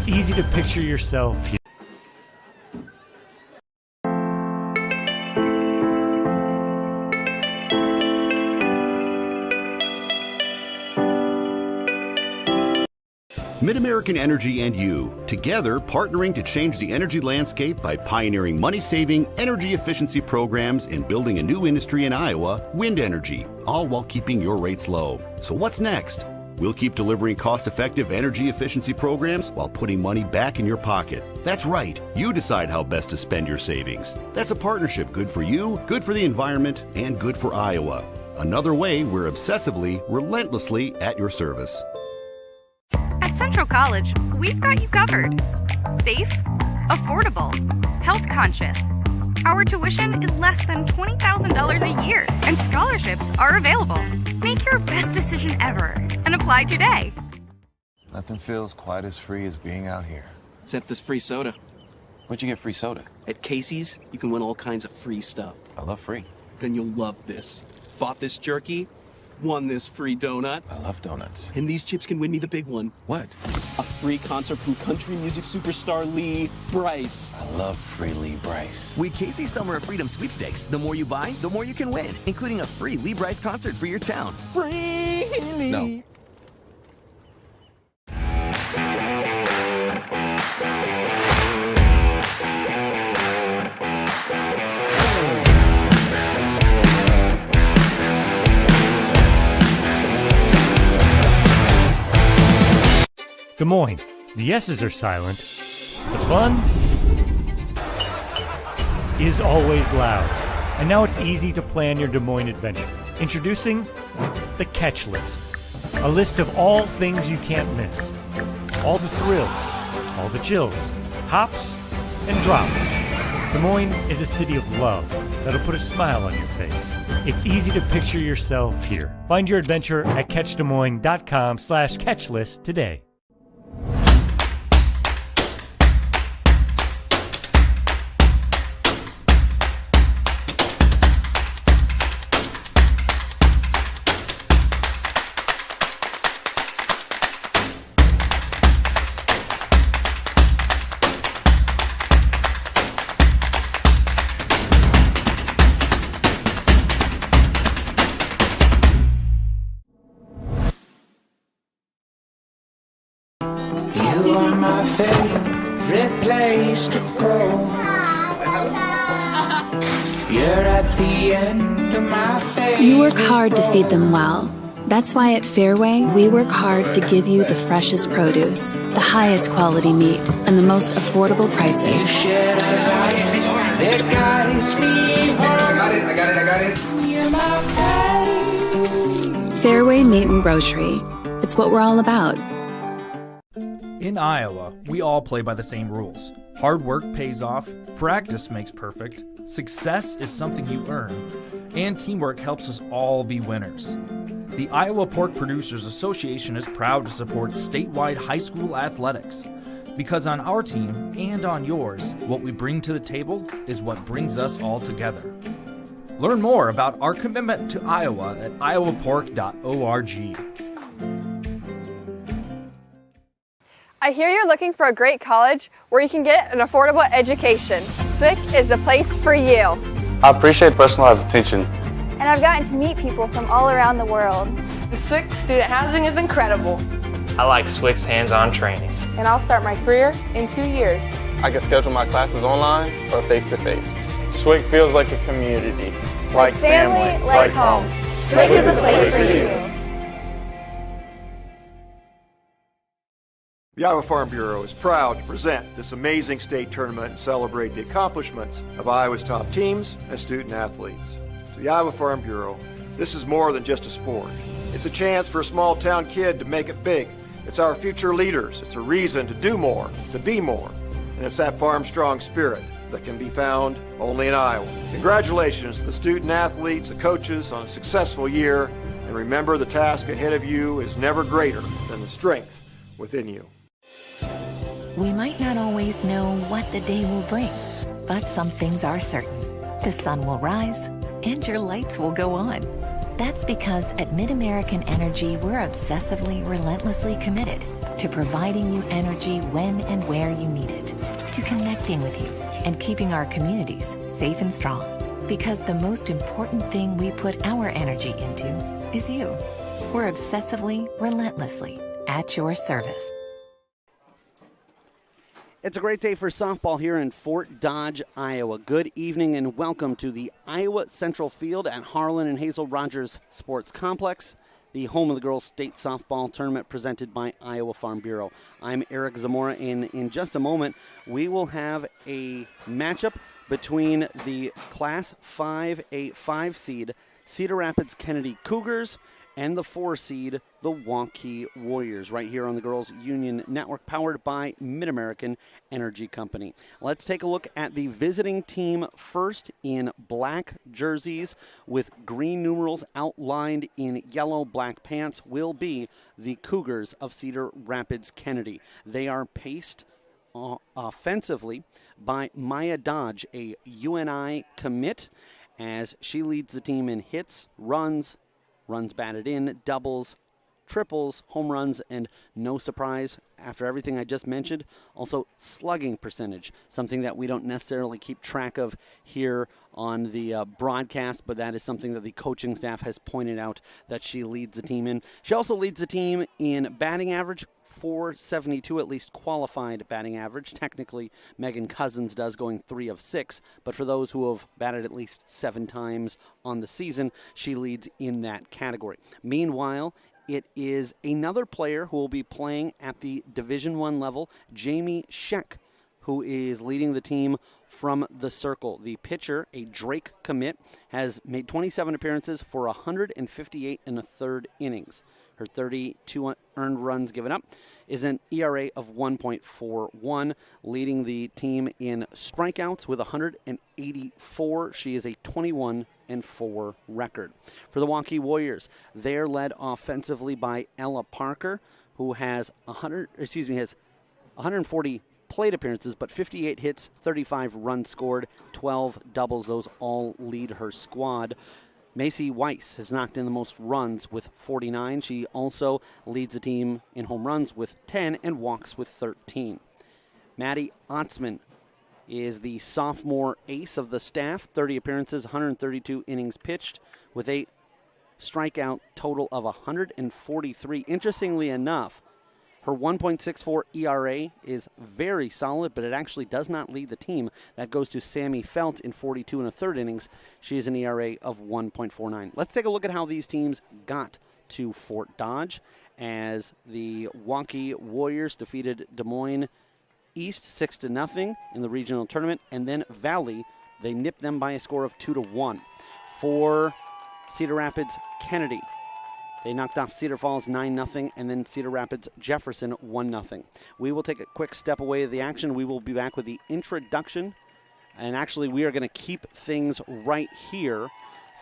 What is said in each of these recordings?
It's easy to picture yourself here. MidAmerican Energy and you, together partnering to change the energy landscape by pioneering money-saving, energy efficiency programs and building a new industry in Iowa, wind energy, all while keeping your rates low. So what's next? We'll keep delivering cost-effective energy efficiency programs while putting money back in your pocket. That's right. You decide how best to spend your savings. That's a partnership good for you, good for the environment, and good for Iowa. Another way we're obsessively, relentlessly at your service. At Central College, we've got you covered. Safe, affordable, health conscious. Our tuition is less than $20,000 a year, and scholarships are available. Make your best decision ever and apply today. Nothing feels quite as free as being out here. Except this free soda. Where'd you get free soda? At Casey's, you can win all kinds of free stuff. I love free. Then you'll love this. Bought this jerky, won this free donut. I love donuts. And these chips can win me the big one. What? A free concert from country music superstar Lee Brice. I love free Lee Brice. With Casey's Summer of Freedom sweepstakes, the more you buy, the more you can win, including a free Lee Brice concert for your town. Free Lee! No. Des Moines, the yeses are silent. The fun is always loud. And now it's easy to plan your Des Moines adventure. Introducing the Catch List. A list of all things you can't miss. All the thrills, all the chills, hops and drops. Des Moines is a city of love that'll put a smile on your face. It's easy to picture yourself here. Find your adventure at catchdesmoines.com/catchlist today. You are my favorite place to go. You're at the end of my favorite. You work hard to feed them well. That's why at Fairway, we work hard to give you the freshest produce, the highest quality meat, and the most affordable prices. You shed a light that guides me home. I got it. You're my favorite. Fairway Meat and Grocery. It's what we're all about. In Iowa, we all play by the same rules. Hard work pays off, practice makes perfect, success is something you earn, and teamwork helps us all be winners. The Iowa Pork Producers Association is proud to support statewide high school athletics. Because on our team and on yours, what we bring to the table is what brings us all together. Learn more about our commitment to Iowa at iowapork.org. I hear you're looking for a great college where you can get an affordable education. SWIC is the place for you. I appreciate personalized attention. And I've gotten to meet people from all around the world. The SWIC student housing is incredible. I like SWIC's hands-on training. And I'll start my career in 2 years. I can schedule my classes online or face-to-face. SWIC feels like a community, like family, like home. SWIC is a place for you. The Iowa Farm Bureau is proud to present this amazing state tournament and celebrate the accomplishments of Iowa's top teams and student athletes. To the Iowa Farm Bureau, this is more than just a sport. It's a chance for a small town kid to make it big. It's our future leaders. It's a reason to do more, to be more. And it's that farm strong spirit that can be found only in Iowa. Congratulations to the student athletes, the coaches on a successful year. And remember, the task ahead of you is never greater than the strength within you. We might not always know what the day will bring, but some things are certain. The sun will rise and your lights will go on. That's because at MidAmerican Energy, we're obsessively, relentlessly committed to providing you energy when and where you need it, to connecting with you and keeping our communities safe and strong. Because the most important thing we put our energy into is you. We're obsessively, relentlessly at your service. It's a great day for softball here in Fort Dodge, Iowa. Good evening and welcome to the Iowa Central Field at Harlan and Hazel Rogers Sports Complex, the home of the girls' state softball tournament presented by Iowa Farm Bureau. I'm Eric Zamora, and in just a moment, we will have a matchup between the Class 5A 5 seed Cedar Rapids Kennedy Cougars and the 4 seed, the Waukee Warriors, right here on the Girls Union Network, powered by Mid-American Energy Company. Let's take a look at the visiting team first. In black jerseys with green numerals outlined in yellow black pants will be the Cougars of Cedar Rapids Kennedy. They are paced offensively by Maya Dodge, a UNI commit, as she leads the team in hits, runs batted in, doubles, triples, home runs, and no surprise, after everything I just mentioned, also slugging percentage, something that we don't necessarily keep track of here on the broadcast, but that is something that the coaching staff has pointed out that she leads the team in. She also leads the team in batting average, .472, at least qualified batting average. Technically, Megan Cousins does, going 3 of 6, but for those who have batted at least 7 times on the season, she leads in that category. Meanwhile, it is another player who will be playing at the Division I level, Jamie Scheck, who is leading the team from the circle. The pitcher, a Drake commit, has made 27 appearances for 158 and a third innings. Her 32 earned runs given up is an ERA of 1.41, leading the team in strikeouts with 184. She is a 21-4 record. For the Waukee Warriors, they're led offensively by Ella Parker, who has 140 plate appearances, but 58 hits, 35 runs scored, 12 doubles. Those all lead her squad. Macy Weiss has knocked in the most runs with 49. She also leads the team in home runs with 10 and walks with 13. Maddie Otzman is the sophomore ace of the staff, 30 appearances, 132 innings pitched, with a strikeout total of 143. Interestingly enough, her 1.64 ERA is very solid, but it actually does not lead the team. That goes to Sammy Felt in 42 and a third innings. She has an ERA of 1.49. Let's take a look at how these teams got to Fort Dodge, as the Waukee Warriors defeated Des Moines East 6-0 in the regional tournament, and then Valley, they nipped them by a score of 2-1. For Cedar Rapids Kennedy, they knocked off Cedar Falls 9-0, and then Cedar Rapids Jefferson 1-0. We will take a quick step away of the action. We will be back with the introduction. And actually, we are going to keep things right here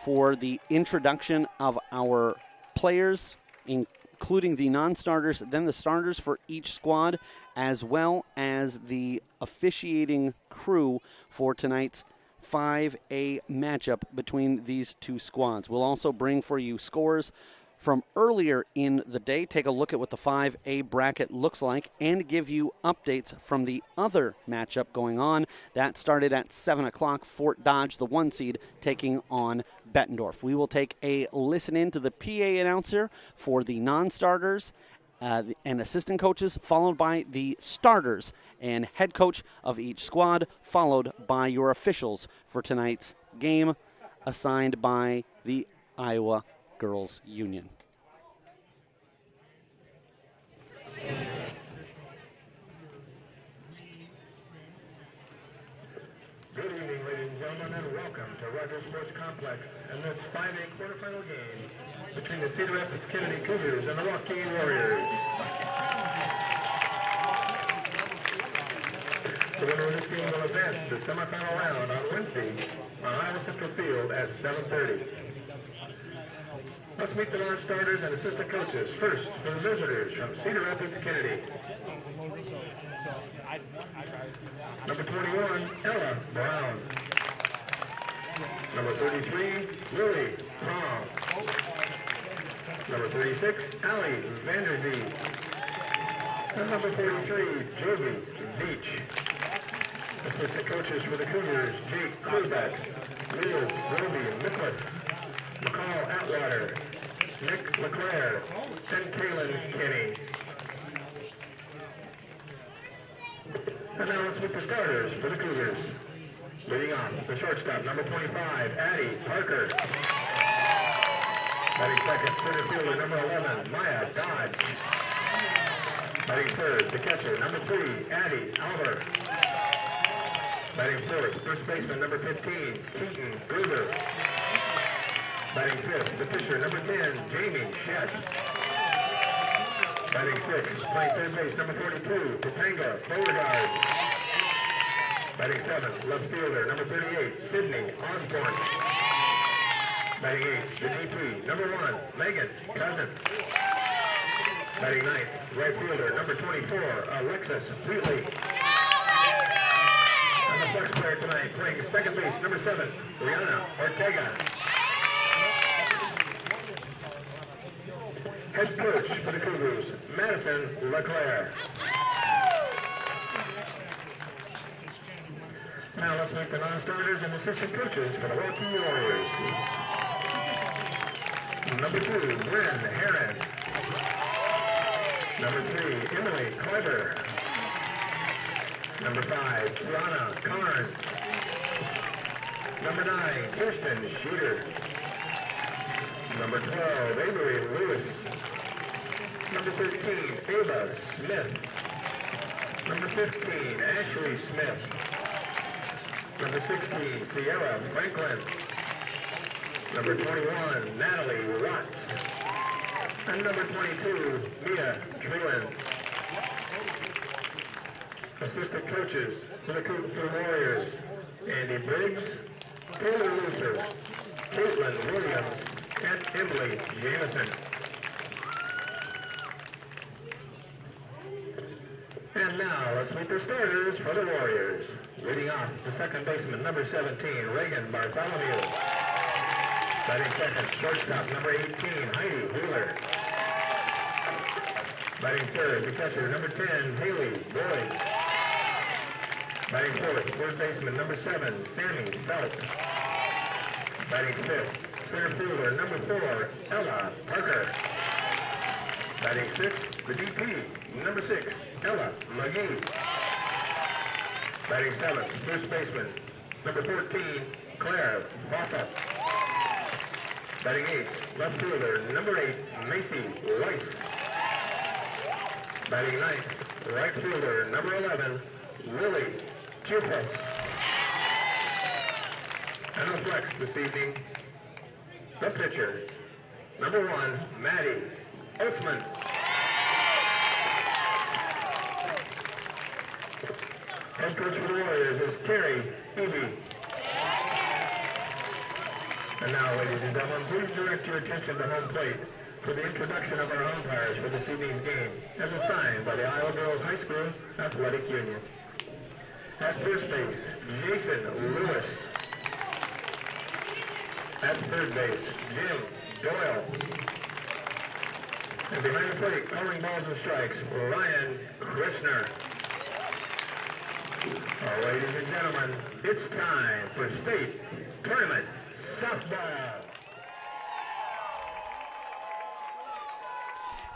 for the introduction of our players, including the non-starters, then the starters for each squad, as well as the officiating crew for tonight's 5A matchup between these two squads. We'll also bring for you scores from earlier in the day, take a look at what the 5A bracket looks like, and give you updates from the other matchup going on. That started at 7 o'clock, Fort Dodge, the 1 seed, taking on Bettendorf. We will take a listen in to the PA announcer for the non-starters and assistant coaches, followed by the starters and head coach of each squad, followed by your officials for tonight's game, assigned by the Iowa Girls Union. Good evening, ladies and gentlemen, and welcome to Rogers Sports Complex and this 5A quarterfinal game between the Cedar Rapids Kennedy Cougars and the Waukee Warriors. The winner of this game will advance to the semifinal round on Wednesday on Iowa Central Field at 7:30. Let's meet the non-starters and assistant coaches. First, for the visitors from Cedar Rapids Kennedy. Number 21, Ella Brown. Number 33, Lily Tom. Number 36, Allie Vanderzee. And number 43, Joby Beach. Assistant coaches for the Cougars, Jake Krubeck, Liz Roby Nicholas, McCall Atwater, Nick LeClaire, and Kaylin Kinney. And now let's meet the starters for the Cougars. Leading off, the shortstop, number 25, Addie Parker. Batting second, center fielder, number 11, Maya Dodge. Batting third, the catcher, number 3, Addie Albert. Batting fourth, first baseman, number 15, Keaton Gruber. Batting fifth, the pitcher, number 10, Jamie Shett. Batting sixth, playing third base, number 42, Topanga Beauregard. Batting seventh, left fielder, number 38, Sydney Osborne. Batting eighth, the DP, number 1, Megan Cousins. Batting ninth, right fielder, number 24, Alexis Wheatley. And the flex player tonight, playing second base, number 7, Rihanna Ortega. Head coach for the Cougars, Madison LeClaire. Now let's meet the non-starters and assistant coaches for the Waukee Warriors. Number 2, Bryn Harris. Number 3, Emily Kleber. Number 5, Tiana Carnes. Number 9, Kirsten Sheeter. Number 12, Avery Lewis. Number 13, Ava Smith. Number 15, Ashley Smith. Number 16, Sierra Franklin. Number 21, Natalie Watts. And number 22, Mia Trulin. Assistant coaches for the Warriors, Andy Briggs, Taylor Luther, Caitlin Williams, and Emily Jameson. And now let's meet the starters for the Warriors. Leading off, the second baseman, number 17, Reagan Bartholomew. Batting second, shortstop, number 18, Heidi Wheeler. Batting third, the catcher, number 10, Haley Boyd. Batting fourth, third baseman, number 7, Sammy Belt. Batting fifth, center fielder, number 4, Ella Parker. Batting sixth, the DP, number 6, Ella McGee. Batting seventh, first baseman, number 14, Claire Bossa. Batting eighth, left fielder, number 8, Macy Weiss. Batting ninth, right fielder, number 11, Lily Chupus. And the flex this evening, the pitcher, number 1, Maddie Oatsman. Head coach for the Warriors is Terry Eby. And now, ladies and gentlemen, please direct your attention to home plate for the introduction of our umpires for this evening's game, as assigned by the Iowa Girls High School Athletic Union. At first base, Jason Lewis. At third base, Jim Doyle. And behind the plate, calling balls and strikes, Ryan Krishner. Ladies and gentlemen, it's time for state tournament softball.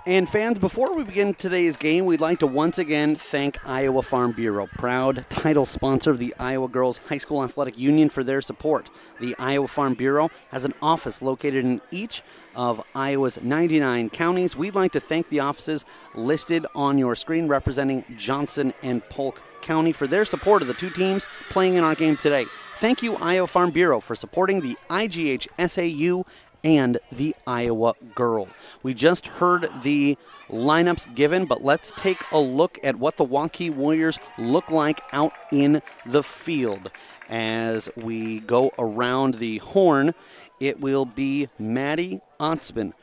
And fans, before we begin today's game, we'd like to once again thank Iowa Farm Bureau, proud title sponsor of the Iowa Girls High School Athletic Union, for their support. The Iowa Farm Bureau has an office located in each of Iowa's 99 counties. We'd like to thank the offices listed on your screen representing Johnson and Polk County for their support of the two teams playing in our game today. Thank you, Iowa Farm Bureau, for supporting the IGHSAU and the Iowa Girl. We just heard the lineups given, but let's take a look at what the Waukee Warriors look like out in the field. As we go around the horn, it will be Maddie Otzman,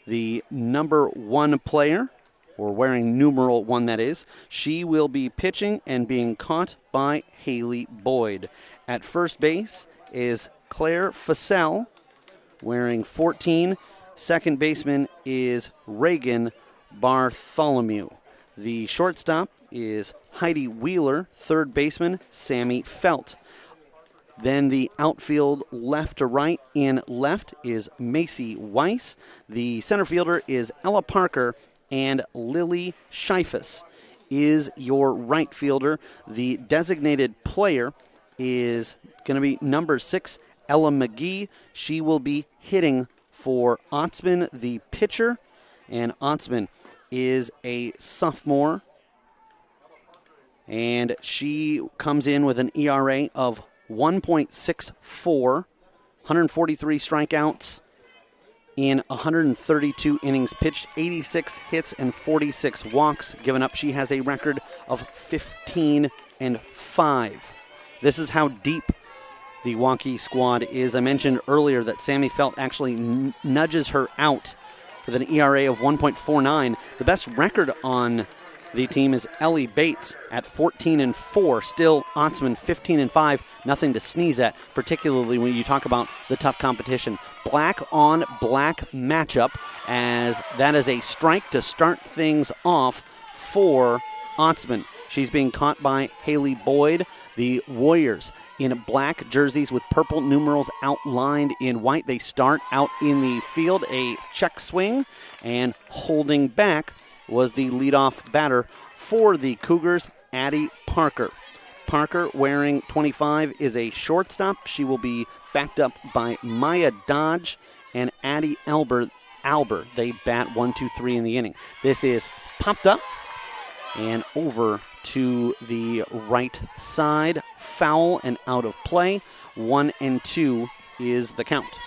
the number 1 player, or wearing numeral 1 that is. She will be pitching and being caught by Haley Boyd. At first base is Claire Fassell, wearing 14. Second baseman is Reagan Bartholomew. The shortstop is Heidi Wheeler, third baseman Sammy Felt. Then the outfield left to right. In left is Macy Weiss. The center fielder is Ella Parker, and Lily Scheifus is your right fielder. The designated player is going to be number 6, Ella McGee. She will be hitting for Otzman, the pitcher, and Otzman is a sophomore, and she comes in with an ERA of 1.64, 143 strikeouts in 132 innings pitched, 86 hits and 46 walks given up. She has a record of 15-5. This is how deep the Waukee squad is. I mentioned earlier that Sammy Felt actually nudges her out with an ERA of 1.49. The best record on the team is Ellie Bates at 14-4. Still, Otzman 15-5. Nothing to sneeze at, particularly when you talk about the tough competition. Black on black matchup, as that is a strike to start things off for Otzman. She's being caught by Haley Boyd. The Warriors in black jerseys with purple numerals outlined in white. They start out in the field, a check swing, and holding back was the leadoff batter for the Cougars, Addie Parker. Parker, wearing 25, is a shortstop. She will be backed up by Maya Dodge and Addie Alber. They bat 1-2-3 in the inning. This is popped up and over to the right side. Foul and out of play. 1-2 is the count.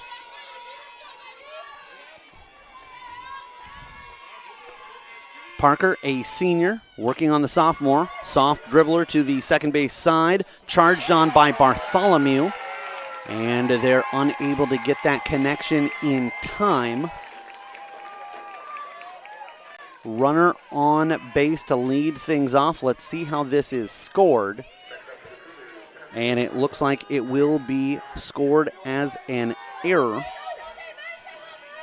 Parker, a senior, working on the sophomore. Soft dribbler to the second base side. Charged on by Bartholomew. And they're unable to get that connection in time. Runner on base to lead things off. Let's see how this is scored. And it looks like it will be scored as an error.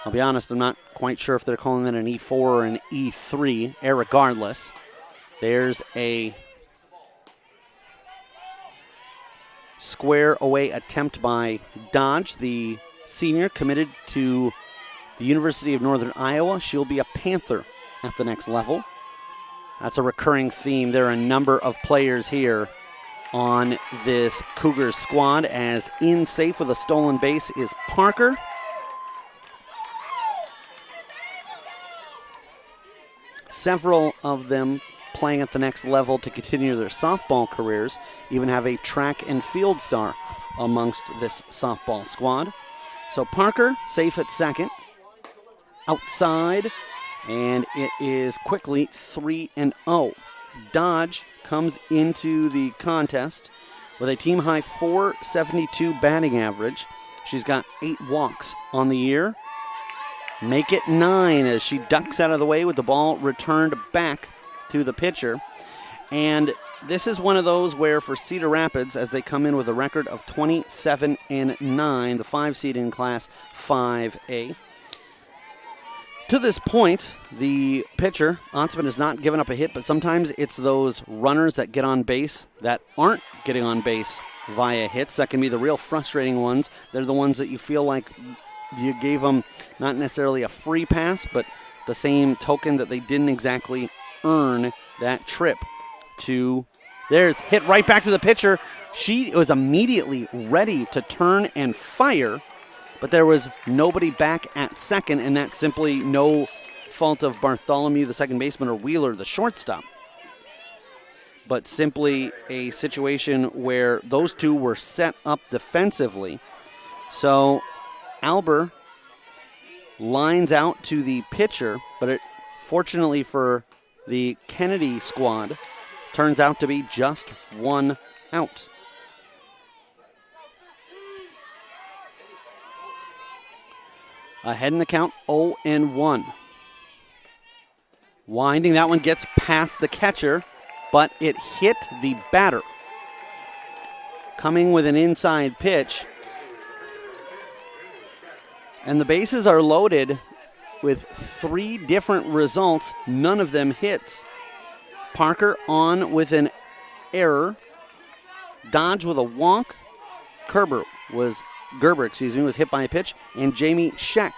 I'll be honest, I'm not quite sure if they're calling it an E4 or an E3. Irregardless, there's a square away attempt by Dodge, the senior committed to the University of Northern Iowa. She'll be a Panther at the next level. That's a recurring theme. There are a number of players here on this Cougars squad, as in safe with a stolen base is Parker. Several of them playing at the next level to continue their softball careers, even have a track and field star amongst this softball squad. So Parker safe at second. Outside, and it is quickly 3-0. Dodge comes into the contest with a team-high .472 batting average. She's got 8 walks on the year. Make it 9 as she ducks out of the way with the ball returned back to the pitcher. And this is one of those where for Cedar Rapids, as they come in with a record of 27-9, the 5-seed in Class 5A. To this point, the pitcher, Otzman, has not given up a hit, but sometimes it's those runners that get on base that aren't getting on base via hits. That can be the real frustrating ones. They're the ones that you feel like you gave them not necessarily a free pass, but the same token that they didn't exactly earn that trip to. There's hit right back to the pitcher. She was immediately ready to turn and fire, but there was nobody back at second, and that's simply no fault of Bartholomew, the second baseman, or Wheeler, the shortstop, but simply a situation where those two were set up defensively. So Alber lines out to the pitcher, but it, fortunately for the Kennedy squad, turns out to be just 1 out. Ahead in the count, 0-1. Winding, that one gets past the catcher, but it hit the batter. Coming with an inside pitch. And the bases are loaded with 3 different results, none of them hits. Parker on with an error. Dodge with a wonk. Gerber was hit by a pitch. And Jamie Scheck,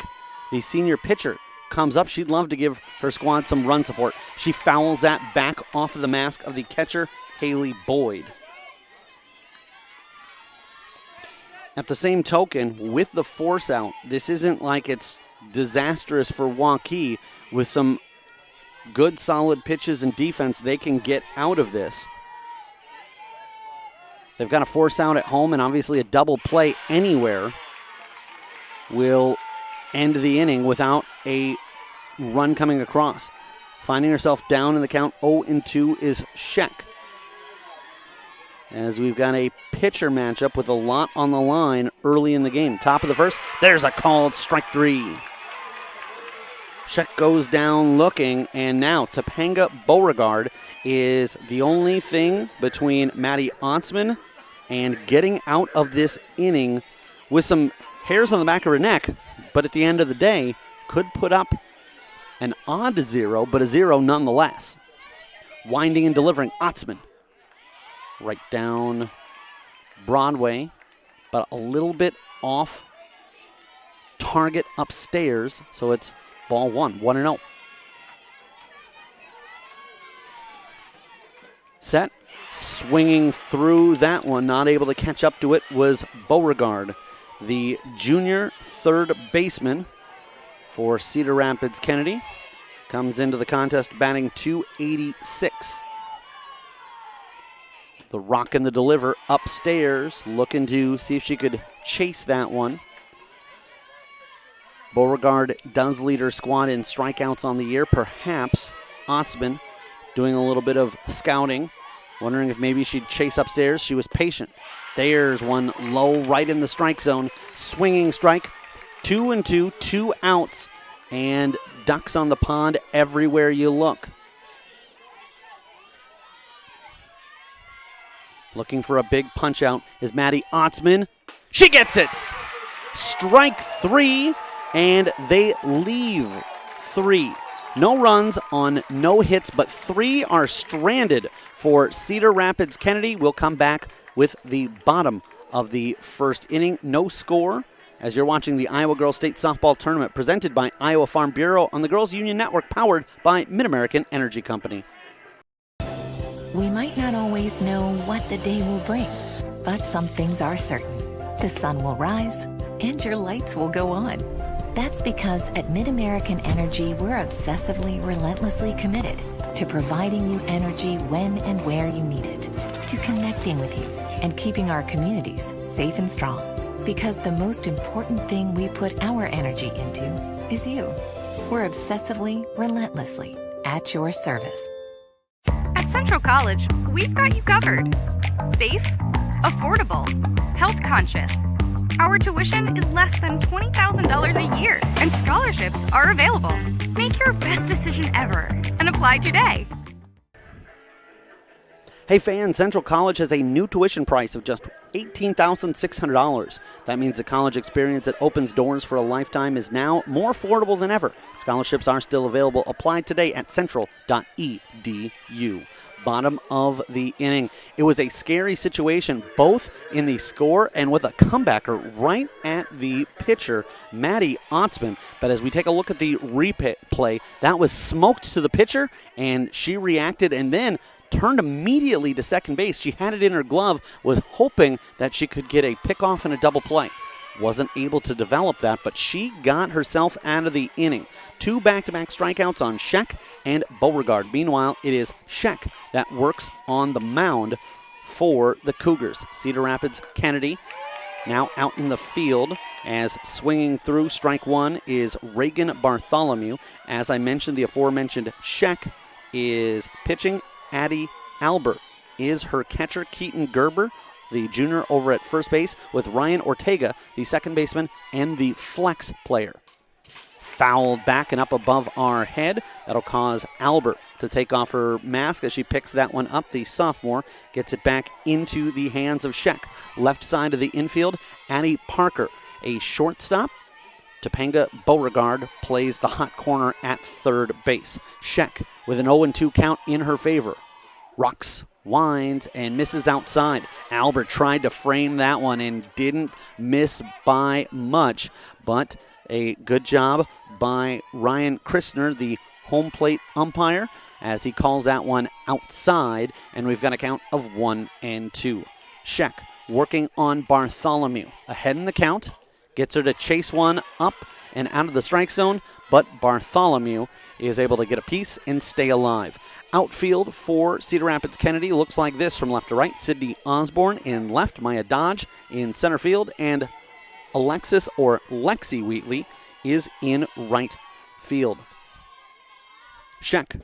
the senior pitcher, comes up. She'd love to give her squad some run support. She fouls that back off of the mask of the catcher, Haley Boyd. At the same token, with the force out, this isn't like it's disastrous for Waukee. With some good, solid pitches and defense, they can get out of this. They've got a force out at home, and obviously a double play anywhere will end the inning without a run coming across. Finding herself down in the count 0-2 is Scheck. As we've got a pitcher matchup with a lot on the line early in the game. Top of the first, there's a called strike 3. Scheck goes down looking, and now Topanga Beauregard is the only thing between Maddie Otzman and getting out of this inning with some hairs on the back of her neck, but at the end of the day, could put up an odd 0, but a 0 nonetheless. Winding and delivering, Otzman. Right down Broadway, but a little bit off target upstairs, so it's ball 1-0. Set, swinging through that one, not able to catch up to it, was Beauregard, the junior third baseman for Cedar Rapids Kennedy. Comes into the contest batting .286. The rock and the deliver upstairs, looking to see if she could chase that one. Beauregard does lead her squad in strikeouts on the year. Perhaps Otzman doing a little bit of scouting, wondering if maybe she'd chase upstairs. She was patient. There's one low right in the strike zone. Swinging strike, 2-2, 2 outs, and ducks on the pond everywhere you look. Looking for a big punch out is Maddie Otzman. She gets it! Strike 3, and they leave 3. No runs on no hits, but 3 are stranded for Cedar Rapids Kennedy. We'll come back with the bottom of the first inning. No score as you're watching the Iowa Girls State Softball Tournament presented by Iowa Farm Bureau on the Girls Union Network, powered by Mid-American Energy Company. We might not always know what the day will bring, but some things are certain. The sun will rise and your lights will go on. That's because at Mid-American Energy, we're obsessively, relentlessly committed to providing you energy when and where you need it, to connecting with you and keeping our communities safe and strong. Because the most important thing we put our energy into is you. We're obsessively, relentlessly at your service. At Central College, we've got you covered. Safe, affordable, health conscious. Our tuition is less than $20,000 a year, and scholarships are available. Make your best decision ever and apply today. Hey fans, Central College has a new tuition price of just $18,600. That means the college experience that opens doors for a lifetime is now more affordable than ever. Scholarships are still available. Apply today at central.edu. Bottom of the inning. It was a scary situation, both in the score and with a comebacker right at the pitcher, Maddie Otzman. But as we take a look at the replay, that was smoked to the pitcher, and she reacted and then turned immediately to second base. She had it in her glove, was hoping that she could get a pickoff and a double play. Wasn't able to develop that, but she got herself out of the inning. 2 back-to-back strikeouts on Scheck and Beauregard. Meanwhile, it is Scheck that works on the mound for the Cougars. Cedar Rapids Kennedy now out in the field as swinging through strike 1 is Reagan Bartholomew. As I mentioned, the aforementioned Scheck is pitching. Addie Albert is her catcher. Keaton Gerber, the junior, over at first base, with Ryan Ortega, the second baseman, and the flex player. Fouled back and up above our head. That'll cause Albert to take off her mask as she picks that one up. The sophomore gets it back into the hands of Scheck. Left side of the infield, Addie Parker, a shortstop. Topanga Beauregard plays the hot corner at third base. Scheck with an 0-2 count in her favor. Rocks, winds, and misses outside. Albert tried to frame that one and didn't miss by much, but a good job by Ryan Christner, the home plate umpire, as he calls that one outside, and we've got a count of 1-2. Sheck working on Bartholomew. Ahead in the count, gets her to chase one up and out of the strike zone, but Bartholomew is able to get a piece and stay alive. Outfield for Cedar Rapids Kennedy looks like this from left to right. Sydney Osborne in left, Maya Dodge in center field, and Alexis or Lexi Wheatley is in right field. Sheck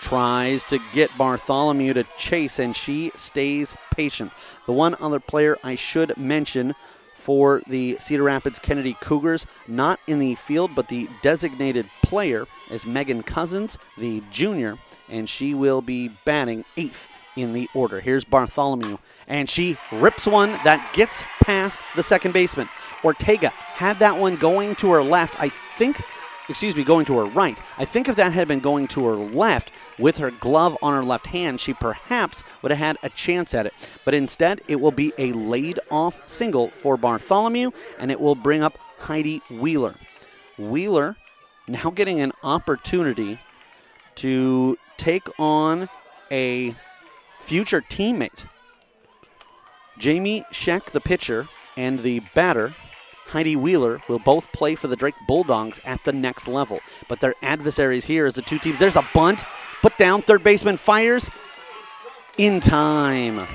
tries to get Bartholomew to chase, and she stays patient. The one other player I should mention for the Cedar Rapids Kennedy Cougars, not in the field, but the designated player is Megan Cousins, the junior, and she will be batting 8th in the order. Here's Bartholomew, and she rips one that gets past the second baseman. Ortega had that one going to her left, going to her right. I think if that had been going to her left with her glove on her left hand, she perhaps would have had a chance at it. But instead, it will be a laid-off single for Bartholomew, and it will bring up Heidi Wheeler. Wheeler now getting an opportunity to take on a future teammate. Jamie Sheck, the pitcher, and the batter, Heidi Wheeler, will both play for the Drake Bulldogs at the next level. But their adversaries here is the two teams. There's a bunt. Put down. Third baseman fires. In time.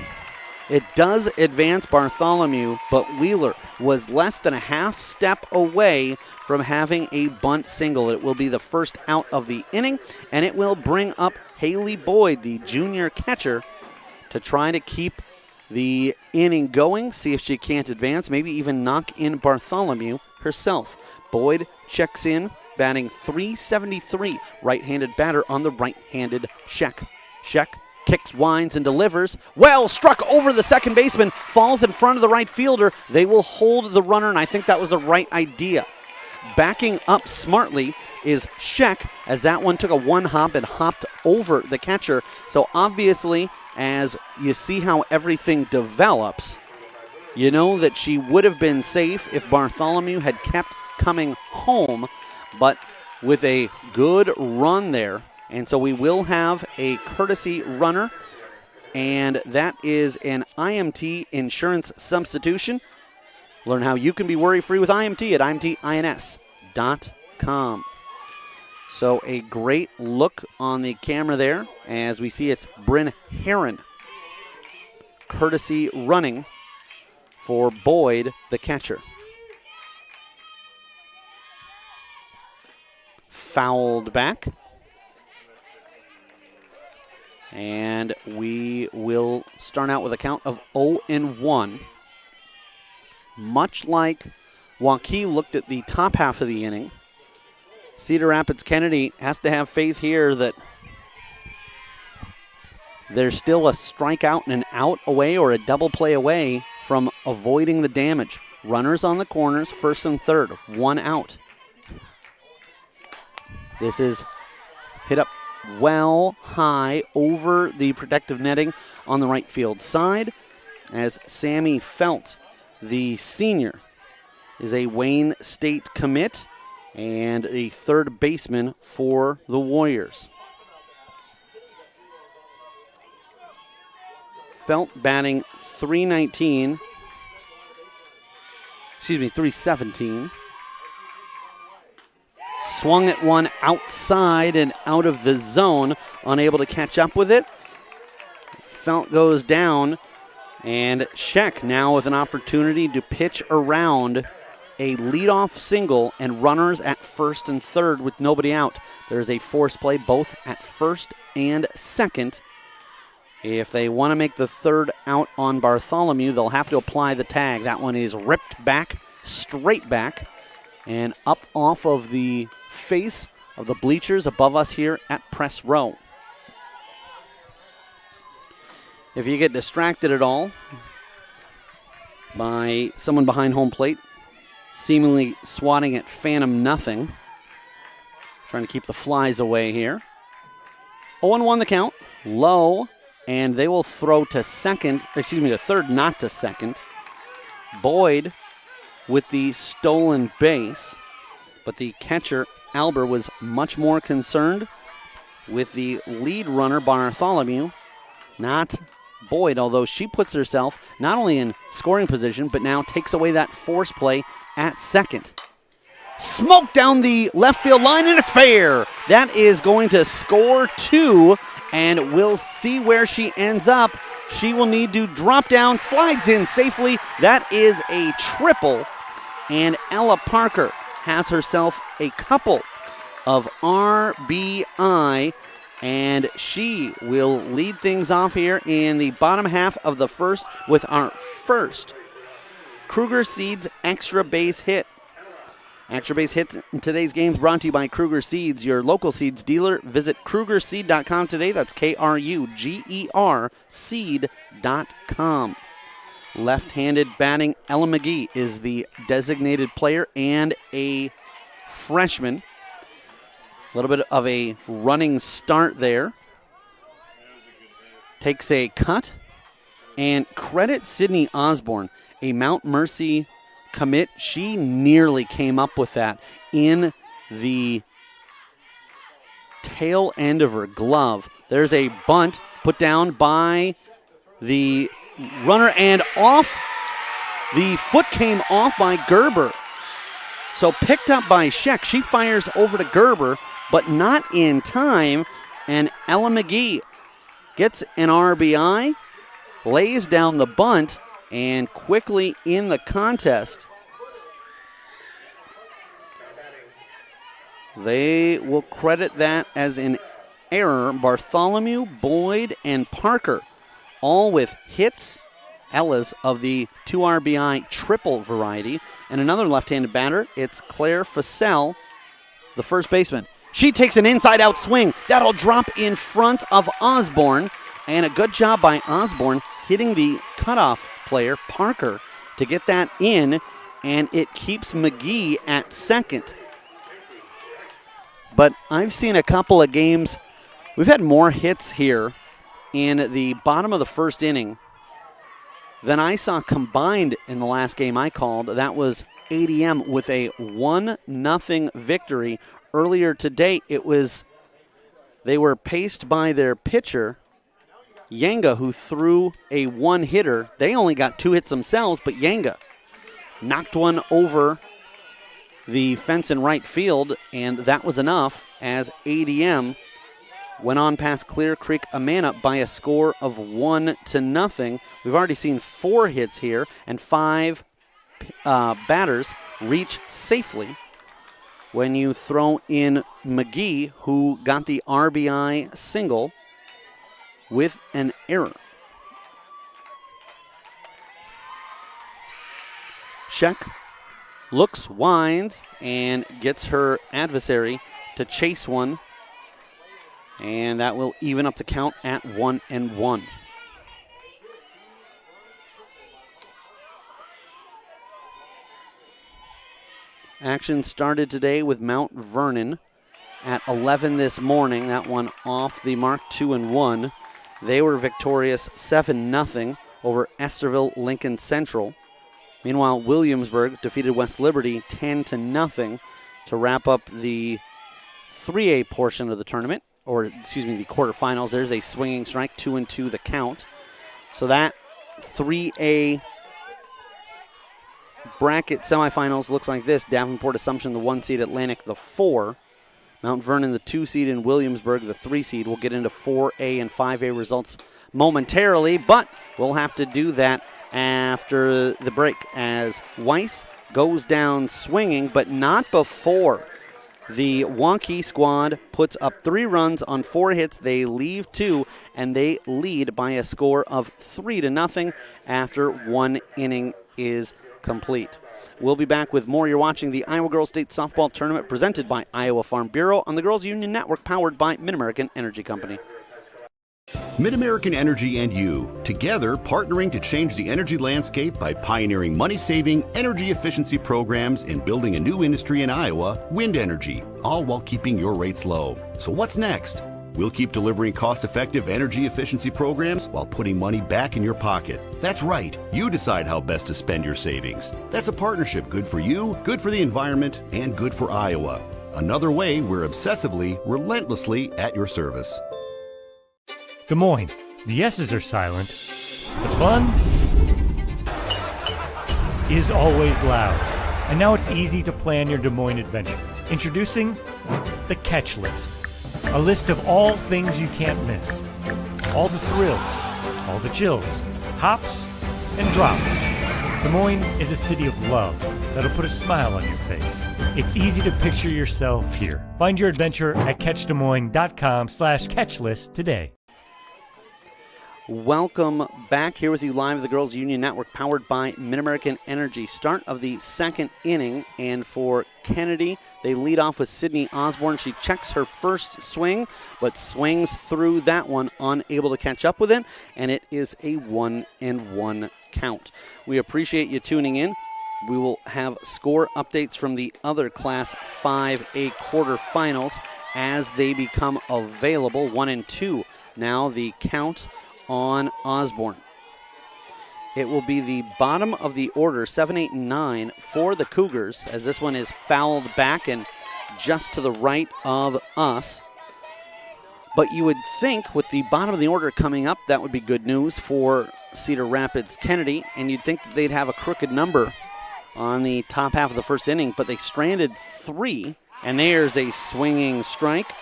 It does advance Bartholomew, but Wheeler was less than a half step away from having a bunt single. It will be the first out of the inning, and it will bring up Haley Boyd, the junior catcher, to try to keep the inning going, see if she can't advance, maybe even knock in Bartholomew herself. Boyd checks in, batting .373, right-handed batter on the right-handed Sheck. Sheck kicks, winds, and delivers. Well struck over the second baseman, falls in front of the right fielder. They will hold the runner, and I think that was the right idea. Backing up smartly is Sheck, as that one took a one hop and hopped over the catcher. So obviously, as you see how everything develops, you know that she would have been safe if Bartholomew had kept coming home, but with a good run there. And so we will have a courtesy runner, and that is an IMT insurance substitution. Learn how you can be worry-free with IMT at imtins.com. So a great look on the camera there as we see it's Bryn Herron, courtesy running for Boyd, the catcher. Fouled back. And we will start out with a count of 0-1. Much like Waukee looked at the top half of the inning, Cedar Rapids Kennedy has to have faith here that there's still a strikeout and an out away or a double play away from avoiding the damage. Runners on the corners, first and third, one out. This is hit up well high over the protective netting on the right field side, as Sammy Felt, the senior, is a Wayne State commit and a third baseman for the Warriors. Felt batting .317. Swung at one outside and out of the zone, unable to catch up with it. Felt goes down, and Sheck now with an opportunity to pitch around a leadoff single and runners at first and third with nobody out. There's a force play both at first and second. If they want to make the third out on Bartholomew, they'll have to apply the tag. That one is ripped back, straight back, and up off of the face of the bleachers above us here at Press Row. If you get distracted at all by someone behind home plate, seemingly swatting at Phantom nothing, trying to keep the flies away here. 0-1 the count, low, and they will throw to third, not to second. Boyd with the stolen base, but the catcher, Albert, was much more concerned with the lead runner, Bartholomew, not Boyd, although she puts herself not only in scoring position, but now takes away that force play at second. Smoke down the left field line, and it's fair. That is going to score 2, and we'll see where she ends up. She will need to drop down, slides in safely. That is a triple, and Ella Parker has herself a couple of RBI, and she will lead things off here in the bottom half of the first with our first Kruger Seeds extra base hit. Extra base hits in today's game is brought to you by Kruger Seeds, your local seeds dealer. Visit KrugerSeed.com today. That's KRUGER seed.com. Left-handed batting, Ella McGee is the designated player and a freshman. A little bit of a running start there. Takes a cut. And credit Sydney Osborne, a Mount Mercy commit. She nearly came up with that in the tail end of her glove. There's a bunt put down by the runner and off. The foot came off by Gerber. So picked up by Scheck. She fires over to Gerber, but not in time. And Ella McGee gets an RBI, lays down the bunt, and quickly in the contest, they will credit that as an error. Bartholomew, Boyd, and Parker, all with hits, Ella's of the 2 RBI triple variety. And another left-handed batter, it's Claire Fassell, the first baseman. She takes an inside-out swing. That'll drop in front of Osborne. And a good job by Osborne hitting the cutoff player, Parker, to get that in. And it keeps McGee at second. But I've seen a couple of games. We've had more hits here in the bottom of the first inning than I saw combined in the last game I called. That was ADM with a 1-0 victory. Earlier today, they were paced by their pitcher, Yanga, who threw a one-hitter. They only got 2 hits themselves, but Yanga knocked one over the fence in right field, and that was enough as ADM went on past Clear Creek Amana by a score of 1-0. We've already seen 4 hits here, and 5 batters reach safely when you throw in McGee, who got the RBI single with an error. Scheck looks, winds, and gets her adversary to chase one. And that will even up the count at 1-1. Action started today with Mount Vernon at 11 this morning. That one off the mark, 2-1. They were victorious 7-0 over Esterville Lincoln Central. Meanwhile, Williamsburg defeated West Liberty 10-0 to wrap up the 3A portion of the tournament, the quarterfinals. There's a swinging strike, 2-2 the count. So that 3A bracket semifinals looks like this. Davenport Assumption, the 1 seed, Atlantic, the 4. Mount Vernon, the 2 seed, and Williamsburg, the 3 seed. We'll get into 4A and 5A results momentarily, but we'll have to do that after the break as Weiss goes down swinging, but not before the Waukee squad puts up 3 runs on 4 hits. They leave 2, and they lead by a score of 3-0 after 1 inning is complete. We'll be back with more. You're watching the Iowa Girls State Softball Tournament presented by Iowa Farm Bureau on the Girls Union Network, powered by Mid-American Energy Company. Mid-American Energy and you, together partnering to change the energy landscape by pioneering money-saving, energy efficiency programs and building a new industry in Iowa, wind energy, all while keeping your rates low. So what's next? We'll keep delivering cost-effective energy efficiency programs while putting money back in your pocket. That's right. You decide how best to spend your savings. That's a partnership good for you, good for the environment, and good for Iowa. Another way we're obsessively, relentlessly at your service. Des Moines. The S's are silent. The fun is always loud. And now it's easy to plan your Des Moines adventure. Introducing the Catch List. A list of all things you can't miss. All the thrills, all the chills, hops and drops. Des Moines is a city of love that'll put a smile on your face. It's easy to picture yourself here. Find your adventure at catchdesmoines.com/catchlist today. Welcome back here with you live at the Girls Union Network, powered by Mid-American Energy. Start of the second inning, and for Kennedy, they lead off with Sydney Osborne. She checks her first swing, but swings through that one, unable to catch up with it, and it is a 1-1 count. We appreciate you tuning in. We will have score updates from the other Class 5A quarterfinals as they become available. 1-2. Now the count on Osborne. It will be the bottom of the order, 7, 8, and 9 for the Cougars, as this one is fouled back and just to the right of us. But you would think with the bottom of the order coming up, that would be good news for Cedar Rapids Kennedy, and you'd think that they'd have a crooked number on the top half of the first inning, but they stranded 3, and there's a swinging strike.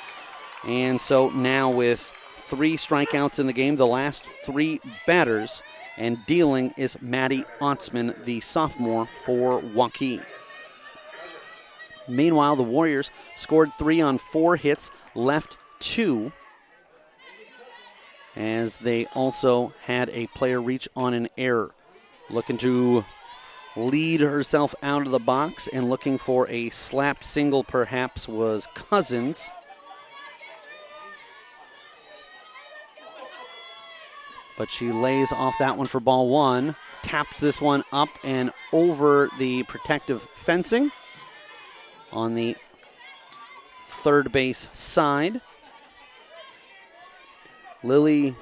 And so now with 3 strikeouts in the game, the last 3 batters, and dealing is Maddie Otzman, the sophomore for Waukee. Meanwhile, the Warriors scored 3 on 4 hits, left 2, as they also had a player reach on an error. Looking to lead herself out of the box and looking for a slap single perhaps was Cousins. But she lays off that one for ball 1, taps this one up and over the protective fencing on the third base side. Lexi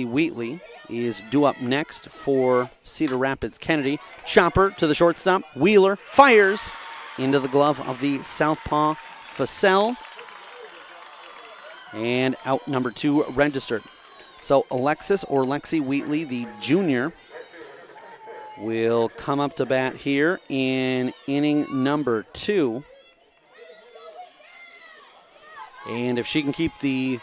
Wheatley is due up next for Cedar Rapids Kennedy. Chopper to the shortstop. Wheeler fires into the glove of the southpaw Facel. And out number 2 registered. So Lexi Wheatley, the junior, will come up to bat here in inning number 2. And if she can keep the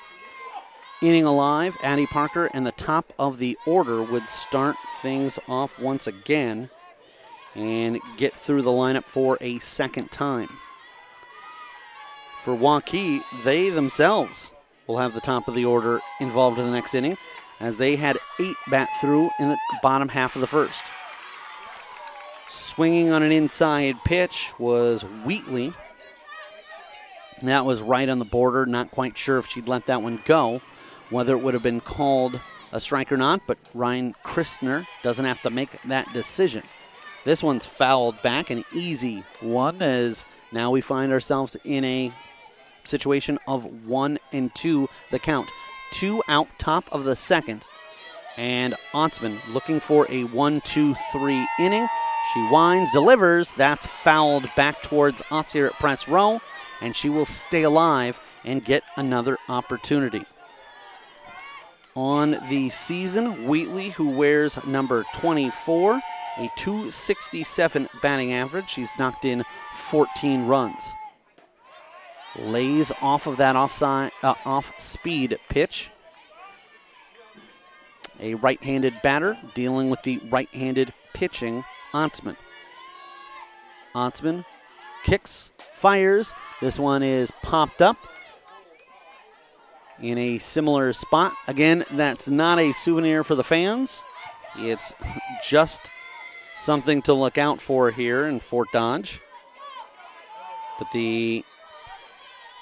inning alive, Addie Parker and the top of the order would start things off once again and get through the lineup for a second time. For Waukee, they themselves will have the top of the order involved in the next inning, as they had 8 bat through in the bottom half of the first. Swinging on an inside pitch was Wheatley. That was right on the border. Not quite sure if she'd let that one go, whether it would have been called a strike or not, but Ryan Christner doesn't have to make that decision. This one's fouled back, an easy one, as now we find ourselves in a situation of 1-2 the count. 2 out, top of the second, and Otzman looking for a 1-2-3 inning. She winds, delivers. That's fouled back towards us here at press row, and she will stay alive and get another opportunity. On the season, Wheatley, who wears number 24, a 267 batting average. She's knocked in 14 runs. Lays off of that off-speed pitch. A right-handed batter dealing with the right-handed pitching, Otzman. Otzman kicks, fires. This one is popped up in a similar spot. Again, that's not a souvenir for the fans. It's just something to look out for here in Fort Dodge. But the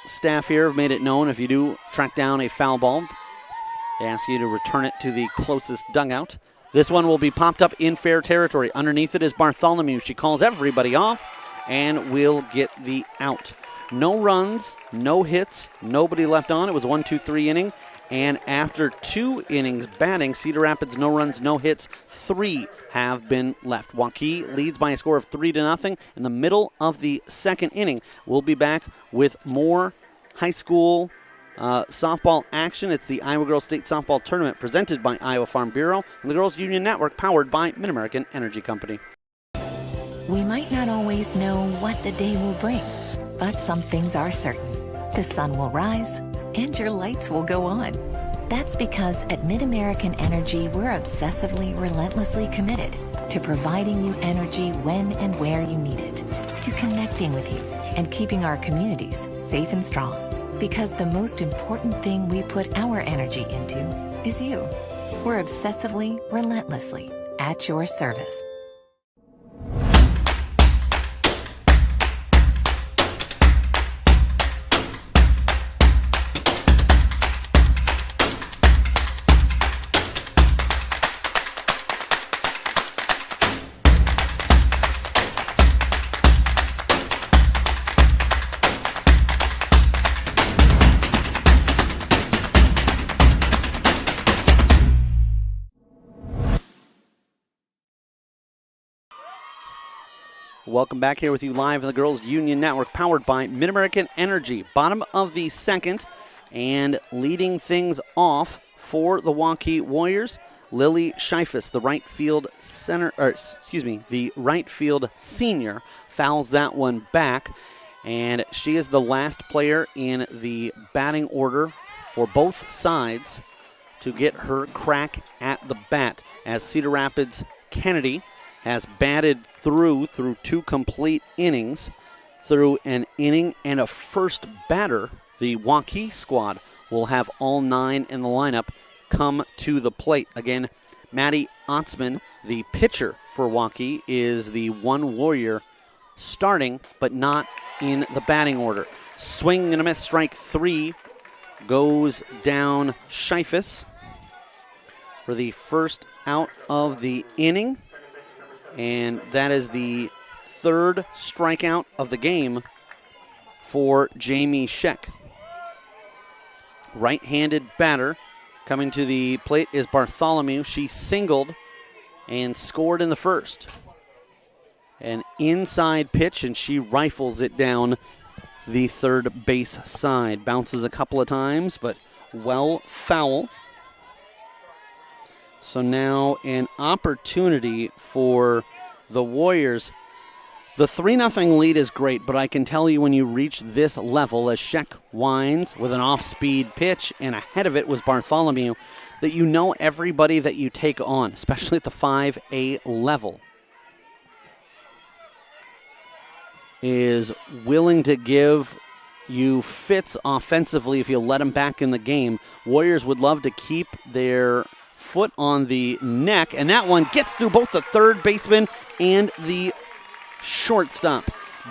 staff here have made it known if you do track down a foul ball, they ask you to return it to the closest dugout. This one will be popped up in fair territory. Underneath it is Bartholomew. She calls everybody off and will get the out. No runs, no hits, nobody left on. It was a 1-2-3 inning. And after 2 innings batting, Cedar Rapids, no runs, no hits, 3 have been left. Waukee leads by a score of 3-0 in the middle of the second inning. We'll be back with more high school softball action. It's the Iowa Girls State Softball Tournament presented by Iowa Farm Bureau and the Girls Union Network powered by Mid-American Energy Company. We might not always know what the day will bring, but some things are certain. The sun will rise and your lights will go on. That's because at Mid-American Energy, we're obsessively, relentlessly committed to providing you energy when and where you need it, to connecting with you and keeping our communities safe and strong. Because the most important thing we put our energy into is you. We're obsessively, relentlessly at your service. Welcome back here with you live in the Girls Union Network, powered by Mid-American Energy. Bottom of the second, and leading things off for the Waukee Warriors, Lily Scheifus, the right field the right field senior, fouls that one back, and she is the last player in the batting order for both sides to get her crack at the bat, as Cedar Rapids Kennedy has batted through 2 complete innings, through an inning and a first batter. The Waukee squad will have all 9 in the lineup come to the plate. Again, Maddie Otzman, the pitcher for Waukee, is the one Warrior starting, but not in the batting order. Swing and a miss, strike 3 goes down Scheifus for the first out of the inning. And that is the 3rd strikeout of the game for Jamie Scheck. Right-handed batter coming to the plate is Bartholomew. She singled and scored in the first. An inside pitch, and she rifles it down the third base side. Bounces a couple of times, but well foul. So now an opportunity for the Warriors. The 3-0 lead is great, but I can tell you when you reach this level, as Scheck winds with an off-speed pitch, and ahead of it was Bartholomew, that you know everybody that you take on, especially at the 5A level, is willing to give you fits offensively if you let them back in the game. Warriors would love to keep their foot on the neck, and that one gets through both the third baseman and the shortstop.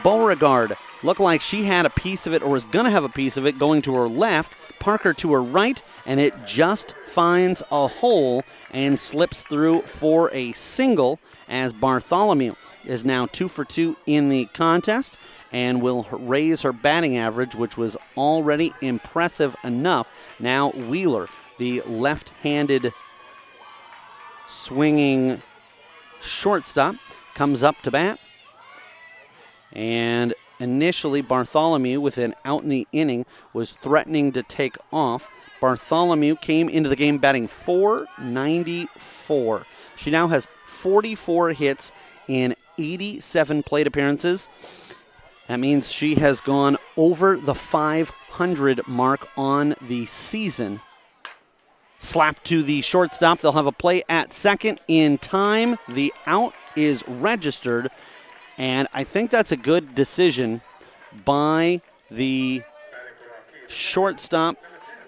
Beauregard looked like she had a piece of it, or was going to have a piece of it, going to her left. Parker to her right, and it just finds a hole and slips through for a single, as Bartholomew is now 2 for 2 in the contest and will raise her batting average, which was already impressive enough. Now Wheeler, the left-handed swinging shortstop, comes up to bat. And initially, Bartholomew, with an out in the inning, was threatening to take off. Bartholomew came into the game batting .494. She now has 44 hits in 87 plate appearances. That means she has gone over the 500 mark on the season. Slap to the shortstop. They'll have a play at second in time. The out is registered, and I think that's a good decision by the shortstop.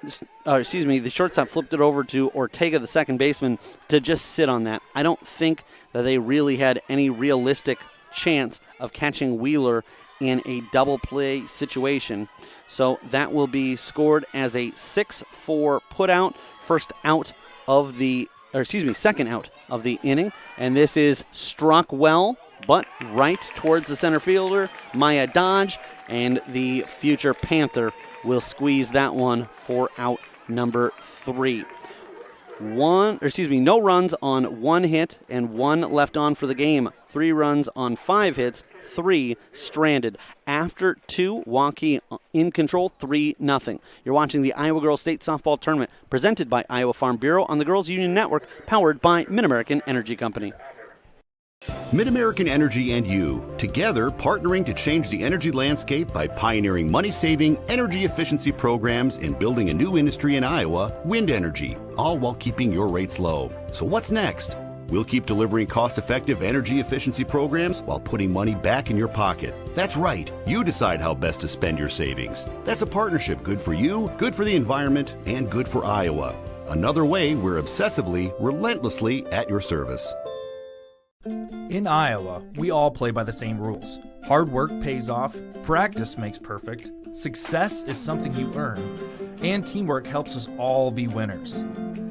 The shortstop flipped it over to Ortega, the second baseman, to just sit on that. I don't think that they really had any realistic chance of catching Wheeler in a double play situation. So that will be scored as a 6-4 putout. Second out of the inning. And this is struck well, but right towards the center fielder, Maya Dodge. And the future Panther will squeeze that one for out number 3. No runs on 1 hit and 1 left on for the game. 3 runs on 5 hits, 3 stranded. After 2, Waukee in control, 3-0. You're watching the Iowa Girls State Softball Tournament presented by Iowa Farm Bureau on the Girls Union Network, powered by Mid-American Energy Company. Mid-American Energy and you, together partnering to change the energy landscape by pioneering money-saving, energy efficiency programs and building a new industry in Iowa, wind energy, all while keeping your rates low. So what's next? We'll keep delivering cost-effective energy efficiency programs while putting money back in your pocket. That's right. You decide how best to spend your savings. That's a partnership good for you, good for the environment, and good for Iowa. Another way we're obsessively, relentlessly at your service. In Iowa, we all play by the same rules. Hard work pays off, practice makes perfect, success is something you earn, and teamwork helps us all be winners.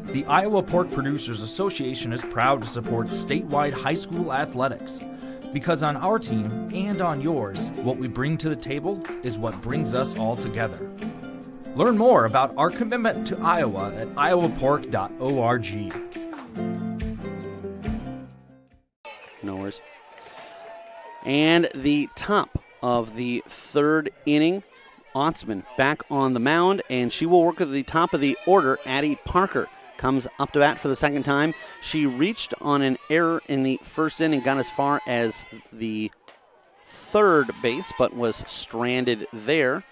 The Iowa Pork Producers Association is proud to support statewide high school athletics. Because on our team and on yours, what we bring to the table is what brings us all together. Learn more about our commitment to Iowa at iowapork.org. No worries. And the top of the 3rd inning, Otzman back on the mound, and she will work at the top of the order. Addie Parker comes up to bat for the 2nd time. She reached on an error in the 1st inning, got as far as the 3rd base, but was stranded there.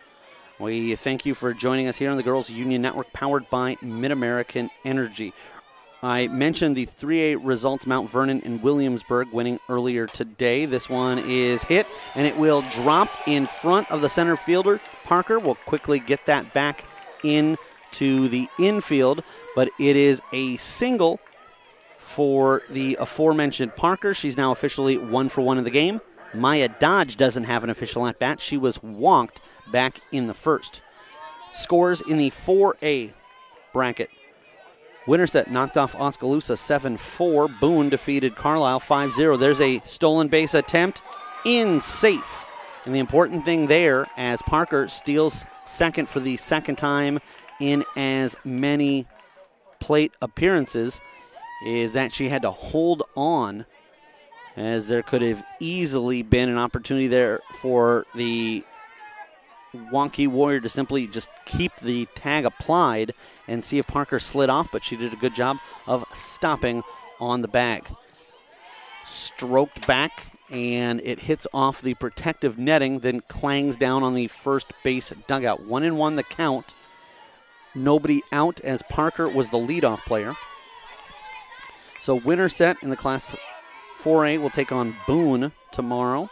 We thank you for joining us here on the Girls Union Network, powered by Mid-American Energy. I mentioned the 3A results, Mount Vernon and Williamsburg winning earlier today. This one is hit, and it will drop in front of the center fielder. Parker will quickly get that back into the infield, but it is a single for the aforementioned Parker. She's now officially 1 for 1 in the game. Maya Dodge doesn't have an official at-bat. She was walked back in the 1st. Scores in the 4A bracket. Winterset knocked off Oskaloosa 7-4. Boone defeated Carlisle 5-0. There's a stolen base attempt in safe. And the important thing there, as Parker steals second for the 2nd time in as many plate appearances, is that she had to hold on, as there could have easily been an opportunity there for the Waukee Warrior to simply just keep the tag applied and see if Parker slid off, but she did a good job of stopping on the bag. Stroked back, and it hits off the protective netting, then clangs down on the first base dugout. 1-1 the count. Nobody out, as Parker was the leadoff player. So Winterset in the Class 4A will take on Boone tomorrow.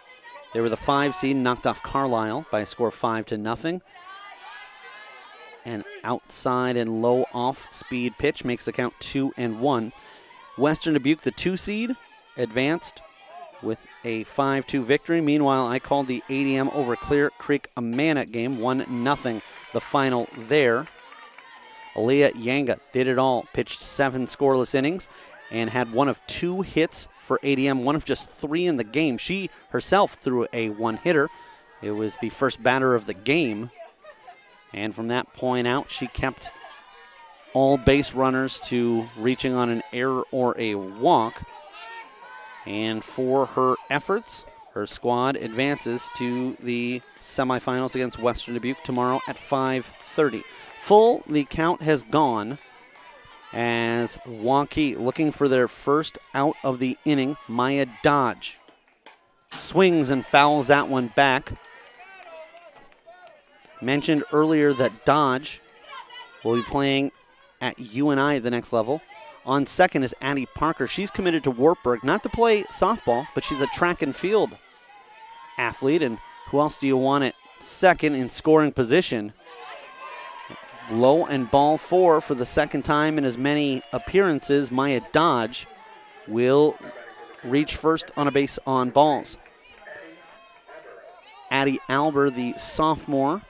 They were the 5 seed, knocked off Carlisle by a score of 5-0. An outside and low off-speed pitch makes the count 2-1. Western Dubuque, the 2 seed, advanced with a 5-2 victory. Meanwhile, I called the ADM over Clear Creek Amana game, 1-0 the final there. Aaliyah Yanga did it all, pitched 7 scoreless innings and had 1 of 2 hits for ADM, 1 of just 3 in the game. She herself threw a 1-hitter. It was the first batter of the game. And from that point out, she kept all base runners to reaching on an error or a walk. And for her efforts, her squad advances to the semifinals against Western Dubuque tomorrow at 5:30. Full, the count has gone as Waukee looking for their first out of the inning. Maya Dodge swings and fouls that one back. Mentioned earlier that Dodge will be playing at UNI at the next level. On second is Addie Parker. She's committed to Wartburg, not to play softball, but she's a track and field athlete. And who else do you want at second in scoring position? Low and ball 4 for the 2nd time in as many appearances. Maya Dodge will reach first on a base on balls. Addie Alber, the sophomore,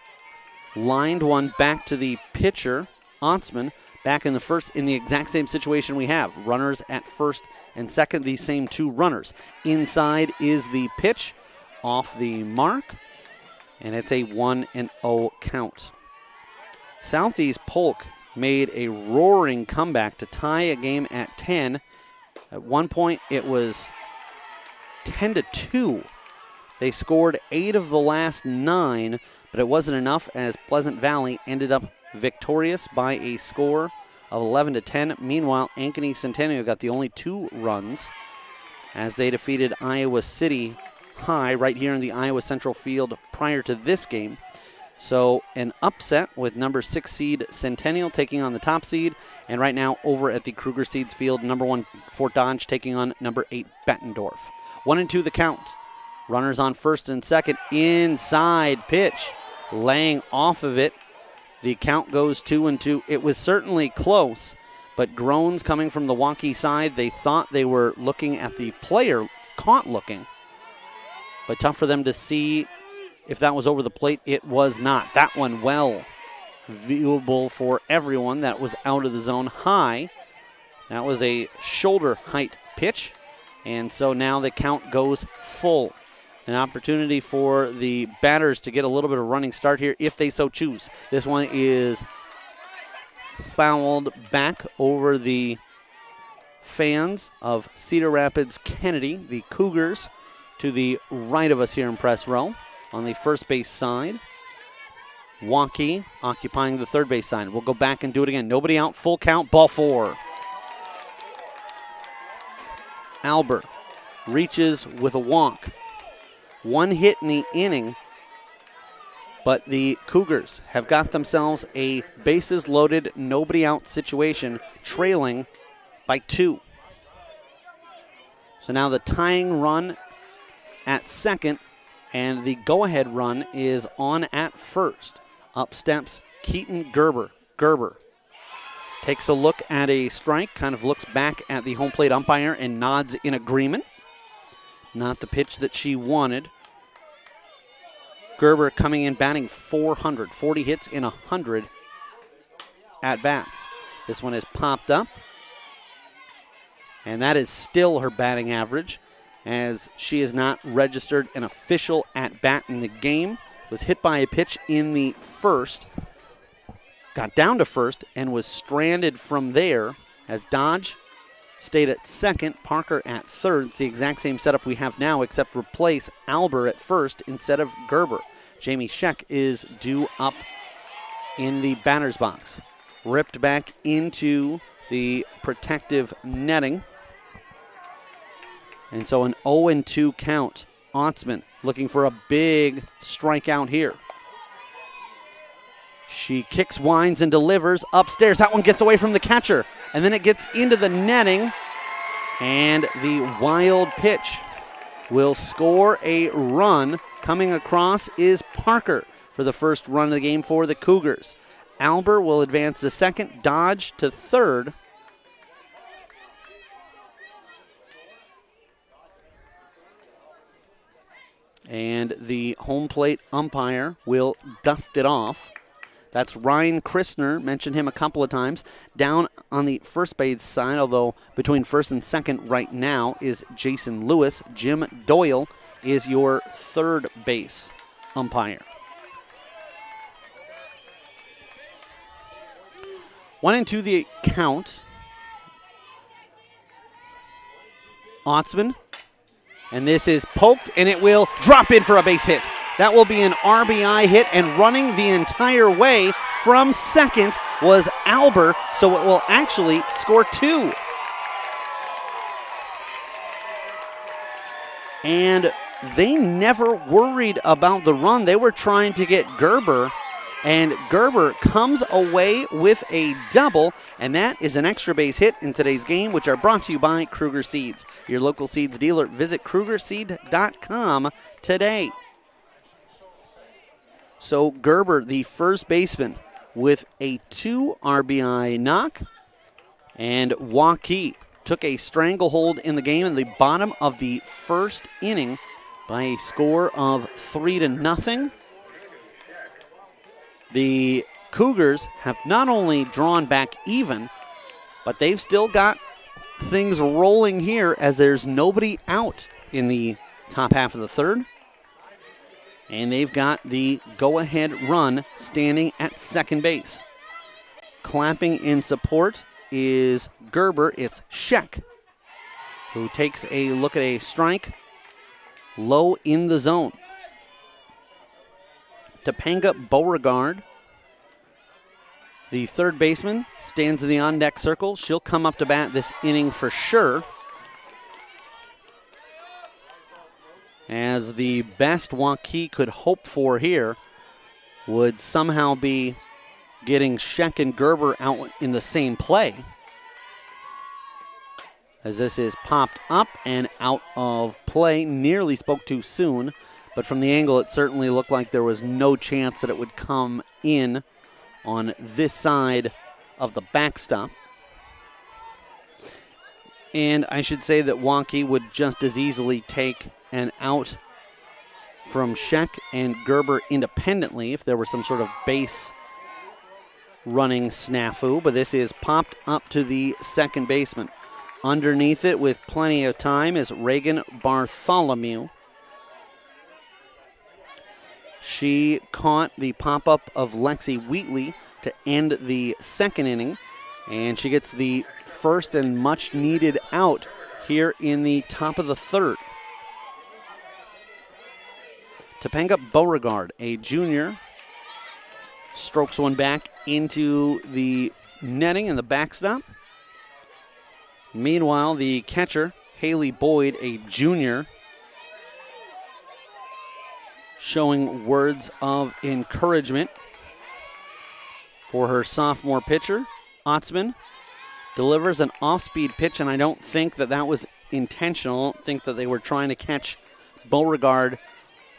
lined one back to the pitcher, Ontsman, back in the first in the exact same situation we have. Runners at first and second, these same 2 runners. Inside is the pitch, off the mark, and it's a 1-0 count. Southeast Polk made a roaring comeback to tie a game at 10. At one point, it was 10-2. They scored 8 of the last 9, but it wasn't enough as Pleasant Valley ended up victorious by a score of 11-10. Meanwhile, Ankeny Centennial got the only 2 runs as they defeated Iowa City High right here in the Iowa Central Field prior to this game. So an upset with number 6 seed Centennial taking on the top seed, and right now over at the Kruger Seeds Field, number 1 Fort Dodge taking on number 8 Bettendorf. 1-2 the count. Runners on first and second. Inside pitch. Laying off of it. The count goes 2-2. It was certainly close, but groans coming from the Waukee side. They thought they were looking at the player, caught looking, but tough for them to see if that was over the plate. It was not. That one well viewable for everyone. That was out of the zone high. That was a shoulder height pitch, and so now the count goes full. An opportunity for the batters to get a little bit of running start here if they so choose. This one is fouled back over the fans of Cedar Rapids Kennedy, the Cougars, to the right of us here in press row on the first base side. Waukee occupying the third base side. We'll go back and do it again. Nobody out, full count, ball 4. Albert reaches with a walk. 1 hit in the inning, but the Cougars have got themselves a bases loaded, nobody out situation, trailing by 2. So now the tying run at second, and the go-ahead run is on at first. Up steps Keaton Gerber. Gerber takes a look at a strike, kind of looks back at the home plate umpire and nods in agreement. Not the pitch that she wanted. Gerber coming in batting .400, 40 hits in 100 at-bats. This one is popped up, and that is still her batting average, as she has not registered an official at-bat in the game. Was hit by a pitch in the first, got down to first, and was stranded from there as Dodge stayed at second, Parker at third. It's the exact same setup we have now, except replace Albert at first instead of Gerber. Jamie Scheck is due up in the batter's box. Ripped back into the protective netting. And so an 0-2 count. Otzman looking for a big strikeout here. She kicks, winds, and delivers upstairs. That one gets away from the catcher. And then it gets into the netting. And the wild pitch will score a run. Coming across is Parker for the first run of the game for the Cougars. Albert will advance to second, Dodge to third. And the home plate umpire will dust it off. That's Ryan Christner, mentioned him a couple of times. Down on the first base side, although between first and second right now is Jason Lewis. Jim Doyle is your third base umpire. 1-2 the count. Otzman. And this is poked, and it will drop in for a base hit. That will be an RBI hit, and running the entire way from second was Albert, so it will actually score 2. And they never worried about the run. They were trying to get Gerber, and Gerber comes away with a double, and that is an extra base hit in today's game, which are brought to you by Kruger Seeds, your local seeds dealer. Visit KrugerSeed.com today. So Gerber, the first baseman, with a 2 RBI knock, and Waukee took a stranglehold in the game in the bottom of the first inning by a score of 3-0. The Cougars have not only drawn back even, but they've still got things rolling here as there's nobody out in the top half of the third. And they've got the go-ahead run standing at second base. Clapping in support is Gerber. It's Scheck, who takes a look at a strike low in the zone. Topanga Beauregard, the third baseman, stands in the on-deck circle. She'll come up to bat this inning for sure, as the best Waukee could hope for here would somehow be getting Scheck and Gerber out in the same play, as this is popped up and out of play. Nearly spoke too soon, but from the angle it certainly looked like there was no chance that it would come in on this side of the backstop. And I should say that Waukee would just as easily take an out from Scheck and Gerber independently if there were some sort of base running snafu, but this is popped up to the second baseman. Underneath it with plenty of time is Reagan Bartholomew. She caught the pop-up of Lexi Wheatley to end the second inning, and she gets the first and much-needed out here in the top of the third. Topanga Beauregard, a junior, strokes one back into the netting and the backstop. Meanwhile, the catcher, Haley Boyd, a junior, showing words of encouragement for her sophomore pitcher. Otzman delivers an off-speed pitch, and I don't think that was intentional. I don't think that they were trying to catch Beauregard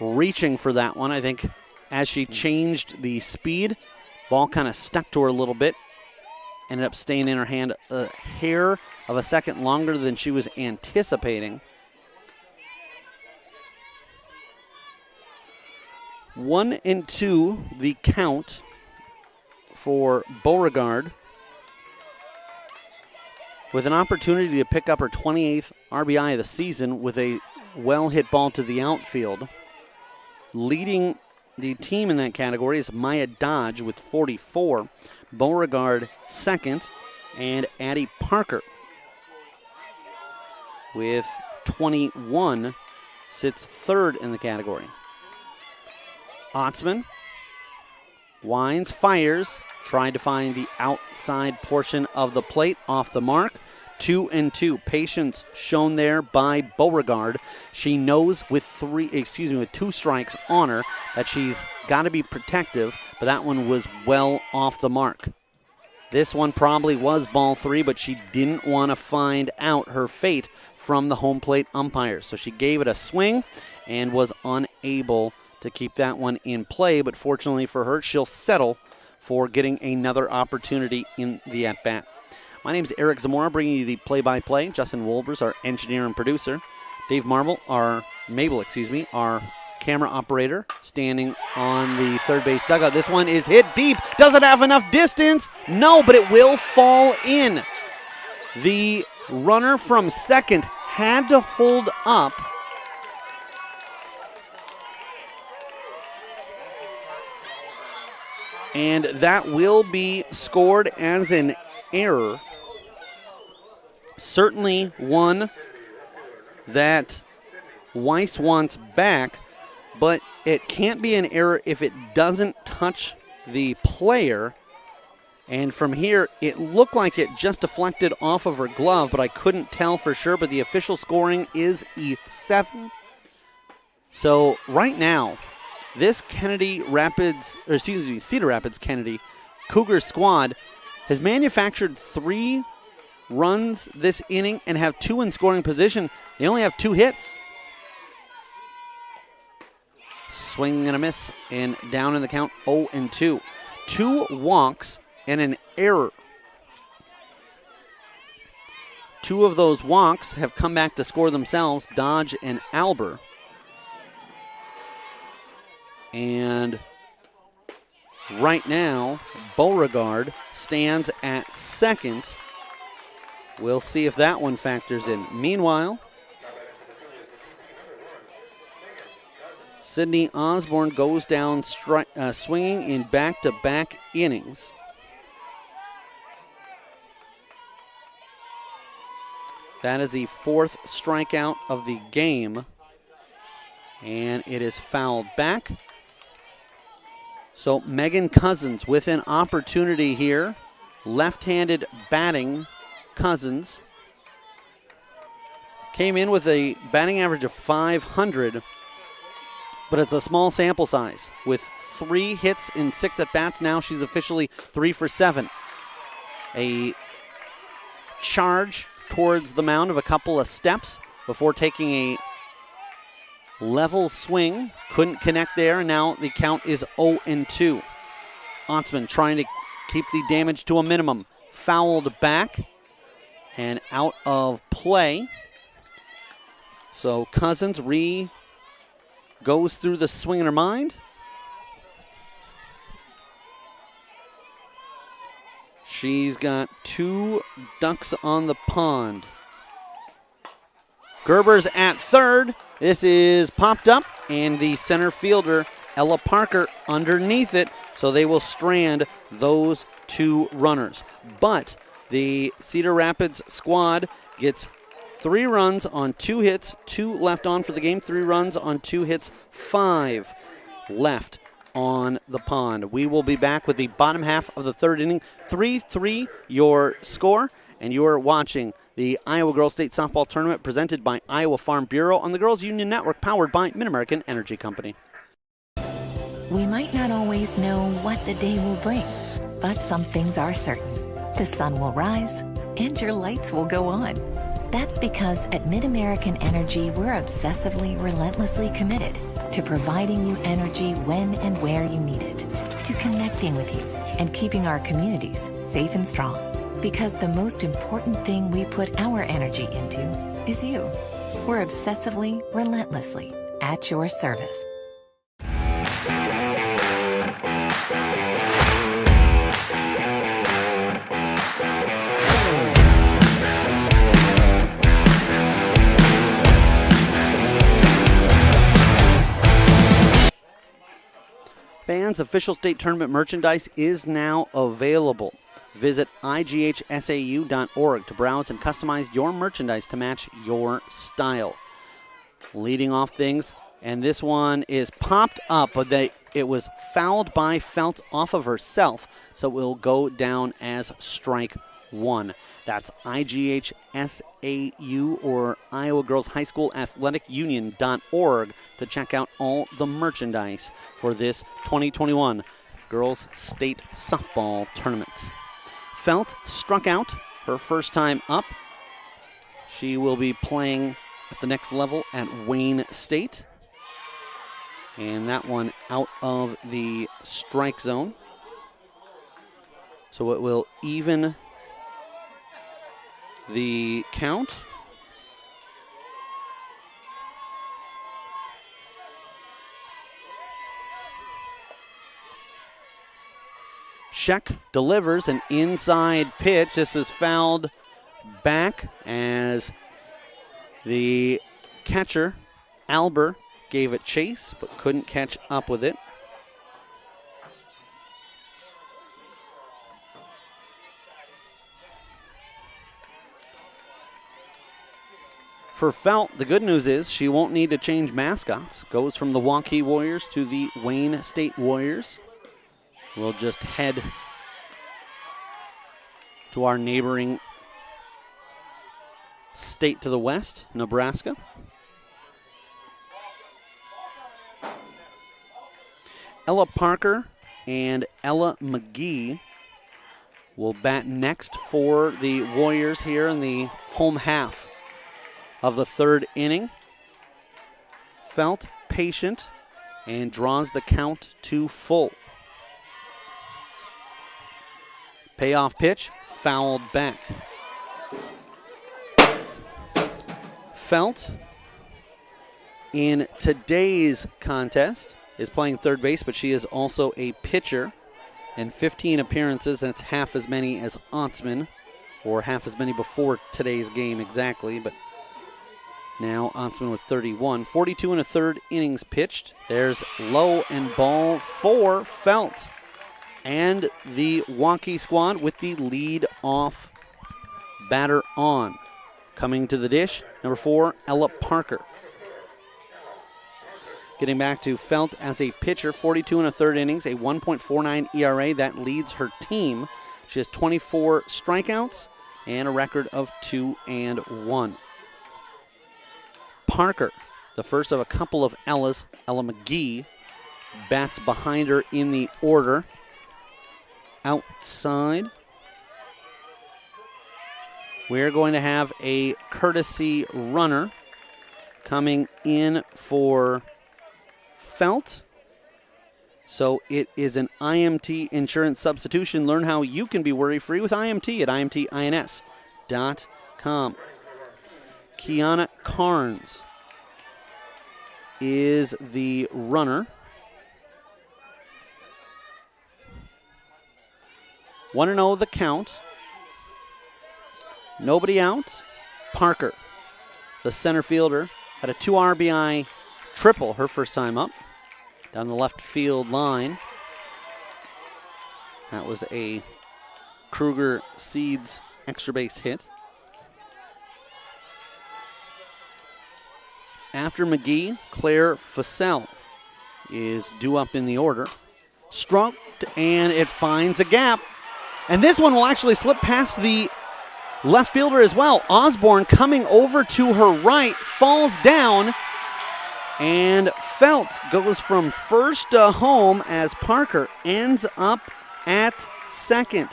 reaching for that one. I think as she changed the speed, ball kind of stuck to her a little bit, ended up staying in her hand a hair of a second longer than she was anticipating. 1-2 the count for Beauregard, with an opportunity to pick up her 28th RBI of the season with a well-hit ball to the outfield. Leading the team in that category is Maya Dodge with 44, Beauregard second, and Addie Parker with 21 sits third in the category. Otzman winds, fires, tried to find the outside portion of the plate, off the mark. 2-2. Patience shown there by Beauregard. She knows with two strikes on her that she's got to be protective, but that one was well off the mark. This one probably was ball three, but she didn't want to find out her fate from the home plate umpire. So she gave it a swing and was unable to keep that one in play, but fortunately for her, she'll settle for getting another opportunity in the at-bat. My name is Eric Zamora, bringing you the play-by-play. Justin Wolbers, our engineer and producer. Dave Mabel, our camera operator, standing on the third base dugout. This one is hit deep. Does it have enough distance? No, but it will fall in. The runner from second had to hold up. And that will be scored as an error. Certainly one that Weiss wants back, but it can't be an error if it doesn't touch the player. And from here, it looked like it just deflected off of her glove, but I couldn't tell for sure. But the official scoring is E7. So right now, this Cedar Rapids Kennedy Cougars squad has manufactured 3 runs this inning and have 2 in scoring position. They only have 2 hits. Swing and a miss, and down in the count, 0-2. 2 walks and an error. 2 of those walks have come back to score themselves, Dodge and Alber. And right now, Beauregard stands at second. We'll see if that one factors in. Meanwhile, Sydney Osborne goes down swinging in back-to-back innings. That is the 4th strikeout of the game, and it is fouled back. So Megan Cousins with an opportunity here. Left-handed batting Cousins came in with a batting average of .500, but it's a small sample size. With 3 hits in 6 at-bats, now she's officially 3 for 7. A charge towards the mound of a couple of steps before taking a level swing. Couldn't connect there, and now the count is 0-2. Ontsman trying to keep the damage to a minimum. Fouled back and out of play. So Cousins goes through the swing in her mind. She's got 2 ducks on the pond. Gerber's at third. This is popped up, and the center fielder, Ella Parker, underneath it, so they will strand those 2 runners. But the Cedar Rapids squad gets 3 runs on 2 hits, 2 left on for the game, 3 runs on 2 hits, 5 left on the pond. We will be back with the bottom half of the 3rd inning. 3-3 your score, and you are watching the Iowa Girls State Softball Tournament presented by Iowa Farm Bureau on the Girls Union Network, powered by Mid-American Energy Company. We might not always know what the day will bring, but some things are certain. The sun will rise and your lights will go on. That's because at Mid-American Energy, we're obsessively, relentlessly committed to providing you energy when and where you need it, to connecting with you and keeping our communities safe and strong. Because the most important thing we put our energy into is you. We're obsessively, relentlessly at your service. Fans, official state tournament merchandise is now available. Visit IGHSAU.org to browse and customize your merchandise to match your style. Leading off things, and this one is popped up, but it was fouled by Felt off of herself, so it will go down as strike 1. That's IGHSAU or Iowa Girls High School Athletic Union.org to check out all the merchandise for this 2021 Girls State Softball Tournament. Felt struck out her first time up. She will be playing at the next level at Wayne State. And that one out of the strike zone. So it will even the count. Sheck delivers an inside pitch. This is fouled back as the catcher, Alber, gave it chase but couldn't catch up with it. For Felt, the good news is she won't need to change mascots. Goes from the Waukee Warriors to the Wayne State Warriors. We'll just head to our neighboring state to the west, Nebraska. Ella Parker and Ella McGee will bat next for the Warriors here in the home half of the 3rd inning. Felt patient and draws the count to full. Payoff pitch, fouled back. Felt in today's contest is playing third base, but she is also a pitcher in 15 appearances, and it's half as many as Ontsman, or half as many before today's game exactly, but Now Otzman with 31. 42 and a third innings pitched. There's low and ball for Felt. And the Waukee squad with the lead off batter on. Coming to the dish, number 4, Ella Parker. Getting back to Felt as a pitcher, 42 and a third innings, a 1.49 ERA. That leads her team. She has 24 strikeouts and a record of 2-1. Parker, the first of a couple of Ellas, Ella McGee, bats behind her in the order. Outside, we're going to have a courtesy runner coming in for Felt. So it is an IMT insurance substitution. Learn how you can be worry-free with IMT at imtins.com. Kiana Carnes is the runner. 1-0 the count. Nobody out. Parker, the center fielder, had a 2 RBI triple her first time up down the left field line. That was a Kruger Seeds extra base hit. After McGee, Claire Fussell is due up in the order. Stroked, and it finds a gap. And this one will actually slip past the left fielder as well. Osborne coming over to her right, falls down, and Felt goes from first to home as Parker ends up at second.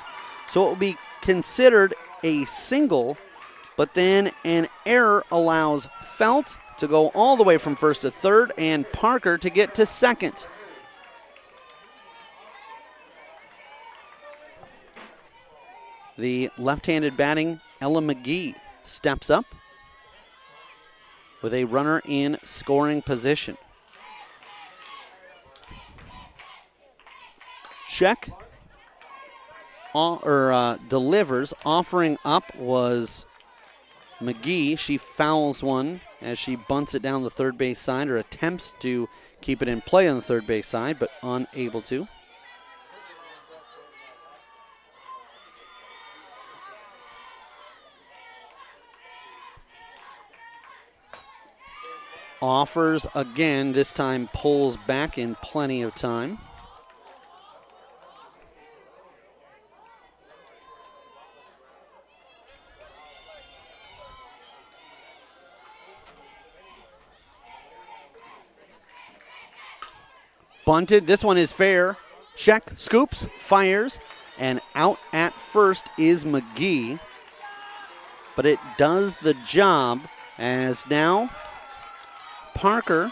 So it will be considered a single, but then an error allows Felt to go all the way from first to third and Parker to get to second. The left-handed batting Ella McGee steps up with a runner in scoring position. Check delivers. Offering up was McGee. She fouls one as she bunts it down the third base side, or attempts to keep it in play on the third base side, but unable to. Offers again, this time pulls back in plenty of time. Bunted, this one is fair. Check, scoops, fires, and out at first is McGee. But it does the job, as now Parker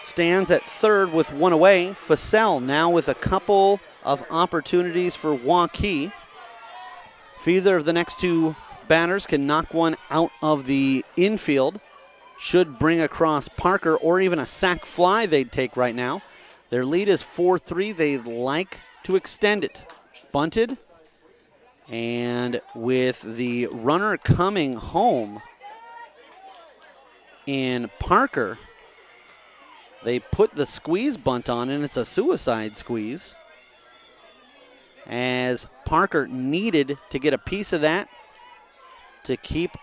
stands at third with one away. Fussell now with a couple of opportunities for Waukee. If either of the next two batters can knock one out of the infield, should bring across Parker, or even a sac fly they'd take right now. Their lead is 4-3. They'd like to extend it. Bunted, and with the runner coming home in Parker, they put the squeeze bunt on, and it's a suicide squeeze, as Parker needed to get a piece of that to keep,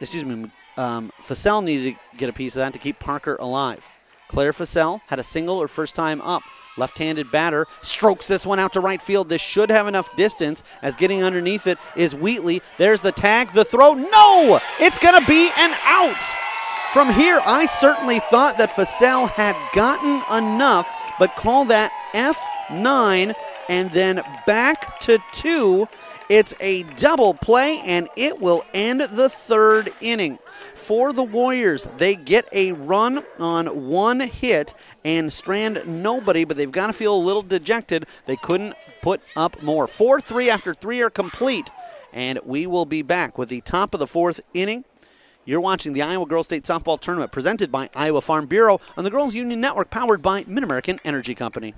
Fussell needed to get a piece of that to keep Parker alive. Claire Fussell had a single her first time up. Left-handed batter strokes this one out to right field. This should have enough distance, as getting underneath it is Wheatley. There's the tag, the throw. No! It's going to be an out. From here, I certainly thought that Fussell had gotten enough, but call that F9, and then back to 2. It's a double play, and it will end the third inning. For the Warriors, they get a run on one hit and strand nobody, but they've got to feel a little dejected. They couldn't put up more. 4-3 after 3 are complete, and we will be back with the top of the fourth inning. You're watching the Iowa Girls State Softball Tournament presented by Iowa Farm Bureau on the Girls Union Network, powered by Mid-American Energy Company.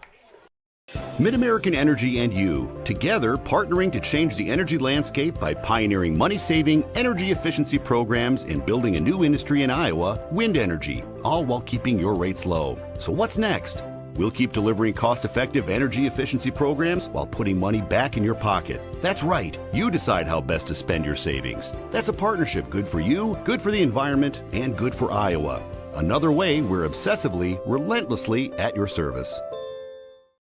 Mid-American Energy and you, together partnering to change the energy landscape by pioneering money-saving, energy efficiency programs and building a new industry in Iowa, wind energy, all while keeping your rates low. So what's next? We'll keep delivering cost-effective energy efficiency programs while putting money back in your pocket. That's right. You decide how best to spend your savings. That's a partnership good for you, good for the environment, and good for Iowa. Another way we're obsessively, relentlessly at your service.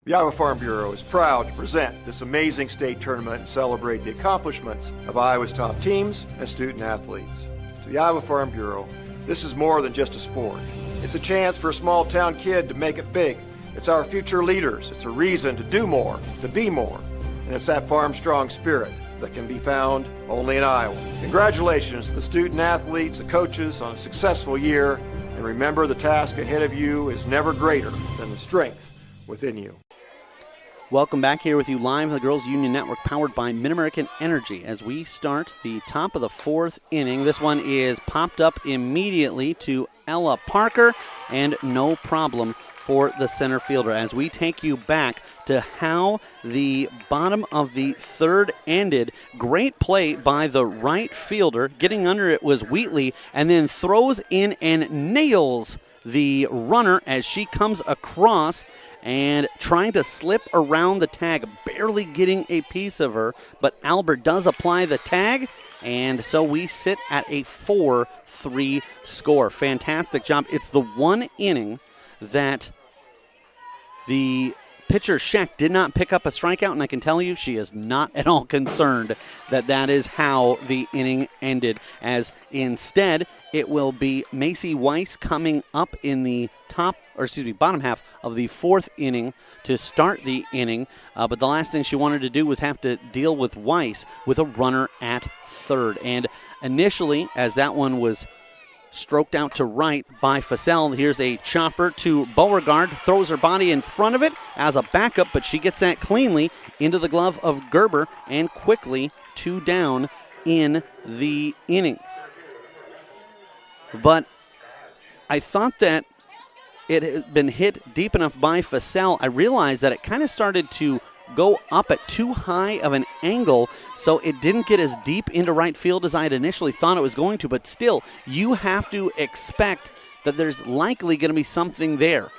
The Iowa Farm Bureau is proud to present this amazing state tournament and celebrate the accomplishments of Iowa's top teams and student athletes. To the Iowa Farm Bureau, this is more than just a sport. It's a chance for a small town kid to make it big. It's our future leaders. It's a reason to do more, to be more. And it's that farm strong spirit that can be found only in Iowa. Congratulations to the student athletes, the coaches on a successful year. And remember, the task ahead of you is never greater than the strength within you. Welcome back here with you live on the Girls Union Network, powered by Mid-American Energy, as we start the top of the fourth inning. This one is popped up immediately to Ella Parker, and no problem for the center fielder as we take you back to how the bottom of the third ended. Great play by the right fielder. Getting under it was Wheatley, and then throws in and nails the runner as she comes across and trying to slip around the tag, barely getting a piece of her, but Albert does apply the tag, and so we sit at a 4-3 score. Fantastic job. It's the one inning that the pitcher, Scheck, did not pick up a strikeout, and I can tell you she is not at all concerned that that is how the inning ended, as instead it will be Macy Weiss coming up in the bottom half of the fourth inning to start the inning, but the last thing she wanted to do was have to deal with Weiss with a runner at third. And initially, as that one was stroked out to right by Fassell, here's a chopper to Beauregard, throws her body in front of it as a backup, but she gets that cleanly into the glove of Gerber, and quickly 2 down in the inning. But I thought that it had been hit deep enough by Fassell. I realized that it kind of started to go up at too high of an angle, so it didn't get as deep into right field as I had initially thought it was going to, but still, you have to expect that there's likely going to be something there.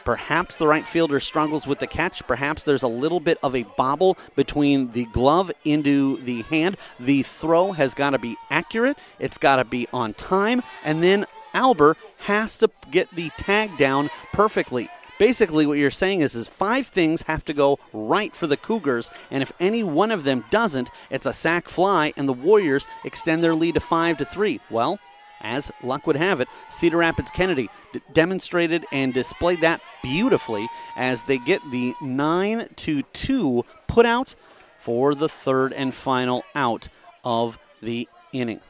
Perhaps the right fielder struggles with the catch. Perhaps there's a little bit of a bobble between the glove into the hand. The throw has got to be accurate. It's got to be on time, and then Albert has to get the tag down perfectly. Basically, what you're saying is 5 things have to go right for the Cougars, and if any one of them doesn't, it's a sac fly, and the Warriors extend their lead to 5-3. Well, as luck would have it, Cedar Rapids Kennedy demonstrated and displayed that beautifully as they get the 9-2 put out for the third and final out of the inning.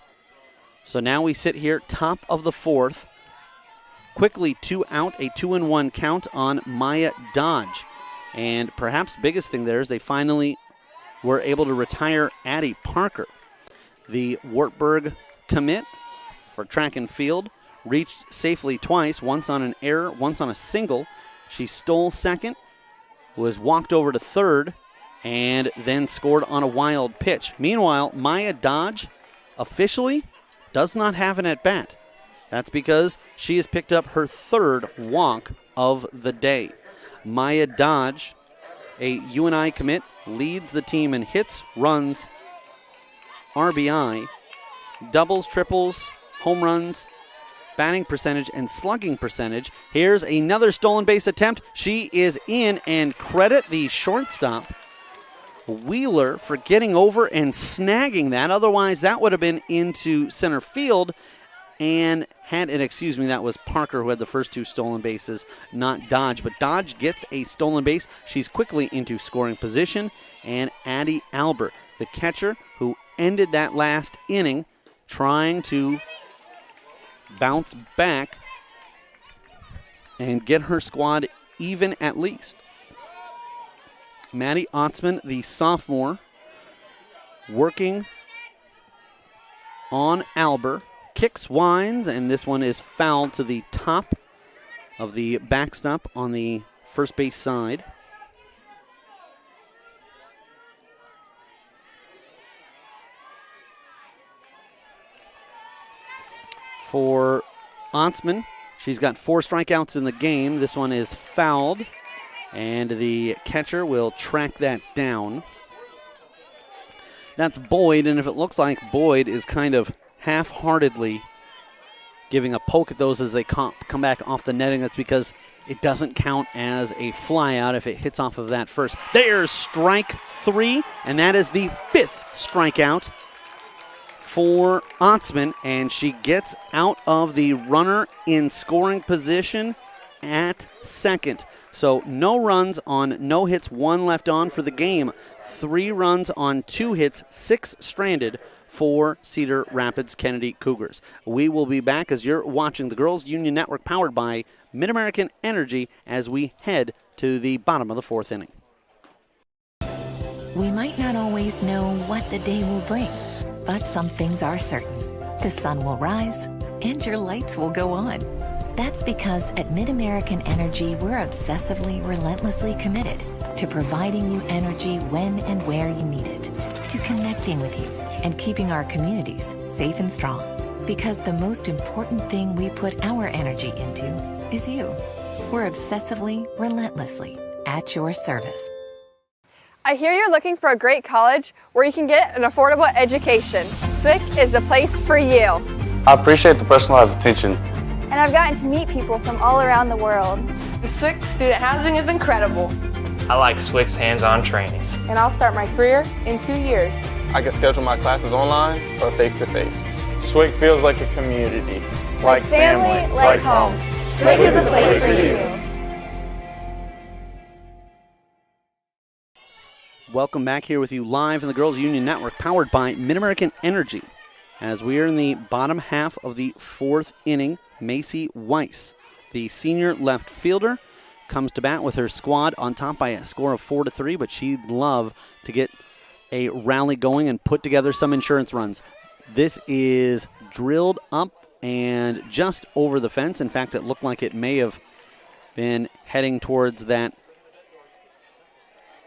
So now we sit here, top of the fourth. Quickly 2 out, a 2-1 count on Maya Dodge. And perhaps biggest thing there is they finally were able to retire Addie Parker. The Wartburg commit for track and field reached safely twice, once on an error, once on a single. She stole second, was walked over to third, and then scored on a wild pitch. Meanwhile, Maya Dodge officially does not have an at-bat. That's because she has picked up her third walk of the day. Maya Dodge, a UNI commit, leads the team in hits, runs, RBI, doubles, triples, home runs, batting percentage, and slugging percentage. Here's another stolen base attempt. She is in, and credit the shortstop, Wheeler, for getting over and snagging that. Otherwise, that would have been into center field. And that was Parker who had the first 2 stolen bases, not Dodge. But Dodge gets a stolen base. She's quickly into scoring position. And Addie Albert, the catcher who ended that last inning, trying to bounce back and get her squad even at least. Maddie Otzman, the sophomore, working on Albert. Kicks, winds, and this one is fouled to the top of the backstop on the first base side. for Ontsman. She's got 4 strikeouts in the game. This one is fouled, and the catcher will track that down. That's Boyd, and if it looks like Boyd is kind of half-heartedly giving a poke at those as they come back off the netting, that's because it doesn't count as a flyout if it hits off of that first. There's strike 3, and that is the 5th strikeout for Ontsman, and she gets out of the runner in scoring position at second. So no runs on no hits, 1 left on for the game. 3 runs on 2 hits, 6 stranded for Cedar Rapids Kennedy Cougars. We will be back as you're watching the Girls Union Network powered by Mid-American Energy as we head to the bottom of the 4th inning. We might not always know what the day will bring, but some things are certain. The sun will rise and your lights will go on. That's because at Mid-American Energy, we're obsessively, relentlessly committed to providing you energy when and where you need it, to connecting with you and keeping our communities safe and strong. Because the most important thing we put our energy into is you. We're obsessively, relentlessly at your service. I hear you're looking for a great college where you can get an affordable education. SWIC is the place for you. I appreciate the personalized attention. And I've gotten to meet people from all around the world. The SWIC student housing is incredible. I like SWIC's hands-on training. And I'll start my career in 2 years. I can schedule my classes online or face-to-face. SWIC feels like a community, like family, like home. SWIC is a place for you. Welcome back here with you live in the Girls Union Network, powered by Mid-American Energy. As we are in the bottom half of the 4th inning, Macy Weiss, the senior left fielder, comes to bat with her squad on top by a score of 4-3, but she'd love to get a rally going and put together some insurance runs. This is drilled up and just over the fence. In fact, it looked like it may have been heading towards that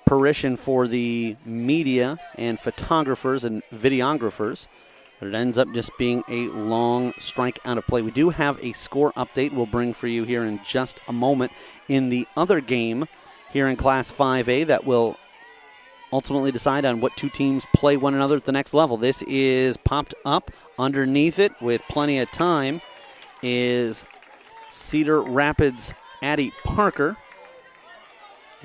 perition for the media and photographers and videographers. But it ends up just being a long strike out of play. We do have a score update we'll bring for you here in just a moment in the other game here in Class 5A that will ultimately decide on what 2 teams play one another at the next level. This is popped up underneath it with plenty of time is Cedar Rapids' Addie Parker.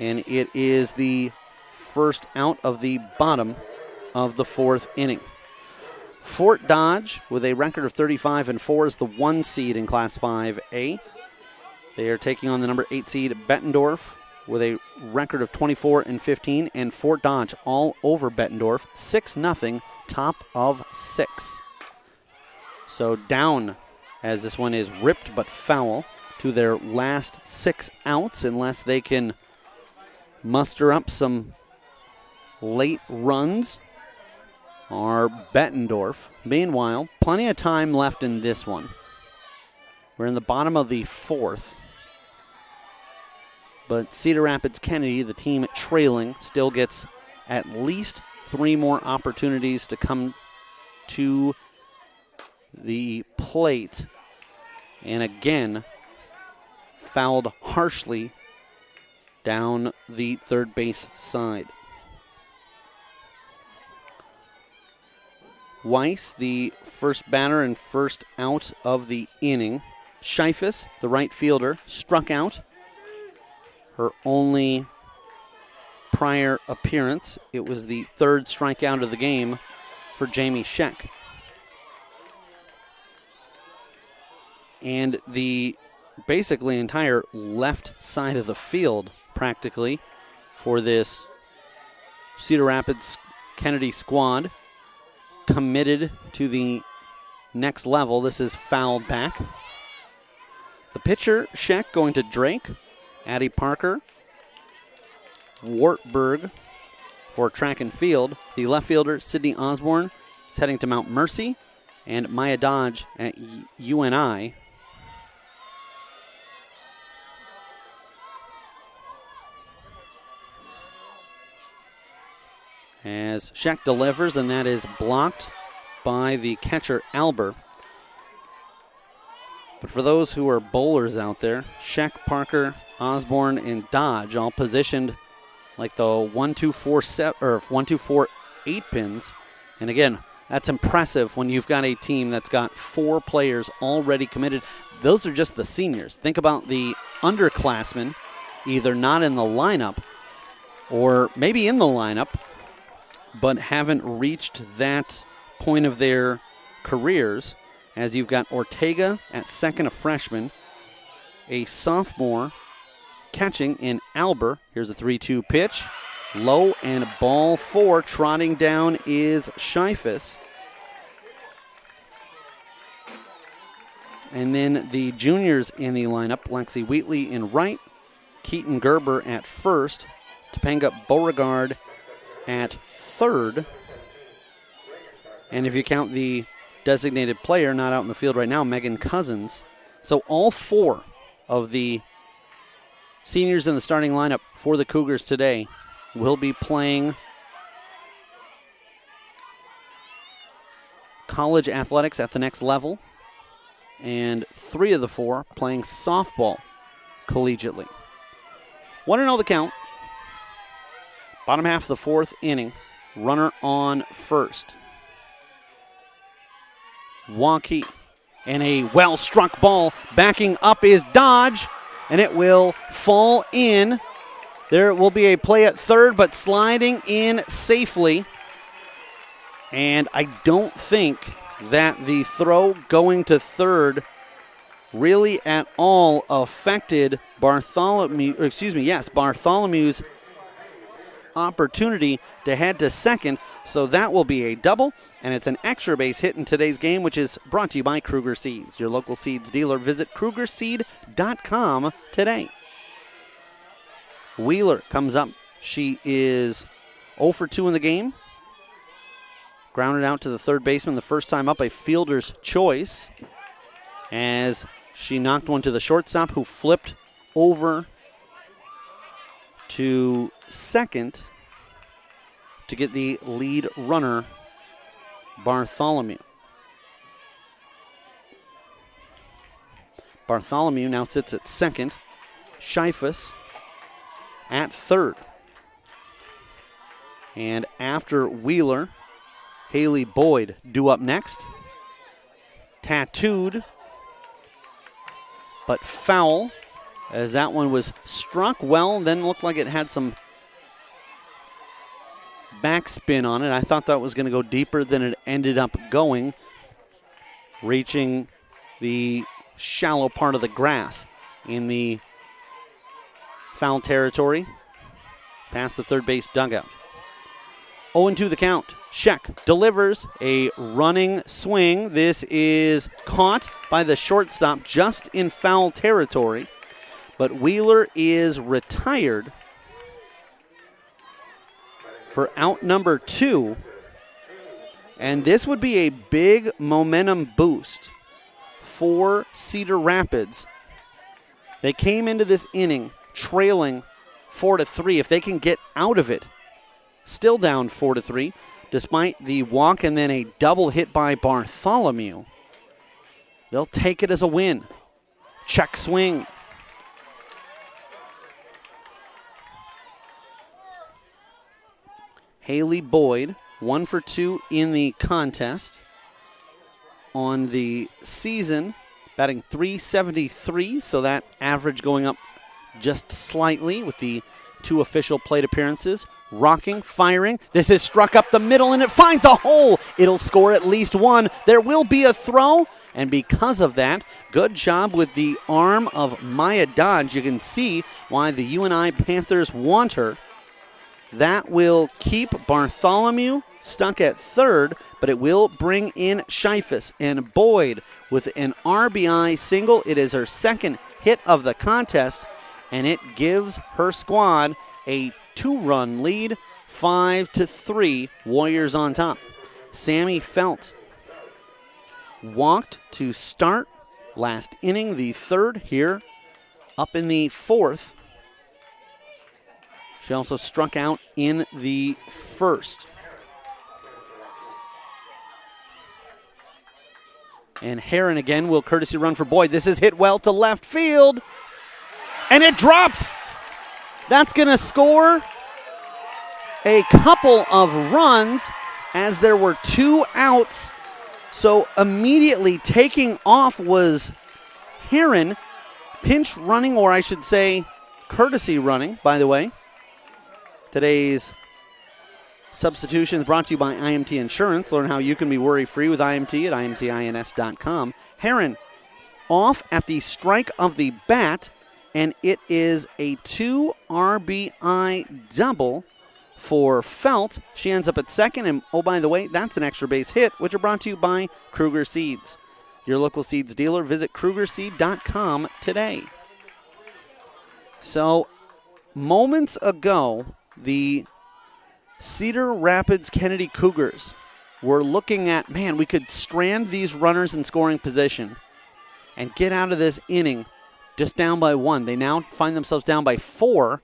And it is the first out of the bottom of the 4th inning. Fort Dodge, with a record of 35-4, is the 1 seed in Class 5A. They are taking on the number 8 seed Bettendorf with a record of 24-15, and Fort Dodge all over Bettendorf, 6-0, top of 6. So down as this one is ripped but foul to their last 6 outs unless they can muster up some late runs are Bettendorf. Meanwhile, plenty of time left in this one. We're in the bottom of the 4th. But Cedar Rapids Kennedy, the team trailing, still gets at least 3 more opportunities to come to the plate. And again, fouled harshly down the third base side. Weiss, the first batter and first out of the inning. Scheifes, the right fielder, struck out. Her only prior appearance. It was the 3rd strikeout of the game for Jamie Scheck. And the basically entire left side of the field, practically, for this Cedar Rapids Kennedy squad, committed to the next level. This is fouled back. The pitcher, Scheck, going to Drake. Addie Parker, Wartburg for track and field. The left fielder, Sydney Osborne, is heading to Mount Mercy. And Maya Dodge at UNI. As Scheck delivers, and that is blocked by the catcher, Alber. But for those who are bowlers out there, Scheck, Parker, Osborne, and Dodge all positioned like the 1, 2, 4, 7, or 1, 2, 4, 8 pins. And again, that's impressive when you've got a team that's got 4 players already committed. Those are just the seniors. Think about the underclassmen, either not in the lineup or maybe in the lineup, but haven't reached that point of their careers, as you've got Ortega at second, a freshman, a sophomore catching in Alber. Here's a 3-2 pitch. Low and ball 4. Trotting down is Scheifus. And then the juniors in the lineup, Lexi Wheatley in right, Keaton Gerber at first, Topanga Beauregard at third. And if you count the designated player not out in the field right now, Megan Cousins. So all 4 of the seniors in the starting lineup for the Cougars today will be playing college athletics at the next level, and 3 of the 4 playing softball collegiately. 1-0 the count. Bottom half of the 4th inning. Runner on first. Waukee, and a well-struck ball. Backing up is Dodge, and it will fall in. There will be a play at third, but sliding in safely. And I don't think that the throw going to third really at all affected Bartholomew's opportunity to head to second. So that will be a double, and it's an extra base hit in today's game, which is brought to you by Kruger Seeds, your local seeds dealer. Visit KrugerSeed.com today. Wheeler comes up. She is 0 for 2 in the game. Grounded out to the third baseman the first time up, a fielder's choice, as she knocked one to the shortstop, who flipped over to second to get the lead runner, Bartholomew. Bartholomew now sits at second. Scheifus at third. And after Wheeler, Haley Boyd due up next. Tattooed, but foul, as that one was struck well, then looked like it had some backspin on it. I thought that was going to go deeper than it ended up going, reaching the shallow part of the grass in the foul territory, past the third base dugout. 0-2 the count. Scheck delivers a running swing. This is caught by the shortstop just in foul territory, but Wheeler is retired for out number 2, and this would be a big momentum boost for Cedar Rapids. They came into this inning trailing 4-3. If they can get out of it, still down 4-3, despite the walk and then a double hit by Bartholomew, they'll take it as a win. Check swing. Haley Boyd, 1 for 2 in the contest. On the season, batting .373, so that average going up just slightly with the 2 official plate appearances. Rocking, firing. This is struck up the middle, and it finds a hole. It'll score at least 1. There will be a throw, and because of that, good job with the arm of Maya Dodge. You can see why the UNI Panthers want her. That will keep Bartholomew stuck at third, but it will bring in Scheifus, and Boyd with an RBI single. It is her second hit of the contest, and it gives her squad a 2-run lead, 5-3, Warriors on top. Sammy Felt walked to start last inning, the third here, up in the 4th. She also struck out in the 1st. And Heron again will courtesy run for Boyd. This is hit well to left field. And it drops. That's going to score a couple of runs as there were 2 outs. So immediately taking off was Heron, pinch running, or I should say courtesy running, by the way. Today's substitutions brought to you by IMT Insurance. Learn how you can be worry-free with IMT at imtins.com. Heron off at the strike of the bat, and it is a 2 RBI double for Felt. She ends up at second, and oh, by the way, that's an extra base hit, which are brought to you by Kruger Seeds. Your local seeds dealer. Visit KrugerSeed.com today. So, moments ago, the Cedar Rapids Kennedy Cougars were looking at, man, we could strand these runners in scoring position and get out of this inning just down by 1. They now find themselves down by 4.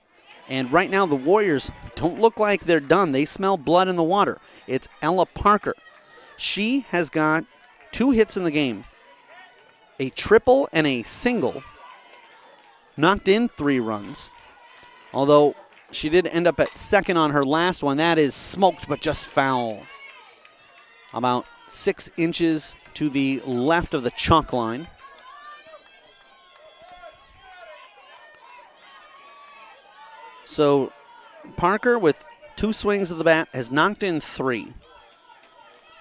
And right now the Warriors don't look like they're done. They smell blood in the water. It's Ella Parker. She has got 2 hits in the game, a triple and a single, knocked in 3 runs, although she did end up at second on her last one. That is smoked but just foul. About 6 inches to the left of the chalk line. So Parker, with 2 swings of the bat, has knocked in 3.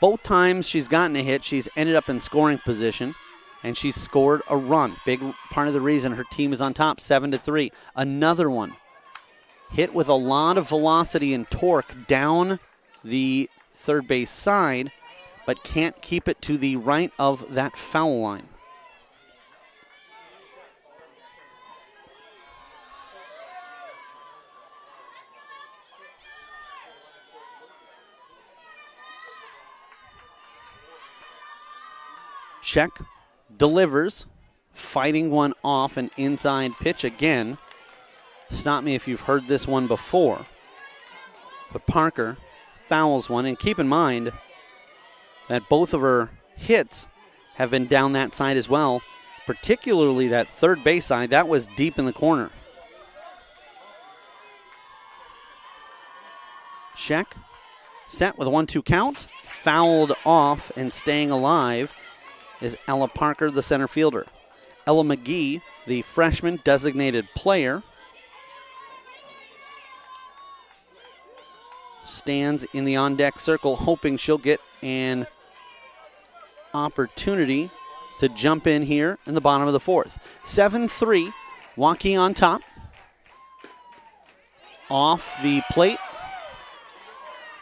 Both times she's gotten a hit, she's ended up in scoring position, and she's scored a run. Big part of the reason her team is on top, 7-3. Another one hit with a lot of velocity and torque down the third base side, but can't keep it to the right of that foul line. Check, delivers, fighting one off, an inside pitch again. Stop me if you've heard this one before. But Parker fouls one, and keep in mind that both of her hits have been down that side as well, particularly that third base side. That was deep in the corner. Check, set with a 1-2 count, fouled off, and staying alive is Ella Parker, the center fielder. Ella McGee, the freshman designated player, stands in the on-deck circle hoping she'll get an opportunity to jump in here in the bottom of the 4th. 7-3, Waukee on top. Off the plate,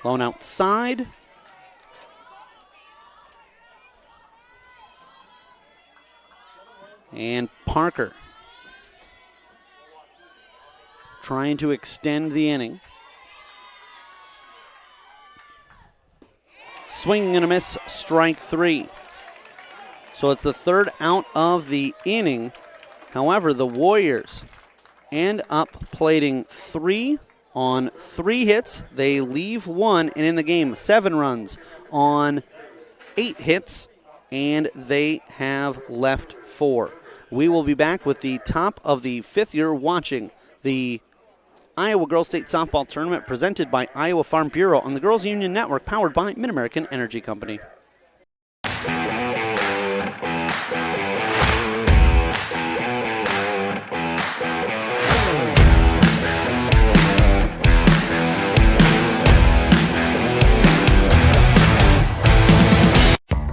blown outside. And Parker trying to extend the inning. Swing and a miss, strike 3. So it's the 3rd out of the inning. However, the Warriors end up plating 3 on 3 hits. They leave 1, and in the game, 7 runs on 8 hits, and they have left 4. We will be back with the top of the 5th. You're watching the Iowa Girls State Softball Tournament presented by Iowa Farm Bureau on the Girls Union Network, powered by Mid-American Energy Company.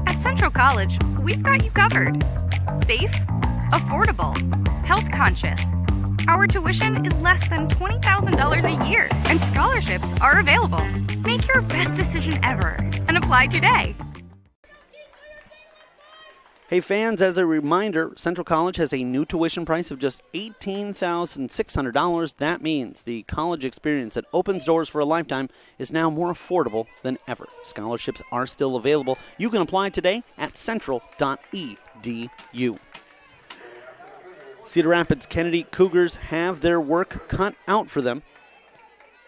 At Central College, we've got you covered. Safe, affordable, health conscious. Our tuition is less than $20,000 a year, and scholarships are available. Make your best decision ever and apply today. Hey fans, as a reminder, Central College has a new tuition price of just $18,600. That means the college experience that opens doors for a lifetime is now more affordable than ever. Scholarships are still available. You can apply today at central.edu. Cedar Rapids Kennedy Cougars have their work cut out for them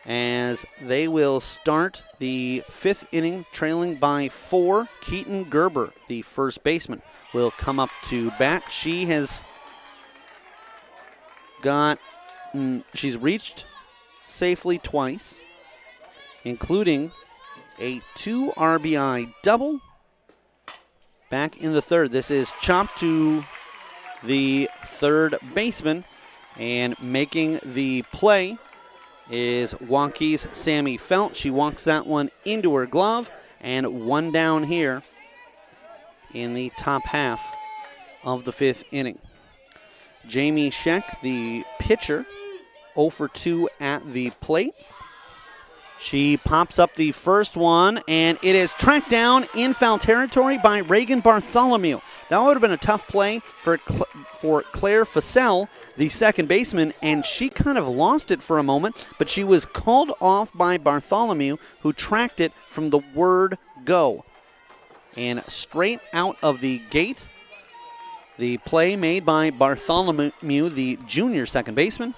as they will start the 5th inning trailing by 4. Keaton Gerber, the first baseman, will come up to bat. She has she's reached safely twice, including a 2 RBI double back in the third. This is chopped to the third baseman, and making the play is Waukee's Sammy Felt. She walks that one into her glove, and one down here in the top half of the fifth inning. Jamie Scheck, the pitcher, 0 for 2 at the plate. She pops up the first one, and it is tracked down in foul territory by Reagan Bartholomew. That would have been a tough play for Claire Fassell, the second baseman, and she kind of lost it for a moment, but she was called off by Bartholomew, who tracked it from the word go. And straight out of the gate, the play made by Bartholomew, the junior second baseman,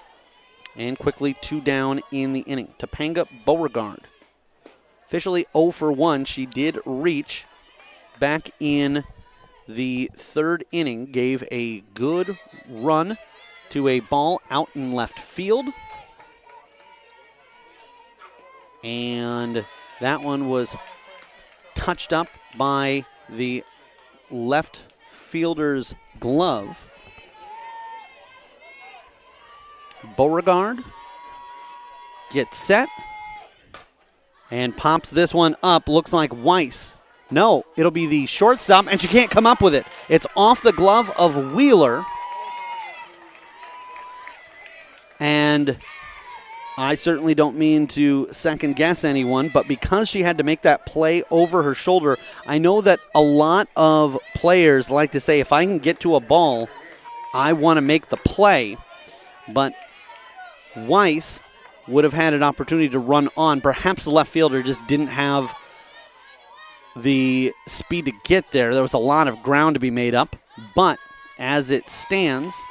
and quickly 2 down in the inning. Topanga Beauregard, officially 0 for 1. She did reach back in the third inning, gave a good run to a ball out in left field. And that one was touched up by the left fielder's glove. Beauregard gets set and pops this one up. Looks like Weiss. No, it'll be the shortstop, and she can't come up with it. It's off the glove of Wheeler. And I certainly don't mean to second guess anyone, but because she had to make that play over her shoulder, I know that a lot of players like to say, if I can get to a ball, I want to make the play. But Weiss would have had an opportunity to run on. Perhaps the left fielder just didn't have the speed to get there. There was a lot of ground to be made up. But as it stands,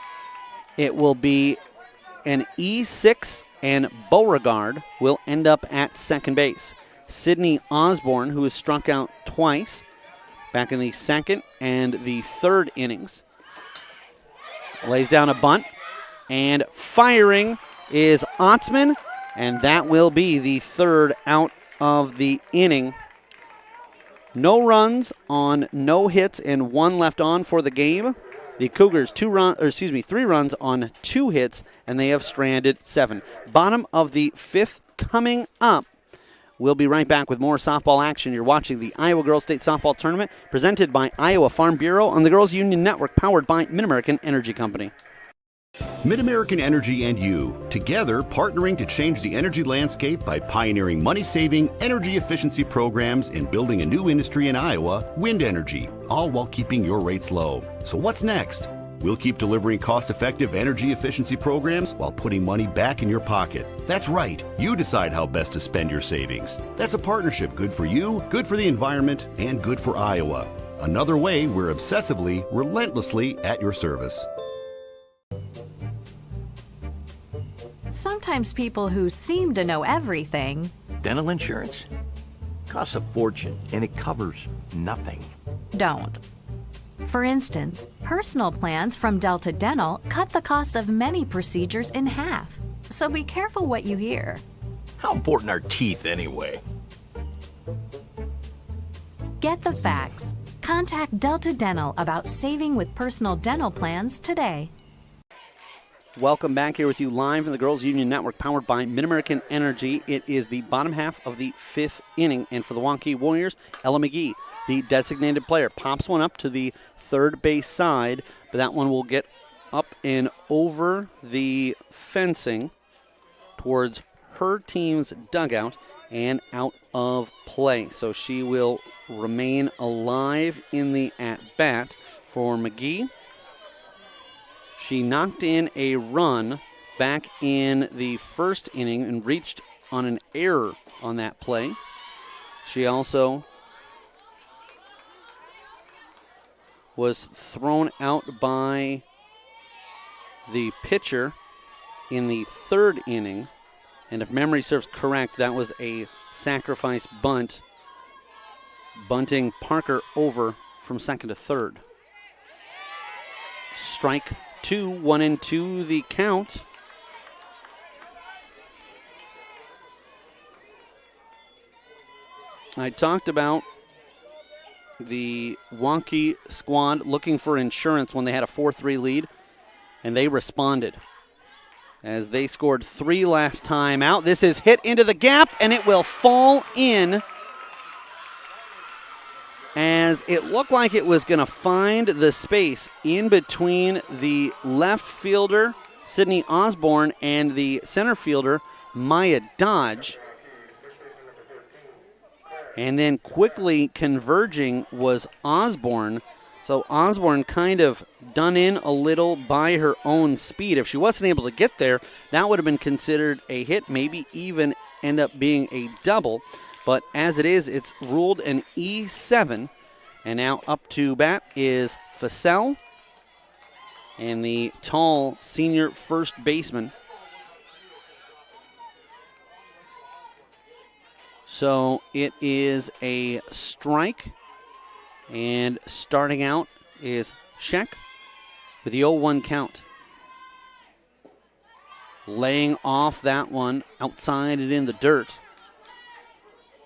it will be an E6, and Beauregard will end up at second base. Sydney Osborne, who has struck out twice back in the second and the third innings, lays down a bunt, and firing is Otzman, and that will be the third out of the inning. No runs on no hits and 1 left on for the game. The Cougars 3 runs on 2 hits, and they have stranded 7. Bottom of the fifth coming up. We'll be right back with more softball action. You're watching the Iowa Girls State Softball Tournament presented by Iowa Farm Bureau on the Girls Union Network, powered by Mid-American Energy Company. Mid-American Energy and you, together partnering to change the energy landscape by pioneering money-saving, energy efficiency programs and building a new industry in Iowa, wind energy, all while keeping your rates low. So what's next? We'll keep delivering cost-effective energy efficiency programs while putting money back in your pocket. That's right. You decide how best to spend your savings. That's a partnership good for you, good for the environment, and good for Iowa. Another way we're obsessively, relentlessly at your service. Sometimes people who seem to know everything. Dental insurance costs a fortune and it covers nothing. Don't. For instance, personal plans from Delta Dental cut the cost of many procedures in half. So be careful what you hear. How important are teeth anyway? Get the facts. Contact Delta Dental about saving with personal dental plans today. Welcome back here with you live from the Girls Union Network, powered by Mid-American Energy. It is the bottom half of the fifth inning, and for the Waukee Warriors, Ella McGee, the designated player, pops one up to the third base side, but that one will get up and over the fencing towards her team's dugout and out of play. So she will remain alive in the at-bat for McGee. She knocked in a run back in the first inning and reached on an error on that play. She also was thrown out by the pitcher in the third inning. And if memory serves correct, that was a sacrifice bunt, bunting Parker over from second to third. Strike two, 1-2 the count. I talked about the Waukee squad looking for insurance when they had a 4-3 lead, and they responded as they scored 3 last time out. This is hit into the gap, and it will fall in, as it looked like it was going to find the space in between the left fielder, Sydney Osborne, and the center fielder, Maya Dodge. And then quickly converging was Osborne. So Osborne kind of done in a little by her own speed. If she wasn't able to get there, that would have been considered a hit, maybe even end up being a double. But as it is, it's ruled an E7. And now up to bat is Fussell and the tall senior first baseman. So it is a strike, and starting out is Sheck with the 0-1 count. Laying off that one outside and in the dirt.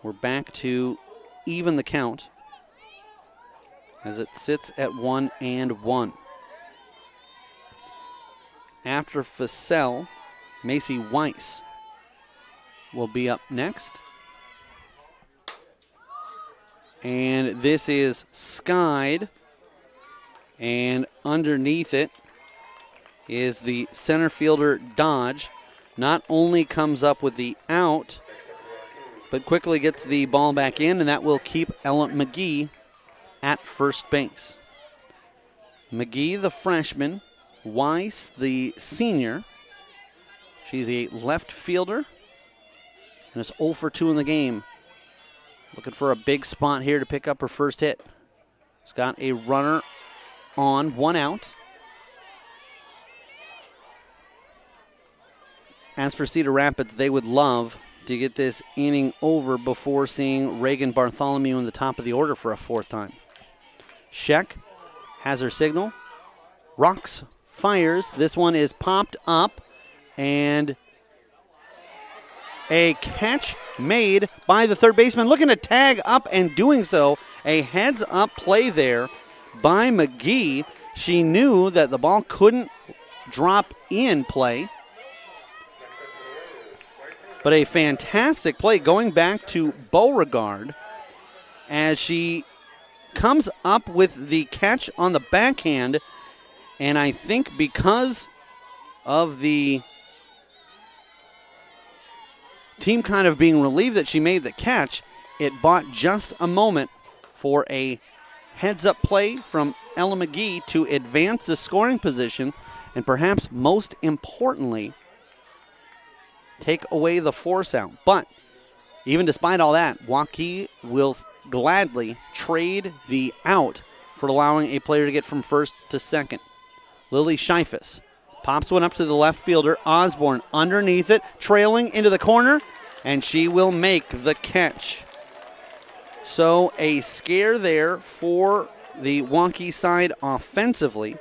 We're back to even the count as it sits at 1-1. After Fussell, Macy Weiss will be up next. And this is skied, and underneath it is the center fielder Dodge. Not only comes up with the out, but quickly gets the ball back in, and that will keep Ella McGee at first base. McGee, the freshman, Weiss, the senior. She's a left fielder, and is 0 for 2 in the game. Looking for a big spot here to pick up her first hit. She's got a runner on, 1 out. As for Cedar Rapids, they would love to get this inning over before seeing Reagan Bartholomew in the top of the order for a 4th time. Sheck has her signal. Rocks, fires. This one is popped up, and a catch made by the third baseman, looking to tag up and doing so. A heads-up play there by McGee. She knew that the ball couldn't drop in play. But a fantastic play going back to Beauregard as she comes up with the catch on the backhand. And I think because of the team kind of being relieved that she made the catch, it bought just a moment for a heads-up play from Ella McGee to advance the scoring position, and perhaps most importantly, take away the force out. But even despite all that, Waukee will gladly trade the out for allowing a player to get from first to second. Lily Scheifus pops one up to the left fielder. Osborne underneath it, trailing into the corner, and she will make the catch. So a scare there for the Waukee side offensively,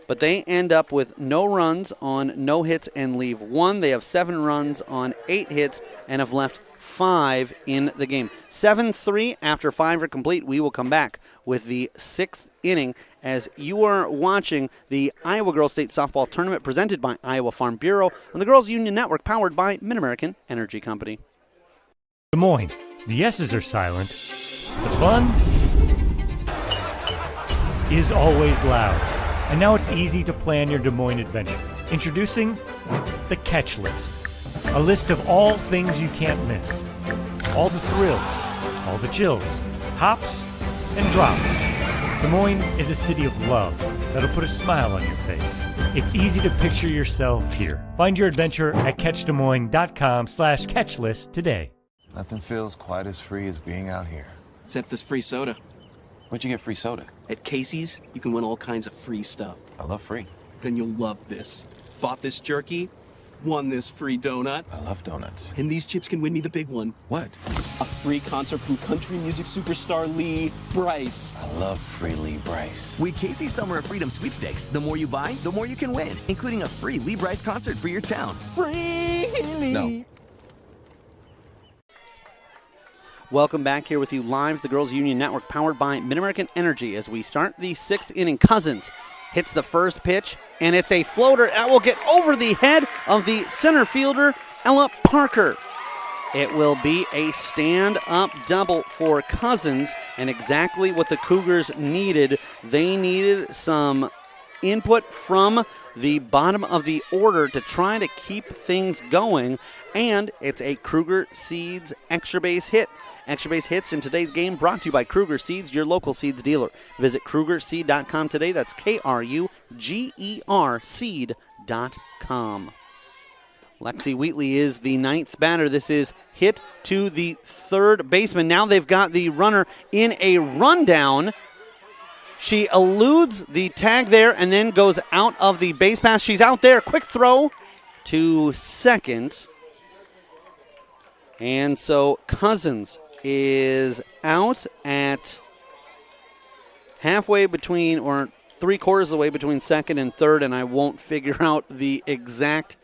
but they end up with no runs on no hits and leave 1. They have 7 runs on 8 hits and have left 5 in the game. 7-3 after 5 are complete. We will come back with the 6th inning as you are watching the Iowa Girls State Softball Tournament presented by Iowa Farm Bureau on the Girls Union Network, powered by Mid-American Energy Company. Des Moines, the S's are silent. The fun is always loud. And now it's easy to plan your Des Moines adventure. Introducing the Catch List. A list of all things you can't miss. All the thrills, all the chills, hops and drops. Des Moines is a city of love that'll put a smile on your face. It's easy to picture yourself here. Find your adventure at catchdesmoines.com/catchlist today. Nothing feels quite as free as being out here. Except this free soda. Where'd you get free soda? At Casey's, you can win all kinds of free stuff. I love free. Then you'll love this. Bought this jerky, won this free donut. I love donuts. And these chips can win me the big one. What? A free concert from country music superstar Lee Brice. I love free Lee Brice. With Casey's Summer of Freedom sweepstakes, the more you buy, the more you can win, including a free Lee Brice concert for your town. Free Lee! No. Welcome back here with you live, the Girls Union Network, powered by Mid-American Energy. As we start the 6th inning, Cousins hits the first pitch, and it's a floater that will get over the head of the center fielder, Ella Parker. It will be a stand-up double for Cousins, and exactly what the Cougars needed. They needed some input from the bottom of the order to try to keep things going, and it's a Kruger Seeds extra base hit. Extra base hits in today's game brought to you by Kruger Seeds, your local seeds dealer. Visit KrugerSeed.com today. That's KRUGER Seed.com. Lexi Wheatley is the 9th batter. This is hit to the third baseman. Now they've got the runner in a rundown. She eludes the tag there and then goes out of the base pass. She's out there. Quick throw to second. And so Cousins is out at halfway between, or 3/4 of the way between second and third, and I won't figure out the exact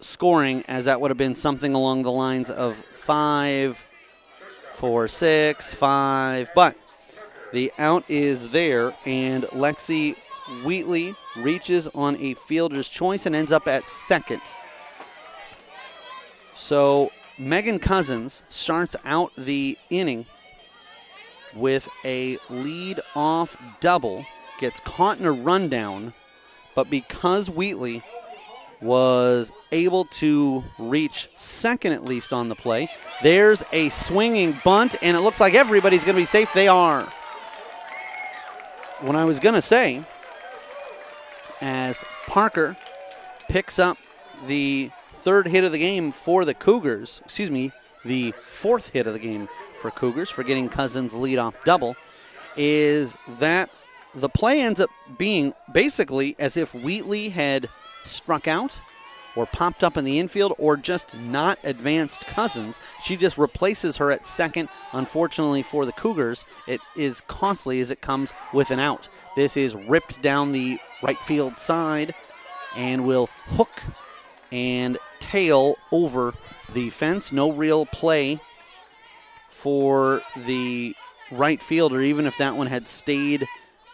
scoring, as that would have been something along the lines of 5, 4, 6, 5, but the out is there, and Lexi Wheatley reaches on a fielder's choice and ends up at second. So Megan Cousins starts out the inning with a lead-off double, gets caught in a rundown, but because Wheatley was able to reach second at least on the play, there's a swinging bunt, and it looks like everybody's going to be safe. They are. What I was going to say, as Parker picks up the third hit of the game for the Cougars, the 4th hit of the game for Cougars for getting Cousins' leadoff double, is that the play ends up being basically as if Wheatley had struck out or popped up in the infield or just not advanced Cousins. She just replaces her at second. Unfortunately for the Cougars, it is costly as it comes with an out. This is ripped down the right field side and will hook and tail over the fence. No real play for the right fielder, even if that one had stayed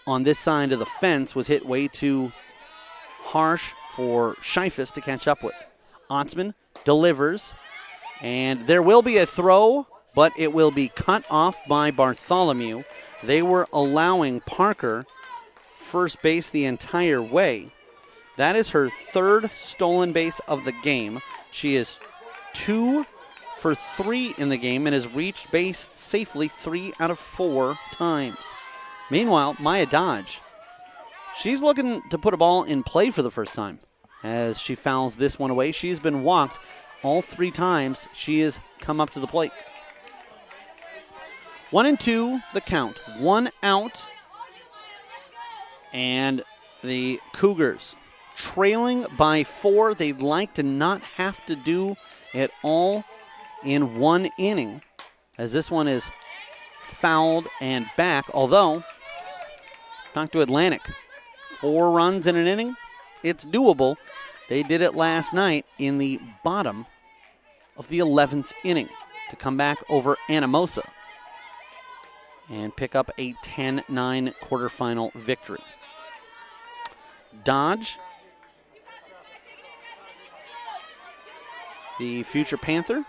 on this side of the fence, was hit way too harsh for Scheifus to catch up with. Otzman delivers, and there will be a throw, but it will be cut off by Bartholomew. They were allowing Parker first base the entire way. That is her 3rd stolen base of the game. She is 2 for 3 in the game and has reached base safely 3 out of 4 times. Meanwhile, Maya Dodge, she's looking to put a ball in play for the first time as she fouls this one away. She's been walked all 3 times she has come up to the plate. 1-2 the count. 1 out. And the Cougars trailing by 4. They'd like to not have to do it all in one inning, as this one is fouled and back. Although, talk to Atlantic. 4 runs in an inning, it's doable. They did it last night in the bottom of the 11th inning to come back over Anamosa and pick up a 10-9 quarterfinal victory. Dodge, the future Panther,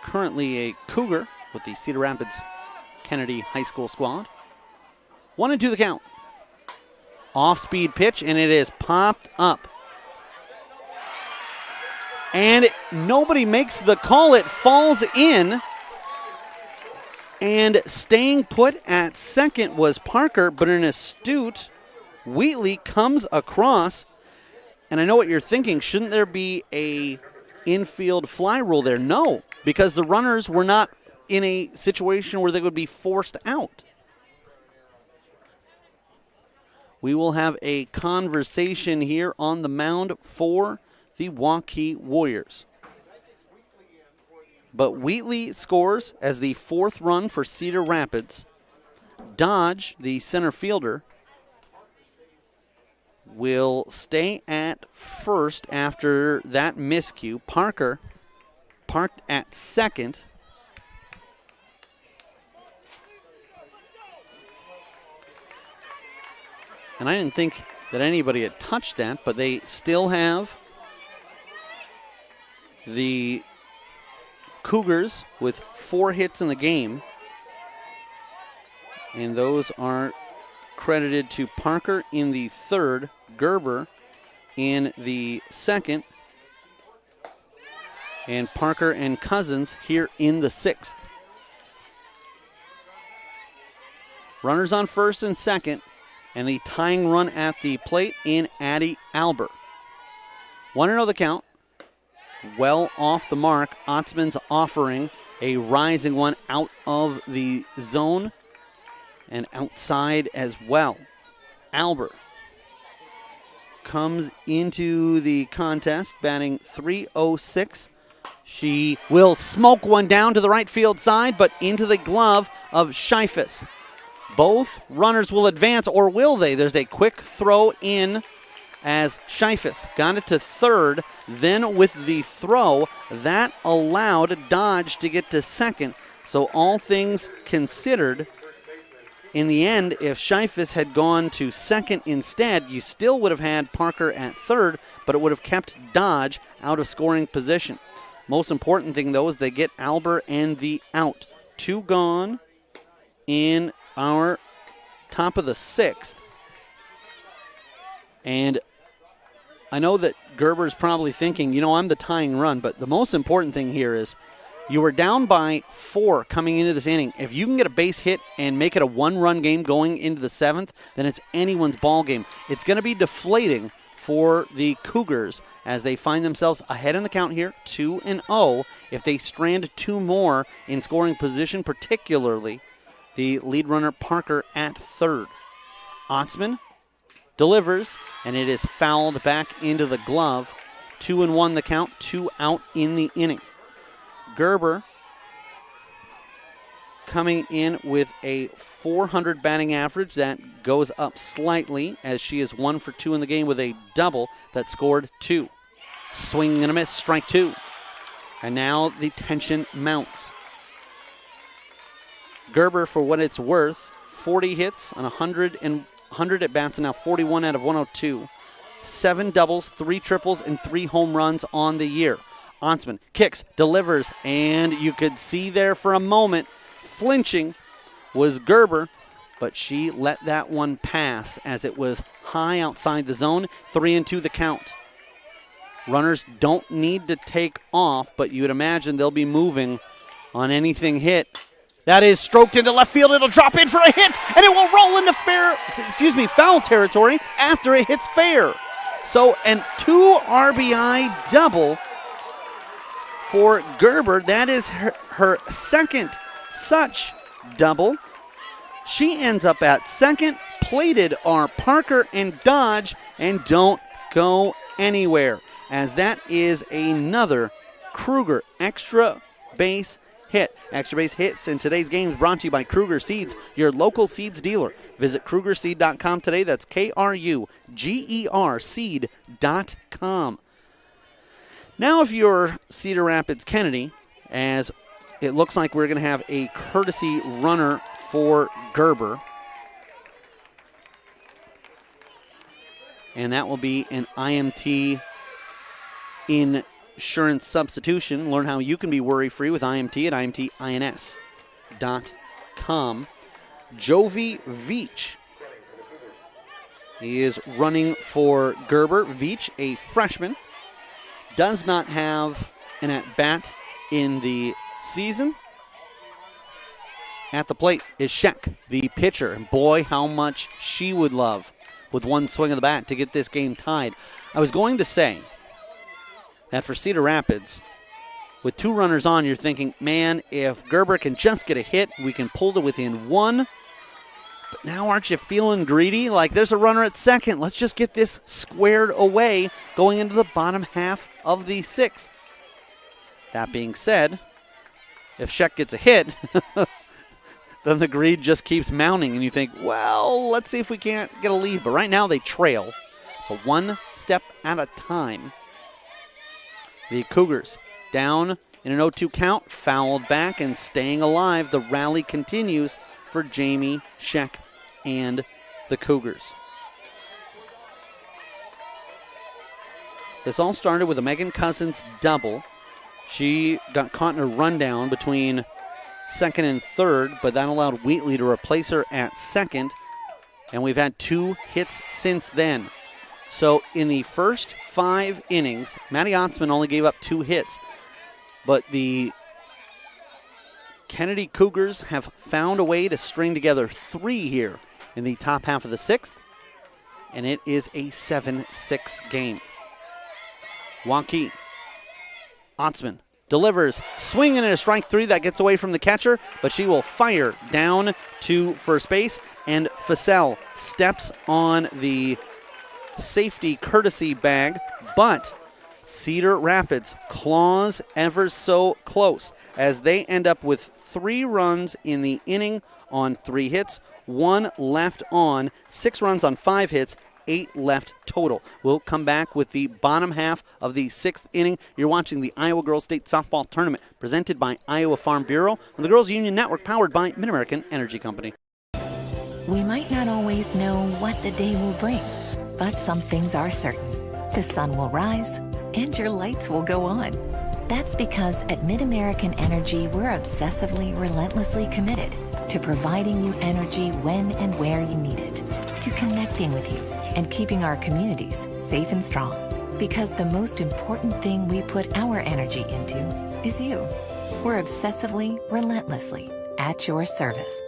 currently a Cougar with the Cedar Rapids Kennedy High School squad. 1-2 the count. Off-speed pitch, and it is popped up. And nobody makes the call. It falls in. And staying put at second was Parker, but an astute Wheatley comes across. And I know what you're thinking. Shouldn't there be a infield fly rule there? No, because the runners were not in a situation where they would be forced out. We will have a conversation here on the mound for the Waukee Warriors. But Wheatley scores as the 4th run for Cedar Rapids. Dodge, the center fielder, will stay at first after that miscue. Parker parked at second. And I didn't think that anybody had touched that, but they still have the Cougars with 4 hits in the game. And those are credited to Parker in the 3rd, Gerber in the 2nd, and Parker and Cousins here in the 6th. Runners on 1st and 2nd, and the tying run at the plate in Addie Albert. 1-0 the count. Well off the mark. Otzman's offering a rising one out of the zone and outside as well. Albert comes into the contest batting .306. She will smoke one down to the right field side, but into the glove of Scheifes. Both runners will advance, or will they? There's a quick throw in as Scheifes got it to 3rd. Then with the throw, that allowed Dodge to get to 2nd. So all things considered, in the end, if Scheifes had gone to 2nd instead, you still would have had Parker at 3rd, but it would have kept Dodge out of scoring position. Most important thing, though, is they get Albert and the out. 2 gone in our top of the 6th. And I know that Gerber's probably thinking, I'm the tying run, but the most important thing here is you were down by 4 coming into this inning. If you can get a base hit and make it a 1-run game going into the 7th, then it's anyone's ball game. It's going to be deflating for the Cougars as they find themselves ahead in the count here, 2-0. If they strand 2 more in scoring position, particularly the lead runner Parker at 3rd. Otzman delivers, and it is fouled back into the glove. 2-1 the count, 2 out in the inning. Gerber coming in with a .400 batting average. That goes up slightly as she is 1 for 2 in the game with a double that scored 2. Swing and a miss, strike 2. And now the tension mounts. Gerber, for what it's worth, 40 hits on 100 at bats, and now 41 out of 102. 7 doubles, 3 triples, and 3 home runs on the year. Otzman kicks, delivers, and you could see there for a moment, flinching was Gerber, but she let that one pass as it was high outside the zone. 3-2 the count. Runners don't need to take off, but you would imagine they'll be moving on anything hit. That is stroked into left field. It'll drop in for a hit, and it will roll into foul territory after it hits fair. So, and 2 RBI double for Gerber. That is her second such double. She ends up at 2nd. Plated are Parker and Dodge, and don't go anywhere, as that is another Kruger extra base hit. Extra base hits in today's game is brought to you by Kruger Seeds, your local seeds dealer. Visit KrugerSeed.com today. That's KRUGER seed.com. Now, if you're Cedar Rapids Kennedy, as it looks like we're going to have a courtesy runner for Gerber, and that will be an IMT insurance substitution. Learn how you can be worry-free with IMT at IMTINS.com. Jovi Veach is running for Gerber. Veach, a freshman, does not have an at-bat in the season. At the plate is Sheck, the pitcher. And boy, how much she would love with one swing of the bat to get this game tied. I was going to say that for Cedar Rapids, with 2 runners on, you're thinking, man, if Gerber can just get a hit, we can pull to within 1. But now aren't you feeling greedy? Like there's a runner at second. Let's just get this squared away going into the bottom half of the 6th. That being said, if Sheck gets a hit, then the greed just keeps mounting, and you think, well, let's see if we can't get a lead. But right now they trail, so one step at a time. The Cougars down in an 0-2 count, fouled back and staying alive. The rally continues for Jamie, Sheck, and the Cougars. This all started with a Megan Cousins double. She got caught in a rundown between second and third, but that allowed Wheatley to replace her at second, and we've had 2 hits since then. So in the first 5 innings, Maddie Otzman only gave up 2 hits, but the Kennedy Cougars have found a way to string together 3 here in the top half of the 6th, and it is a 7-6 game. Waukee. Otzman delivers, swinging at a strike 3 that gets away from the catcher, but she will fire down to first base, and Fussell steps on the safety courtesy bag, but Cedar Rapids claws ever so close as they end up with 3 runs in the inning on 3 hits, 1 left on, 6 runs on 5 hits, 8 left total. We'll come back with the bottom half of the 6th inning. You're watching the Iowa Girls State Softball Tournament presented by Iowa Farm Bureau and the Girls Union Network powered by Mid-American Energy Company. We might not always know what the day will bring, but some things are certain. The sun will rise and your lights will go on. That's because at Mid-American Energy, we're obsessively, relentlessly committed to providing you energy when and where you need it, to connecting with you and keeping our communities safe and strong. Because the most important thing we put our energy into is you. We're obsessively, relentlessly at your service.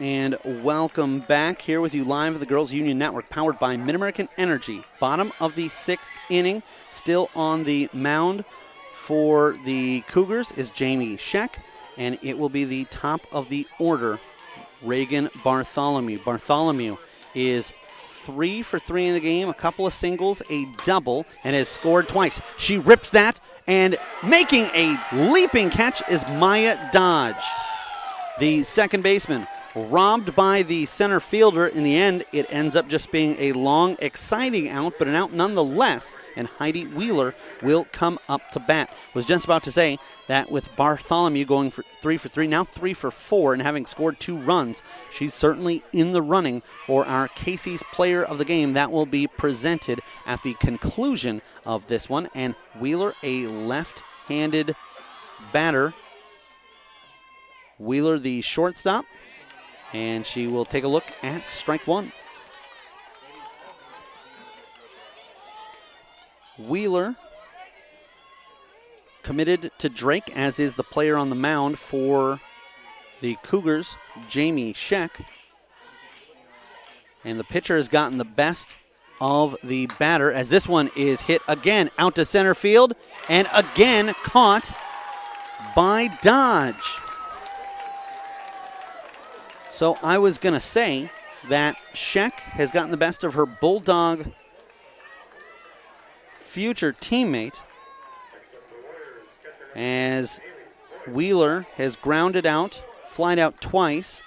And welcome back here with you live at the Girls Union Network, powered by Mid-American Energy. Bottom of the 6th inning, still on the mound for the Cougars is Jamie Sheck, and it will be the top of the order, Reagan Bartholomew. Bartholomew is 3 for 3 in the game, a couple of singles, a double, and has scored twice. She rips that, and making a leaping catch is Maya Dodge, the second baseman. Robbed by the center fielder. In the end, it ends up just being a long, exciting out, but an out nonetheless, and Heidi Wheeler will come up to bat. Was just about to say that with Bartholomew going for 3 for 3, now 3 for 4, and having scored 2 runs, she's certainly in the running for our Casey's Player of the Game. That will be presented at the conclusion of this one, and Wheeler, a left-handed batter. Wheeler, the shortstop. And she will take a look at strike 1. Wheeler committed to Drake, as is the player on the mound for the Cougars, Jamie Sheck. And the pitcher has gotten the best of the batter, as this one is hit again out to center field and again caught by Dodge. So I was going to say that Sheck has gotten the best of her Bulldog future teammate, as Wheeler has grounded out, flied out twice,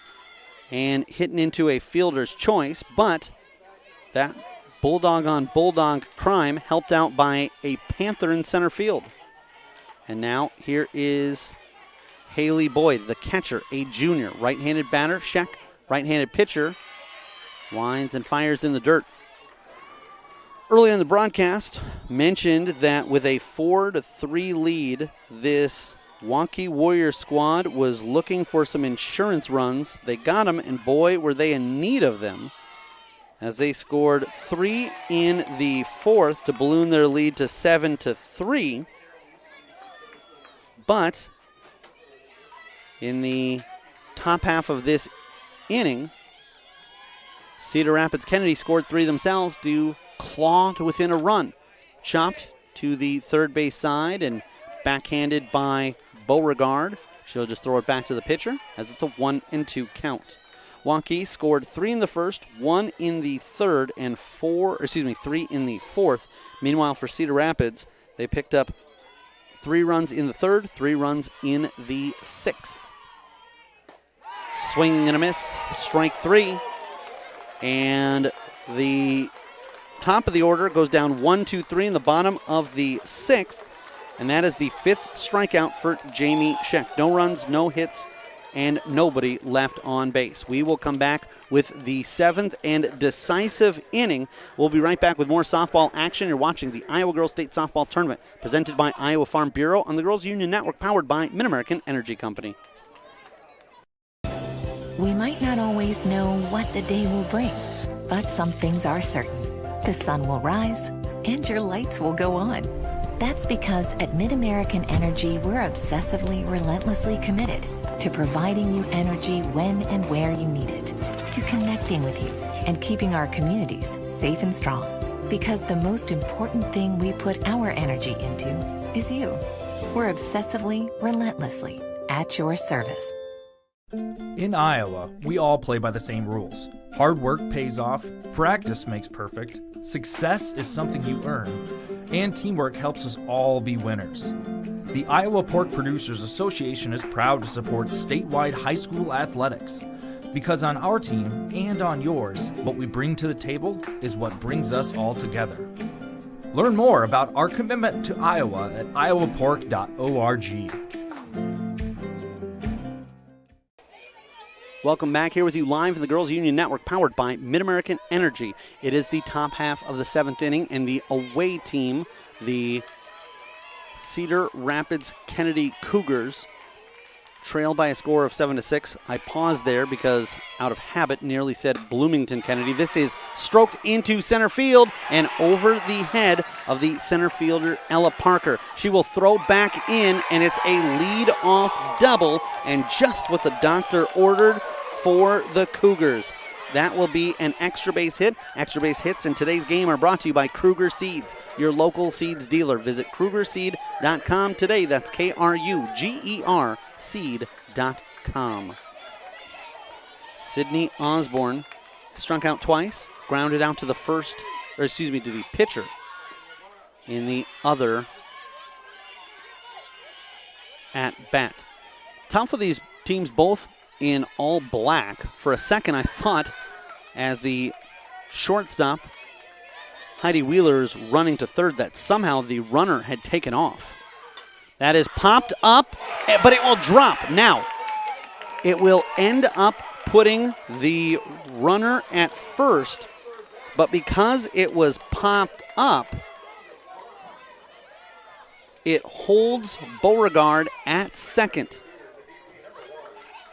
and hit into a fielder's choice, but that Bulldog on Bulldog crime helped out by a Panther in center field. And now here is Haley Boyd, the catcher, a junior, right-handed batter. Sheck, right-handed pitcher, winds and fires in the dirt. Early in the broadcast, mentioned that with a 4-3 lead, this Waukee Warrior squad was looking for some insurance runs. They got them, and boy, were they in need of them, as they scored 3 in the fourth to balloon their lead to 7-3. But in the top half of this inning, Cedar Rapids Kennedy scored 3 themselves to claw to within a run. Chopped to the third base side and backhanded by Beauregard. She'll just throw it back to the pitcher as it's a 1-2 count. Waukee scored 3 in the first, 1 in the third, and 3 in the fourth. Meanwhile, for Cedar Rapids, they picked up 3 runs in the third, 3 runs in the sixth. Swing and a miss, strike 3. And the top of the order goes down 1-2-3 in the bottom of the sixth. And that is the 5th strikeout for Jamie Scheck. No runs, no hits, and nobody left on base. We will come back with the 7th and decisive inning. We'll be right back with more softball action. You're watching the Iowa Girls State Softball Tournament, presented by Iowa Farm Bureau on the Girls Union Network, powered by Mid-American Energy Company. We might not always know what the day will bring, but some things are certain. The sun will rise, and your lights will go on. That's because at Mid-American Energy, we're obsessively, relentlessly committed to providing you energy when and where you need it, to connecting with you and keeping our communities safe and strong. Because the most important thing we put our energy into is you. We're obsessively, relentlessly at your service. In Iowa, we all play by the same rules. Hard work pays off, practice makes perfect, success is something you earn, and teamwork helps us all be winners. The Iowa Pork Producers Association is proud to support statewide high school athletics, because on our team and on yours, what we bring to the table is what brings us all together. Learn more about our commitment to Iowa at iowapork.org. Welcome back here with you live from the Girls Union Network, powered by Mid-American Energy. It is the top half of the 7th inning, and the away team, the Cedar Rapids Kennedy Cougars, trail by a score of 7-6. I paused there because, out of habit, nearly said Bloomington Kennedy. This is stroked into center field and over the head of the center fielder, Ella Parker. She will throw back in, and it's a lead-off double, and just what the doctor ordered for the Cougars. That will be an extra base hit. Extra base hits in today's game are brought to you by Kruger Seeds, your local seeds dealer. Visit KrugerSeed.com today. That's KRUGER seed.com. Sydney Osborne struck out twice, grounded out to the to the pitcher in the other at bat. Tough for these teams, both in all black. For a second, I thought, as the shortstop, Heidi Wheeler, is running to third, that somehow the runner had taken off. That is popped up, but it will drop. Now, it will end up putting the runner at first, but because it was popped up, it holds Beauregard at second.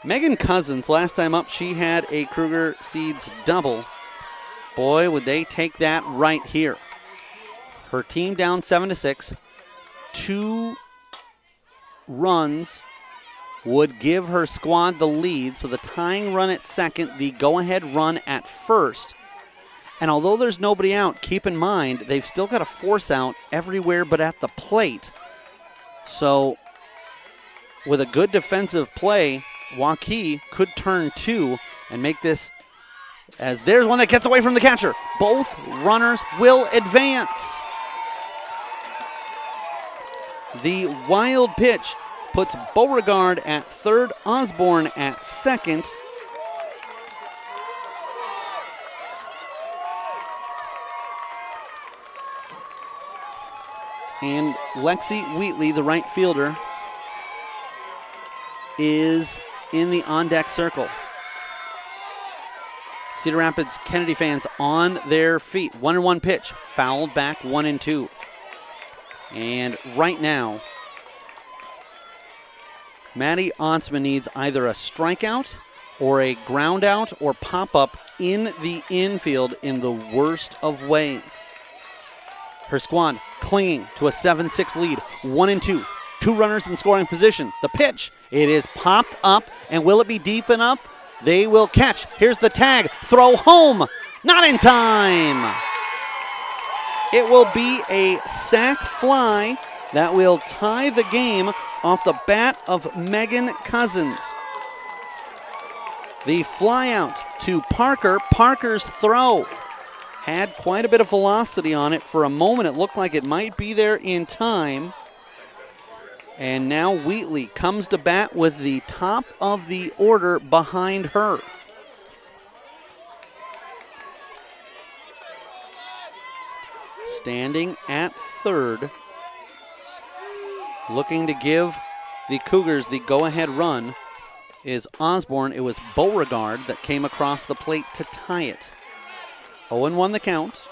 Megan Cousins, last time up, she had a Kruger Seeds double. Boy, would they take that right here. Her team down 7-6. 2 runs would give her squad the lead. So the tying run at second, the go-ahead run at first. And although there's nobody out, keep in mind, they've still got a force out everywhere but at the plate. So with a good defensive play, Waukee could turn 2 and make this, as there's one that gets away from the catcher. Both runners will advance. The wild pitch puts Beauregard at third, Osborne at second. And Lexi Wheatley, the right fielder, is in the on-deck circle. Cedar Rapids Kennedy fans on their feet. 1-1 pitch, fouled back 1-2. And right now, Maddie Ontsman needs either a strikeout or a ground out or pop-up in the infield in the worst of ways. Her squad clinging to a 7-6 lead, 1-2. 2 runners in scoring position. The pitch, it is popped up, and will it be deep enough? They will catch. Here's the tag. Throw home. Not in time. It will be a sac fly that will tie the game off the bat of Megan Cousins. The fly out to Parker. Parker's throw had quite a bit of velocity on it. For a moment, it looked like it might be there in time. And now Wheatley comes to bat with the top of the order behind her. Standing at third, looking to give the Cougars the go-ahead run, is Osborne. It was Beauregard that came across the plate to tie it. 0-1 the count.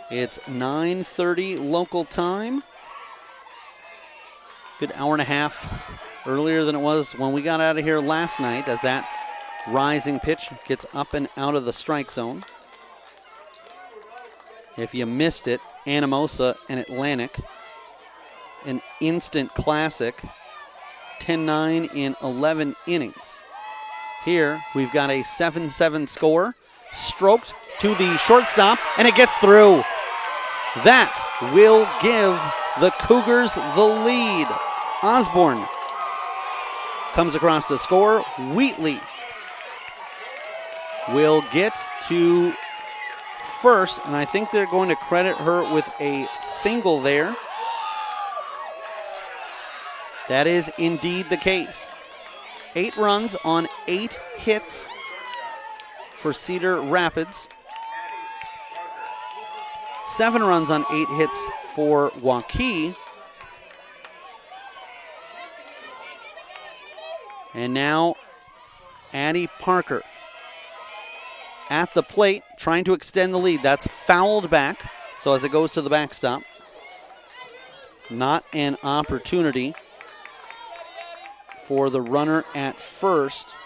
It's 9:30 local time. Good hour and a half earlier than it was when we got out of here last night, as that rising pitch gets up and out of the strike zone. If you missed it, Anamosa and Atlantic, an instant classic, 10-9 in 11 innings. Here we've got a 7-7 score, stroked to the shortstop, and it gets through. That will give the Cougars the lead. Osborne comes across to score. Wheatley will get to first, and I think they're going to credit her with a single there. That is indeed the case. 8 runs on 8 hits for Cedar Rapids. 7 runs on 8 hits for Waukee. And now Addie Parker at the plate, trying to extend the lead. That's fouled back, so as it goes to the backstop, not an opportunity for the runner at first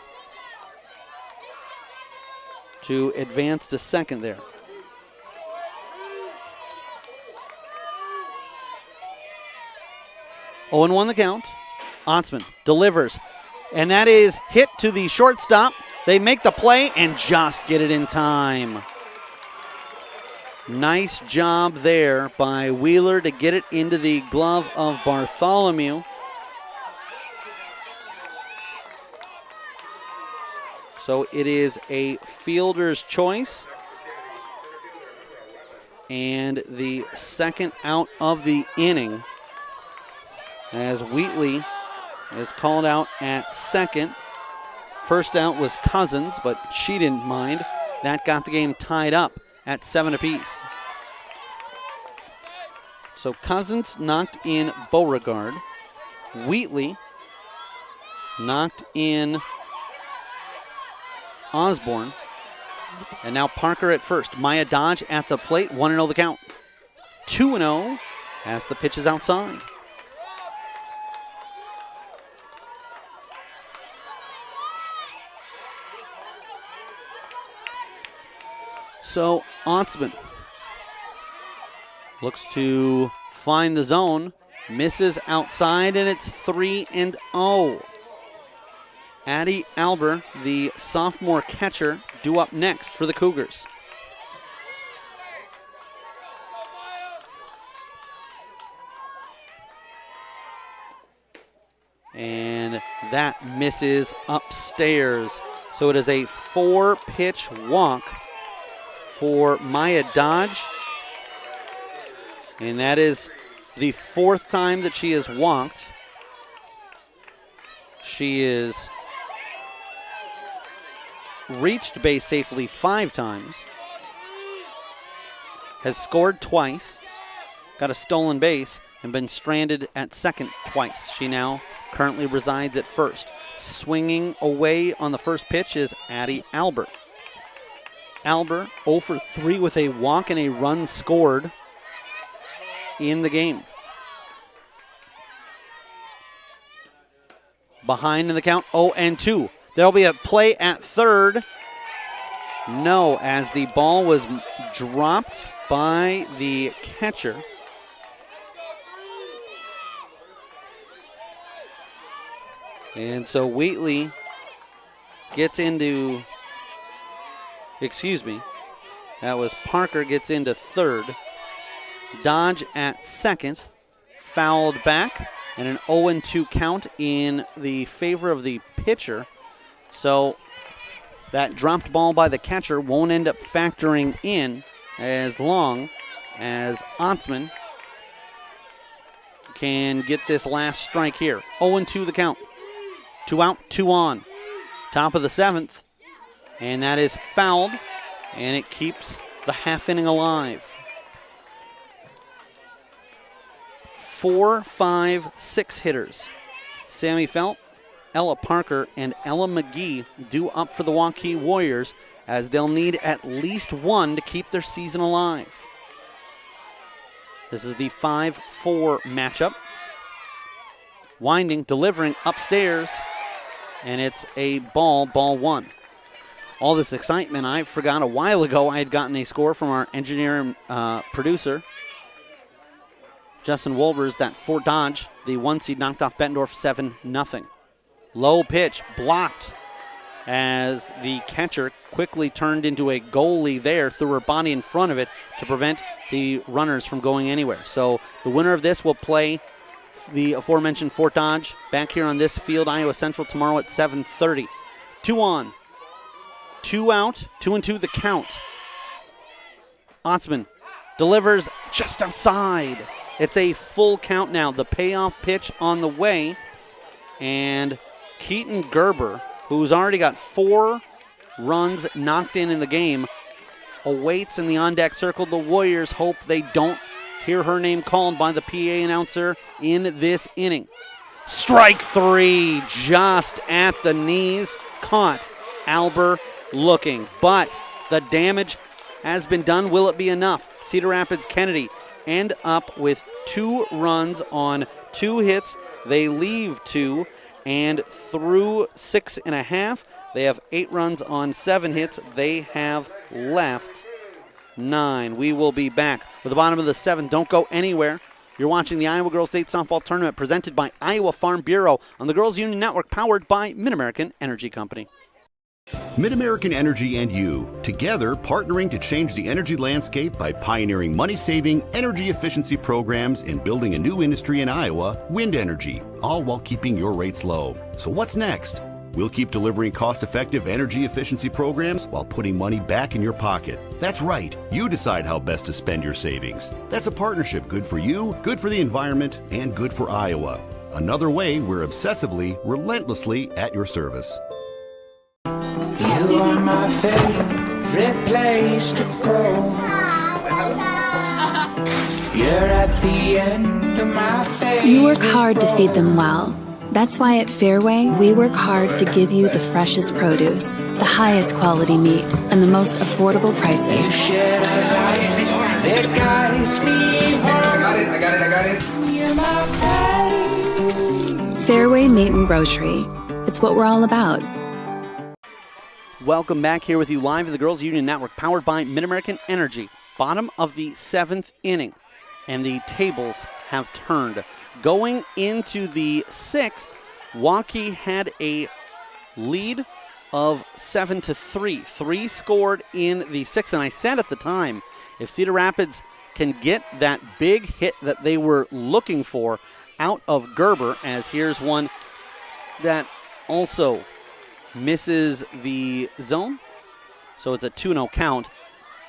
to advance to second there. Oh, and 1 the count. Ontsman delivers, and that is hit to the shortstop. They make the play and just get it in time. Nice job there by Wheeler to get it into the glove of Bartholomew. So it is a fielder's choice. And the second out of the inning, as Wheatley is called out at second. First out was Cousins, but she didn't mind. That got the game tied up at 7 apiece. So Cousins knocked in Beauregard. Wheatley knocked in Osborne. And now Parker at first. Maya Dodge at the plate. 1-0 the count. 2-0 as the pitch is outside. So Ontsman looks to find the zone, misses outside, and it's 3-0. Addie Alber, the sophomore catcher, due up next for the Cougars. And that misses upstairs. So it is a 4-pitch walk for Maya Dodge. And that is the 4th time that she has walked. She is reached base safely 5 times. Has scored twice. Got a stolen base and been stranded at second twice. She now currently resides at first. Swinging away on the first pitch is Addie Albert. Albert 0 for 3 with a walk and a run scored in the game. behind in the count, 0-2. There'll be a play at third. No, as the ball was dropped by the catcher. And so Wheatley gets into, that was Parker gets into third. Dodge at second, fouled back, and an 0-2 count in the favor of the pitcher. So that dropped ball by the catcher won't end up factoring in as long as Otzman can get this last strike here. 0-2 the count. 2 out, 2 on. Top of the 7th, and that is fouled, and it keeps the half inning alive. 4, 5, 6 hitters. Sammy Felt, Ella Parker, and Ella McGee due up for the Waukee Warriors, as they'll need at least one to keep their season alive. This is the 5-4 matchup. Winding, delivering upstairs, and it's a ball 1. All this excitement, I forgot a while ago I had gotten a score from our engineer and producer, Justin Wolbers, that Fort Dodge, the 1 seed, knocked off Bettendorf 7-0. Low pitch, blocked, as the catcher quickly turned into a goalie there, threw her body in front of it to prevent the runners from going anywhere. So the winner of this will play the aforementioned Fort Dodge back here on this field, Iowa Central, tomorrow at 7:30. 2 on, 2 out, 2-2 the count. Otzman delivers just outside. It's a full count now. The payoff pitch on the way, and Keaton Gerber, who's already got 4 runs knocked in the game, awaits in the on-deck circle. The Warriors hope they don't hear her name called by the PA announcer in this inning. Strike 3, just at the knees. Caught. Alber looking, but the damage has been done. Will it be enough? Cedar Rapids Kennedy end up with 2 runs on 2 hits. They leave 2, and through 6.5, they have 8 runs on 7 hits. They have left 9. We will be back with the bottom of the 7th. Don't go anywhere. You're watching the Iowa Girls State Softball Tournament presented by Iowa Farm Bureau on the Girls Union Network, powered by Mid-American Energy Company. Mid-American Energy and you, together partnering to change the energy landscape by pioneering money-saving, energy efficiency programs and building a new industry in Iowa, wind energy, all while keeping your rates low. So what's next? We'll keep delivering cost-effective energy efficiency programs while putting money back in your pocket. That's right. You decide how best to spend your savings. That's a partnership good for you, good for the environment, and good for Iowa. Another way we're obsessively, relentlessly at your service. You are my favorite place to go. You're at the end of my favorite. You work hard to feed them well. That's why at Fairway, we work hard to give you the freshest produce, the highest quality meat, and the most affordable prices. You shed a light that guides me home. I got it. You're my favorite. Fairway Meat and Grocery. It's what we're all about. Welcome back here with you live in the Girls Union Network, powered by Mid-American Energy. Bottom of the 7th inning, and the tables have turned. Going into the 6th, Waukee had a lead of 7-3. 3 scored in the 6th, and I said at the time, if Cedar Rapids can get that big hit that they were looking for out of Gerber, as here's one that also misses the zone, so it's a 2-0 count,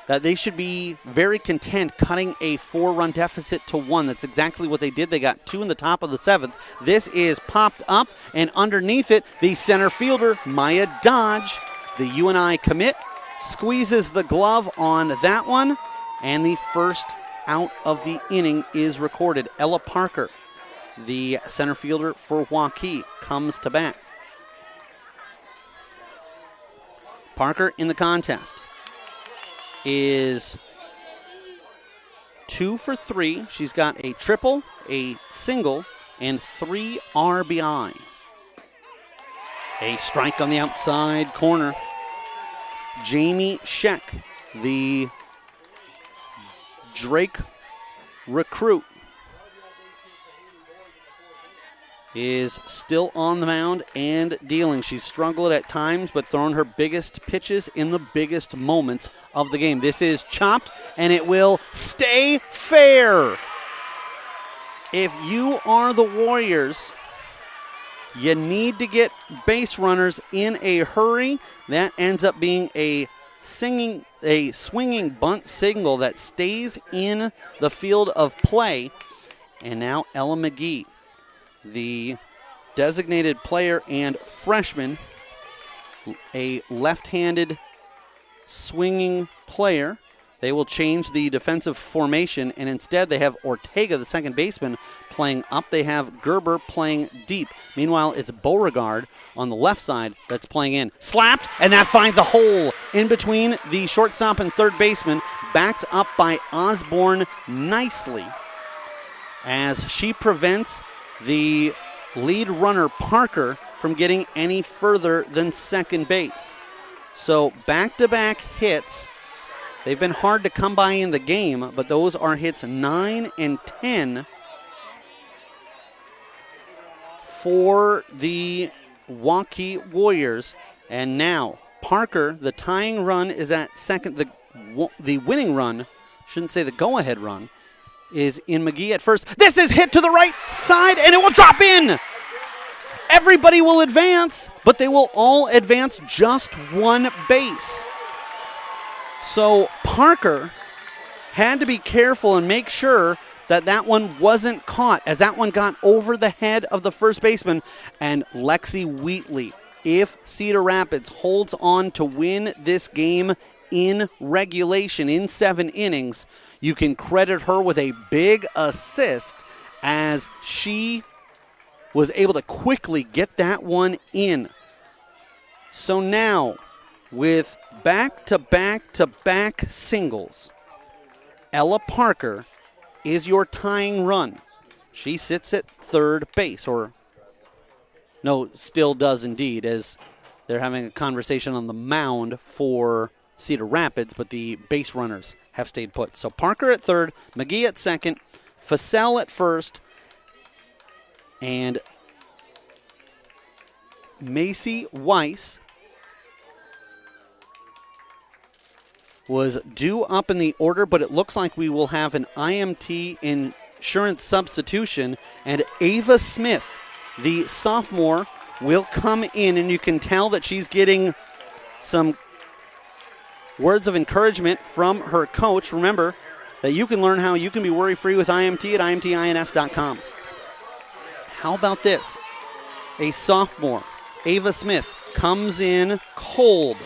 that they should be very content cutting a 4-run deficit to 1. That's exactly what they did. They got 2 in the top of the 7th. This is popped up, and underneath it, the center fielder, Maya Dodge, the UNI commit, squeezes the glove on that one, and the first out of the inning is recorded. Ella Parker, the center fielder for Waukee, comes to bat. Parker in the contest is 2 for 3. She's got a triple, a single, and 3 RBI. A strike on the outside corner. Jamie Scheck, the Drake recruit, is still on the mound and dealing. She's struggled at times, but thrown her biggest pitches in the biggest moments of the game. This is chopped, and it will stay fair. If you are the Warriors, you need to get base runners in a hurry. That ends up being a swinging bunt signal that stays in the field of play. And now Ella McGee, the designated player and freshman, a left-handed swinging player. They will change the defensive formation, and instead they have Ortega, the second baseman, playing up. They have Gerber playing deep. Meanwhile, it's Beauregard on the left side that's playing in. Slapped, and that finds a hole in between the shortstop and third baseman, backed up by Osborne nicely, as she prevents the lead runner, Parker, from getting any further than second base. So back-to-back hits. They've been hard to come by in the game, but those are hits 9 and 10 for the Waukee Warriors. And now Parker, the tying run is at second. The winning run, shouldn't say the go-ahead run, is in McGee at first. This is hit to the right side, and it will drop in. Everybody will advance, but they will all advance just one base. So Parker had to be careful and make sure that that one wasn't caught, as that one got over the head of the first baseman. And Lexi Wheatley, if Cedar Rapids holds on to win this game in regulation in 7 innings, you can credit her with a big assist, as she was able to quickly get that one in. So now, with back-to-back-to-back singles, Ella Parker is your tying run. She sits at third base, or no, still does indeed, as they're having a conversation on the mound for Cedar Rapids, but the base runners have stayed put. So Parker at third, McGee at second, Fussell at first, and Macy Weiss was due up in the order, but it looks like we will have an IMT insurance substitution, and Ava Smith, the sophomore, will come in, and you can tell that she's getting some words of encouragement from her coach. Remember that you can learn how you can be worry-free with IMT at imtins.com. How about this? A sophomore, Ava Smith, comes in cold.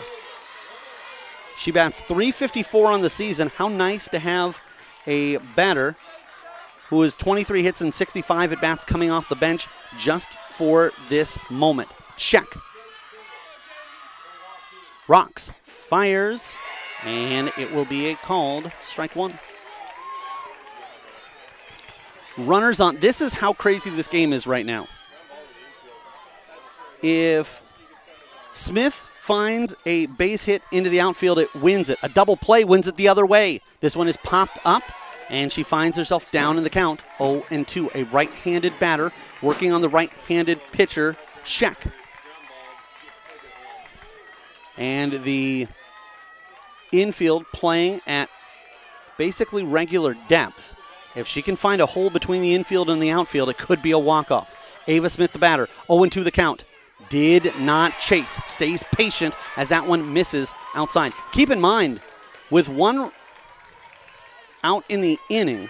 She bats .354 on the season. How nice to have a batter who is 23 hits and 65 at bats coming off the bench just for this moment. Check. Rocks, fires, and it will be a called strike one. Runners on. This is how crazy this game is right now. If Smith finds a base hit into the outfield, it wins it. A double play wins it the other way. This one is popped up, and she finds herself down in the count, 0-2. A right-handed batter working on the right-handed pitcher, Scheck. And the infield playing at basically regular depth. If she can find a hole between the infield and the outfield, it could be a walk-off. Ava Smith, the batter, 0-2 the count. Did not chase, stays patient as that one misses outside. Keep in mind, with one out in the inning,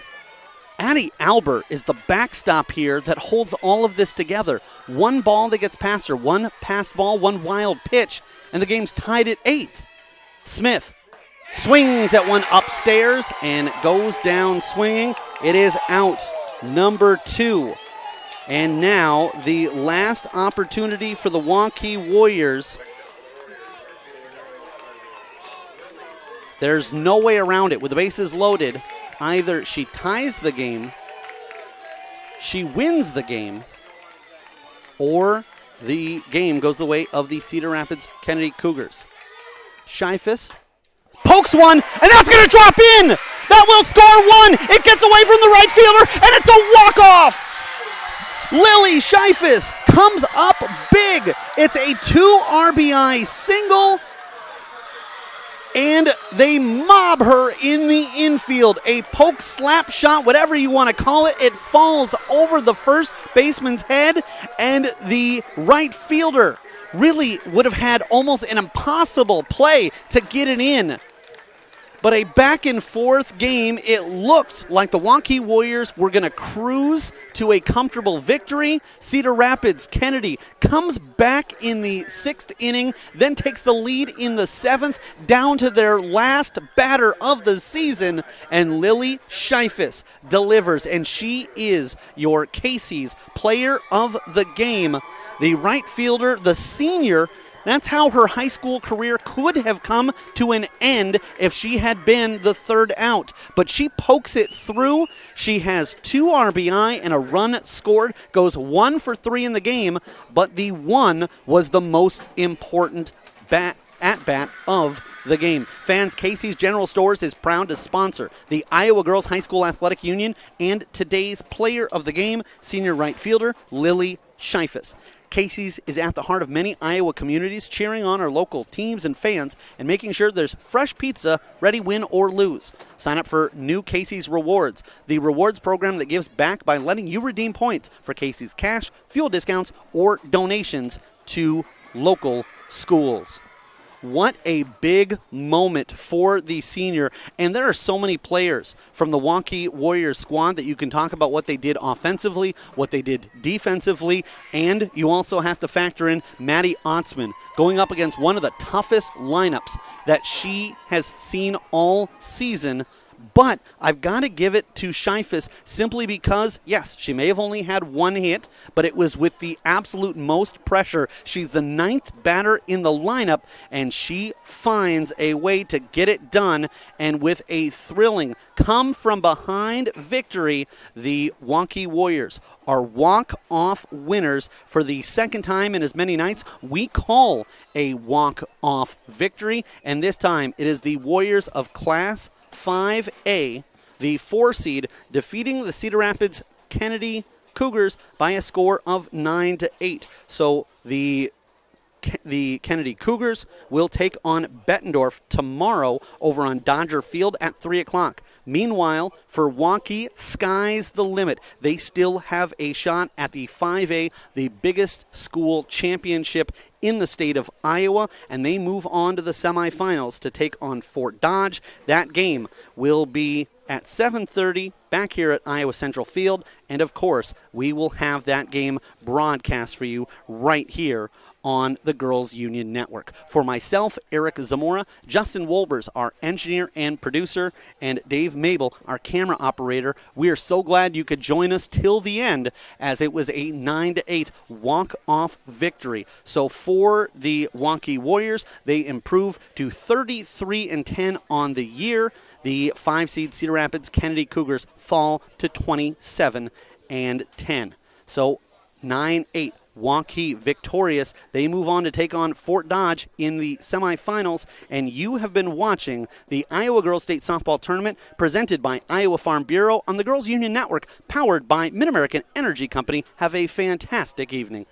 Addie Albert is the backstop here that holds all of this together. One ball that gets past her, one passed ball, one wild pitch, and the game's tied at 8. Smith swings that one upstairs and goes down swinging. It is out, number 2. And now the last opportunity for the Waukee Warriors. There's no way around it. With the bases loaded, either she ties the game, she wins the game, or the game goes the way of the Cedar Rapids Kennedy Cougars. Scheifes pokes one, and that's going to drop in. That will score one. It gets away from the right fielder, and it's a walk-off. Lily Scheifes comes up big. It's a 2 RBI single, and they mob her in the infield. A poke, slap shot, whatever you want to call it. It falls over the first baseman's head, and the right fielder really would have had almost an impossible play to get it in. But a back-and-forth game. It looked like the Waukee Warriors were going to cruise to a comfortable victory. Cedar Rapids Kennedy comes back in the 6th inning, then takes the lead in the 7th, down to their last batter of the season, and Lily Scheifes delivers, and she is your Casey's player of the game. The right fielder, the senior. That's how her high school career could have come to an end if she had been the third out. But she pokes it through. She has 2 RBI and a run scored, goes 1 for 3 in the game, but the one was the most important at-bat of the game. Fans, Casey's General Stores is proud to sponsor the Iowa Girls High School Athletic Union and today's player of the game, senior right fielder Lily Scheifes. Casey's is at the heart of many Iowa communities, cheering on our local teams and fans and making sure there's fresh pizza ready, win or lose. Sign up for new Casey's Rewards, the rewards program that gives back by letting you redeem points for Casey's cash, fuel discounts, or donations to local schools. What a big moment for the senior. And there are so many players from the Waukee Warriors squad that you can talk about what they did offensively, what they did defensively, and you also have to factor in Maddie Otzman going up against one of the toughest lineups that she has seen all season. But I've got to give it to Scheifes simply because, yes, she may have only had 1 hit, but it was with the absolute most pressure. She's the 9th batter in the lineup, and she finds a way to get it done. And with a thrilling come-from-behind victory, the Waukee Warriors are walk-off winners for the second time in as many nights. We call a walk-off victory, and this time it is the Warriors of Class 5A, the 4 seed, defeating the Cedar Rapids Kennedy Cougars by a score of 9-8. So the Kennedy Cougars will take on Bettendorf tomorrow over on Dodger Field at 3 o'clock. Meanwhile, for Waukee, sky's the limit. They still have a shot at the 5A, the biggest school championship in the state of Iowa, and they move on to the semifinals to take on Fort Dodge. That game will be at 7:30 back here at Iowa Central Field, and of course, we will have that game broadcast for you right here on the Girls Union Network. For myself, Eric Zamora, Justin Wolbers, our engineer and producer, and Dave Mabel, our camera operator, we are so glad you could join us till the end, as it was a 9-8 walk-off victory. So for the Waukee Warriors, they improve to 33-10 on the year. The 5-seed Cedar Rapids Kennedy Cougars fall to 27-10. So 9-8. Waukee victorious. They move on to take on Fort Dodge in the semifinals, and you have been watching the Iowa Girls State Softball Tournament presented by Iowa Farm Bureau on the Girls Union Network, powered by Mid-American Energy Company. Have a fantastic evening.